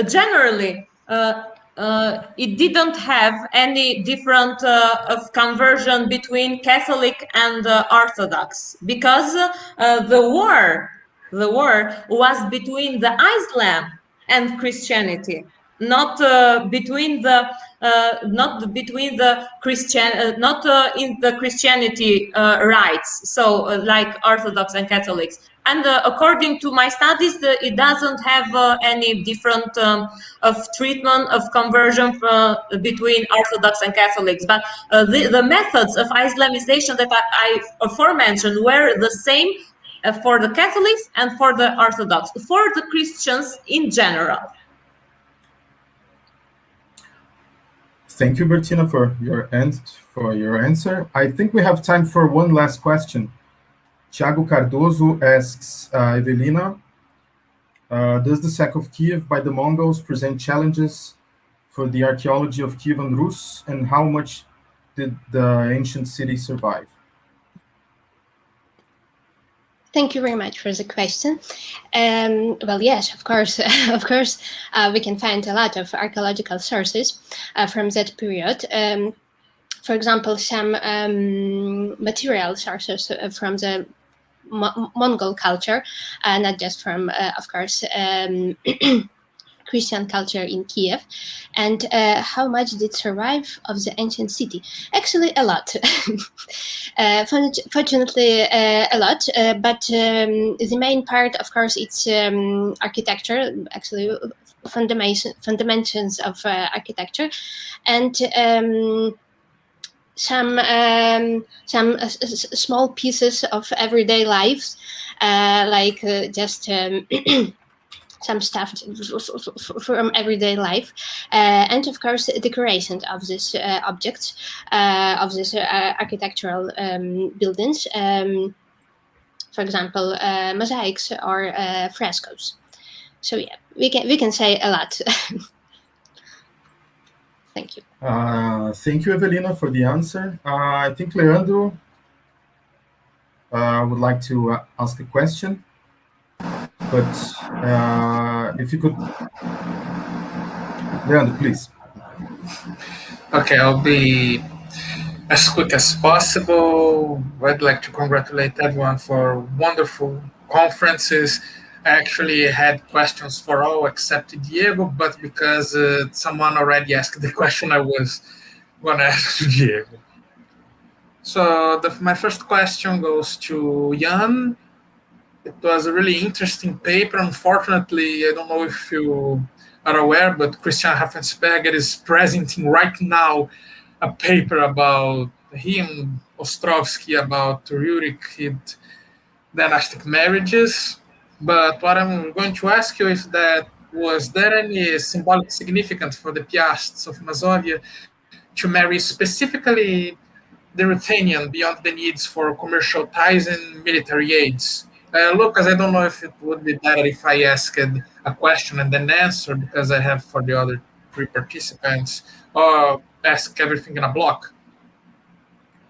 Generally, it didn't have any different of conversion between Catholic and Orthodox, because the war was between the Islam and Christianity, not between the Christian, not in the Christianity rites. So like Orthodox and Catholics. And according to my studies, it doesn't have any different of treatment of conversion between Orthodox and Catholics. But the methods of Islamization that I aforementioned were the same for the Catholics and for the Orthodox, for the Christians in general. Thank you, Bertina, for your answer. I think we have time for one last question. Thiago Cardoso asks, Evelina, does the sack of Kiev by the Mongols present challenges for the archaeology of Kievan Rus, and how much did the ancient city survive? Thank you very much for the question. Well, yes, of course, we can find a lot of archaeological sources from that period. For example, some material sources from the Mongol culture, not just from, of course, Christian culture in Kiev, and how much did survive of the ancient city? Actually, a lot. Fortunately, a lot. But the main part, of course, it's architecture. Actually, fundamentals of architecture, and some small pieces of everyday lives, like just some stuff from everyday life, and of course decorations of this objects, of this architectural buildings. For example, mosaics or frescoes. So yeah, we can say a lot. Thank you. Thank you, Evelina, for the answer. I think Leandro would like to ask a question, but if you could, Leandro, please. Okay, I'll be as quick as possible. I'd like to congratulate everyone for wonderful conferences. I actually had questions for all except Diego, but because someone already asked the question, I was going to ask to Diego. So my first question goes to Jan. It was a really interesting paper. Unfortunately, I don't know if you are aware, but Christian Raffensperger is presenting right now a paper about him, Ostrovsky, about Rurikid dynastic marriages. But what I'm going to ask you is that, was there any symbolic significance for the Piasts of Mazovia to marry specifically the Ruthenian beyond the needs for commercial ties and military aids? Lucas, I don't know if it would be better if I asked a question and then answer, because I have for the other three participants, or ask everything in a block.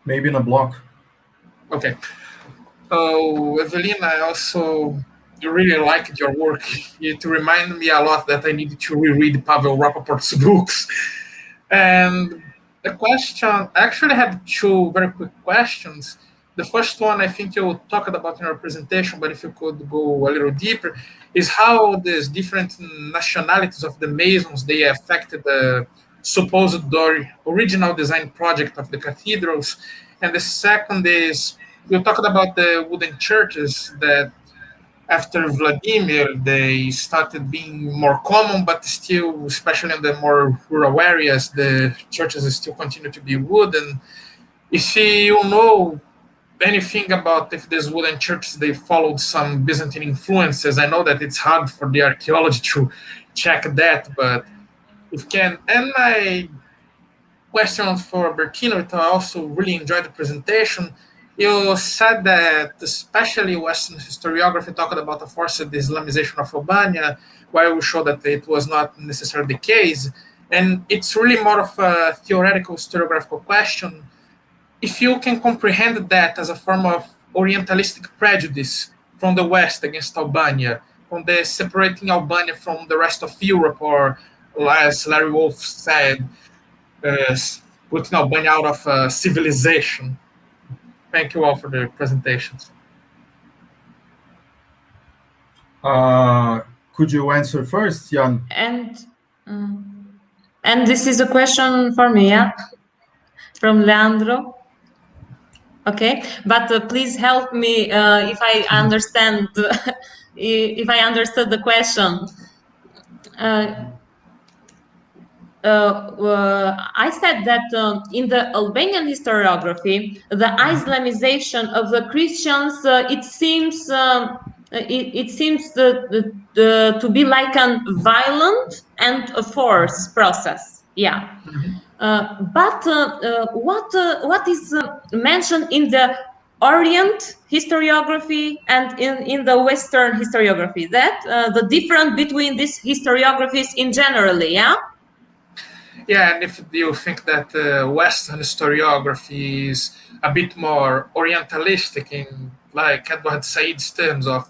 Maybe in a block. Okay. So, Evelina, I also really liked your work. It reminded me a lot that I needed to reread Pavel Rapoport's books. And the question, I actually had two very quick questions. The first one, I think you talked about in your presentation, but if you could go a little deeper, is how these different nationalities of the Masons, they affected the supposed original design project of the cathedrals. And the second is, you talked about the wooden churches that after Vladimir, they started being more common, but still, especially in the more rural areas, the churches still continue to be wooden. If you know anything about if these wooden churches, they followed some Byzantine influences, I know that it's hard for the archaeology to check that, but if you can. And my question for Bertino, I also really enjoyed the presentation. You said that especially Western historiography talked about the forced Islamization of Albania, while we showed that it was not necessarily the case. And it's really more of a theoretical historiographical question. If you can comprehend that as a form of Orientalistic prejudice from the West against Albania, from the separating Albania from the rest of Europe, or as Larry Wolff said, putting Albania out of civilization. Thank you all for the presentations. Could you answer first, Jan? And this is a question for me, yeah, from Leandro. Okay, but please help me if I understand, if I understood the question. I said that in the Albanian historiography, the Islamization of the Christians, it seems to be like a violent and a forced process. Yeah. But what is mentioned in the Orient historiography and in the Western historiography, that the difference between these historiographies in generally, yeah? Yeah, and if you think that Western historiography is a bit more Orientalistic in, like Edward Said's terms of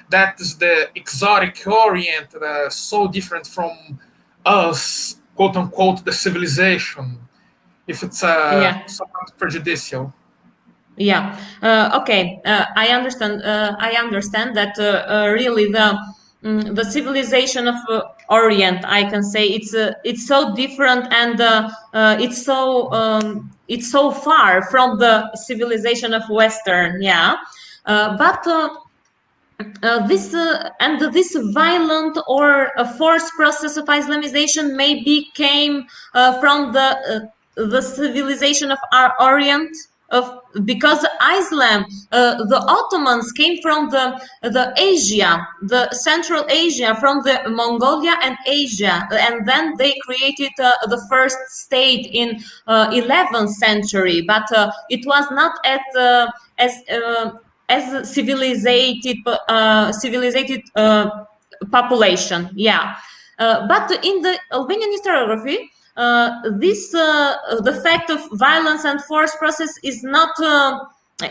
that is the exotic Orient, so different from us, quote unquote, the civilization. If it's somewhat prejudicial. Yeah. Okay. I understand. I understand that really the civilization of Orient, I can say it's so different, and it's so far from the civilization of Western. Yeah. But this violent or a forced process of Islamization maybe came from the civilization of our Orient, because Islam, the Ottomans came from the Asia, the Central Asia, from the Mongolia and Asia, and then they created the first state in 11th century, but it was not as civilized population. Yeah. But in the Albanian historiography, the fact of violence and force process is not,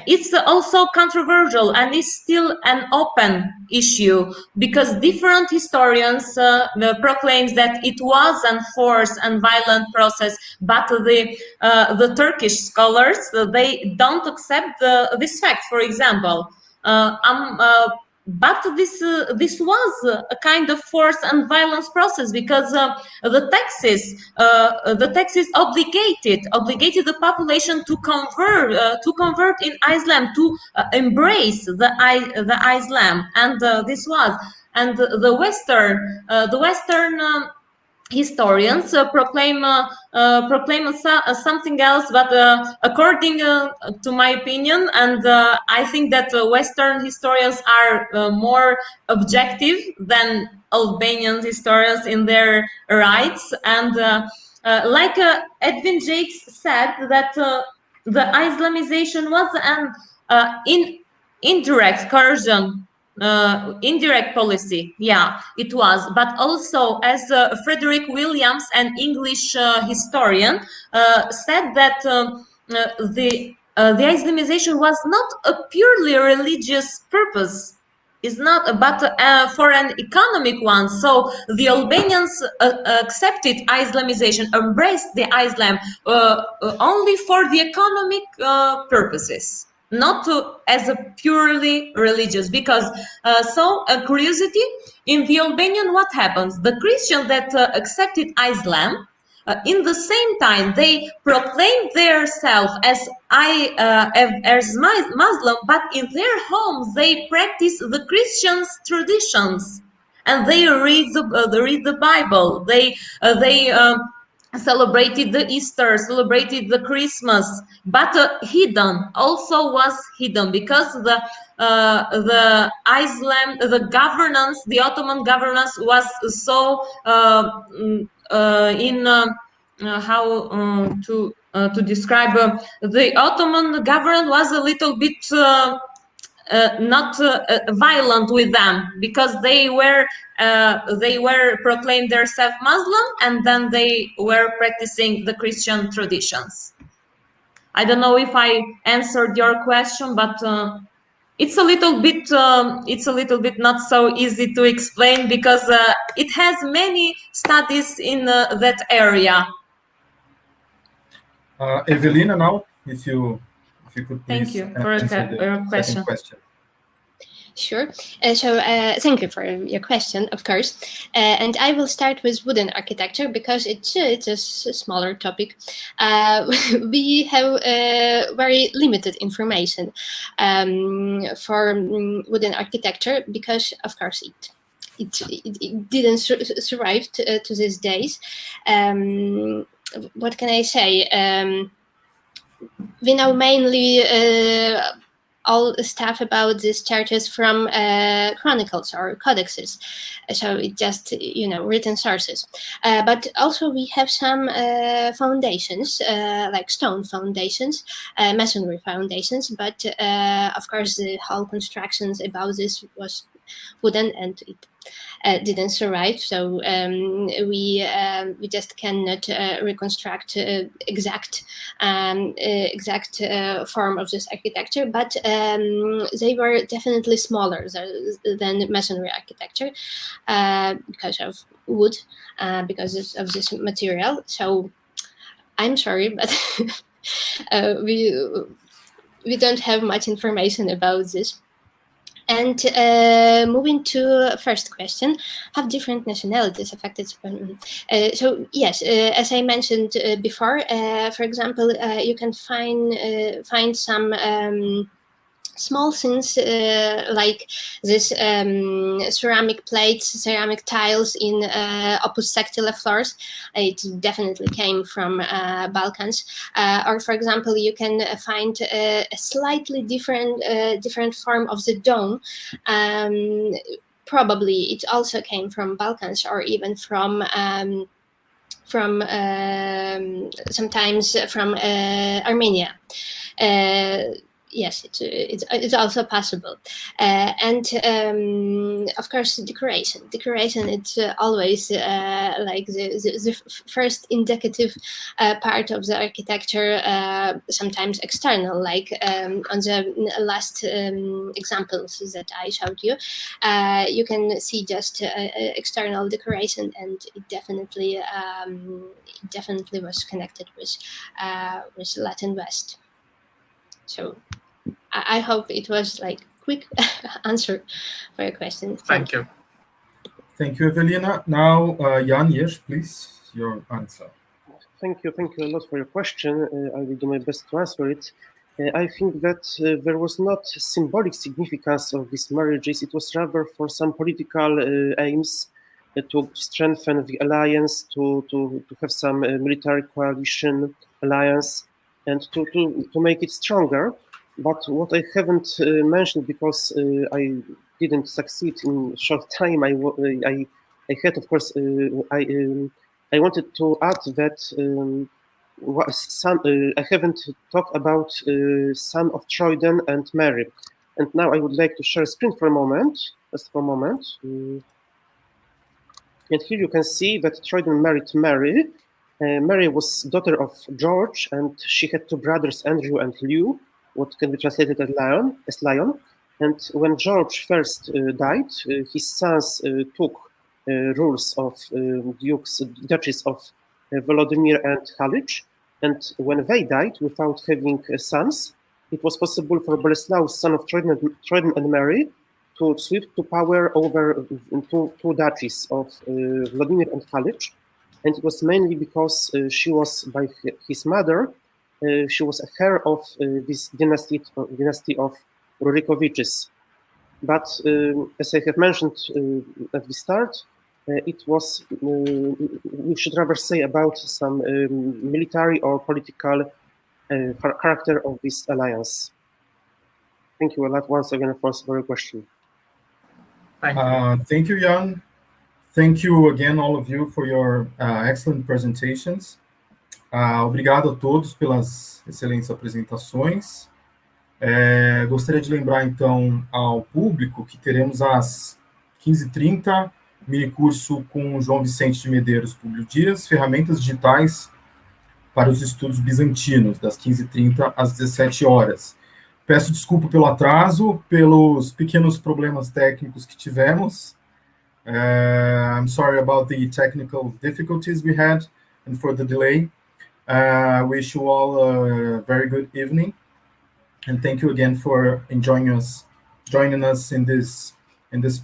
it's also controversial, and is still an open issue, because different historians proclaims that it was a forced and violent process, but the Turkish scholars, they don't accept this fact. For example, but this was a kind of force and violence process, because the taxes obligated the population to convert in Islam, to embrace the Islam, and this was, and the Western historians proclaim something else, but according to my opinion, and I think that Western historians are more objective than Albanian historians in their rights, and like Edwin Jakes said, that the Islamization was an indirect coercion, indirect policy. Yeah, it was. But also, as Frederick Williams, an English historian, said that the Islamization was not a purely religious purpose, is not, but for an economic one. So the Albanians accepted Islamization, embraced the Islam only for the economic purposes, not as a purely religious. Because a curiosity in the Albanian, what happens? The Christians that accepted Islam, in the same time, they proclaim themselves as Muslim, but in their homes they practice the Christians' traditions, and they read the Bible. They celebrated the Easter, celebrated the Christmas, but hidden, also was hidden, because the Islam, the governance, the Ottoman governance was so to describe the Ottoman government was a little bit not violent with them, because they were proclaimed themselves Muslim, and then they were practicing the Christian traditions. I don't know if I answered your question, but it's a little bit not so easy to explain, because it has many studies in that area. Evelina, now, if you could please thank you for your question. Sure. Thank you for your question, of course. And I will start with wooden architecture, because it's a smaller topic. We have very limited information for wooden architecture, because, of course, it didn't survive to these days. What can I say? We know mainly all stuff about these churches from chronicles or codexes, so it just written sources. But also we have some foundations, like stone foundations, masonry foundations. But of course, the whole constructions about this was wooden, and it didn't survive. So we just cannot reconstruct exact form of this architecture. But they were definitely smaller than masonry architecture because of wood, because of this material. So I'm sorry, but we don't have much information about this. And moving to first question, have different nationalities affected? So yes, as I mentioned before, for example, you can find some small things like this ceramic plates, ceramic tiles in opus sectile floors. It definitely came from Balkans. Or for example, you can find a slightly different form of the dome. Probably it also came from Balkans, or even from sometimes from Armenia. Yes, it's also possible. And of course, decoration. It's always like the first indicative part of the architecture, sometimes external, like on the last examples that I showed you. You can see just external decoration, and it definitely was connected with Latin West. So I hope it was like quick answer for your question. Thank you. Thank you, Evelina. Now, Jan Jeż, please, your answer. Thank you a lot for your question. I will do my best to answer it. I think that there was not symbolic significance of these marriages. It was rather for some political aims to strengthen the alliance, to have some military coalition alliance, and to make it stronger. But what I haven't mentioned, because I didn't succeed in short time, I had, of course, I wanted to add that I haven't talked about son of Troyden and Mary. And now I would like to share screen for a moment, just for a moment. And here you can see that Troyden married Mary. Mary was daughter of George, and she had two brothers, Andrew and Lew, what can be translated as lion. And when George I died, his sons took rules of duchies of Volodymyr and Halych. And when they died without having sons, it was possible for Boleslaus, son of Trojan and Mary, to sweep to power over two duchies of Vladimir and Halych. And it was mainly because she was, by his mother, she was a heir of this dynasty of Rurikoviches. But as I have mentioned at the start, it was, we should rather say about some military or political character of this alliance. Thank you a lot once again for your question. Thank you, Jan. Thank you again, all of you, for your excellent presentations. Obrigado a todos pelas excelentes apresentações. Gostaria de lembrar, então, ao público que teremos às 15h30, minicurso com o João Vicente de Medeiros Publio Dias, Ferramentas Digitais para os Estudos Bizantinos, das 15h30 às 17 horas. Peço desculpa pelo atraso, pelos pequenos problemas técnicos que tivemos. I'm sorry about the technical difficulties we had and for the delay. Wish you all a very good evening, and thank you again for joining us in this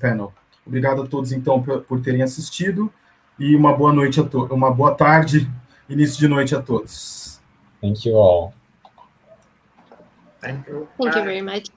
panel. Obrigado a todos, então, por terem assistido, e uma boa noite a todos, uma boa tarde, início de noite a todos. Thank you all. Thank you. Thank you very much.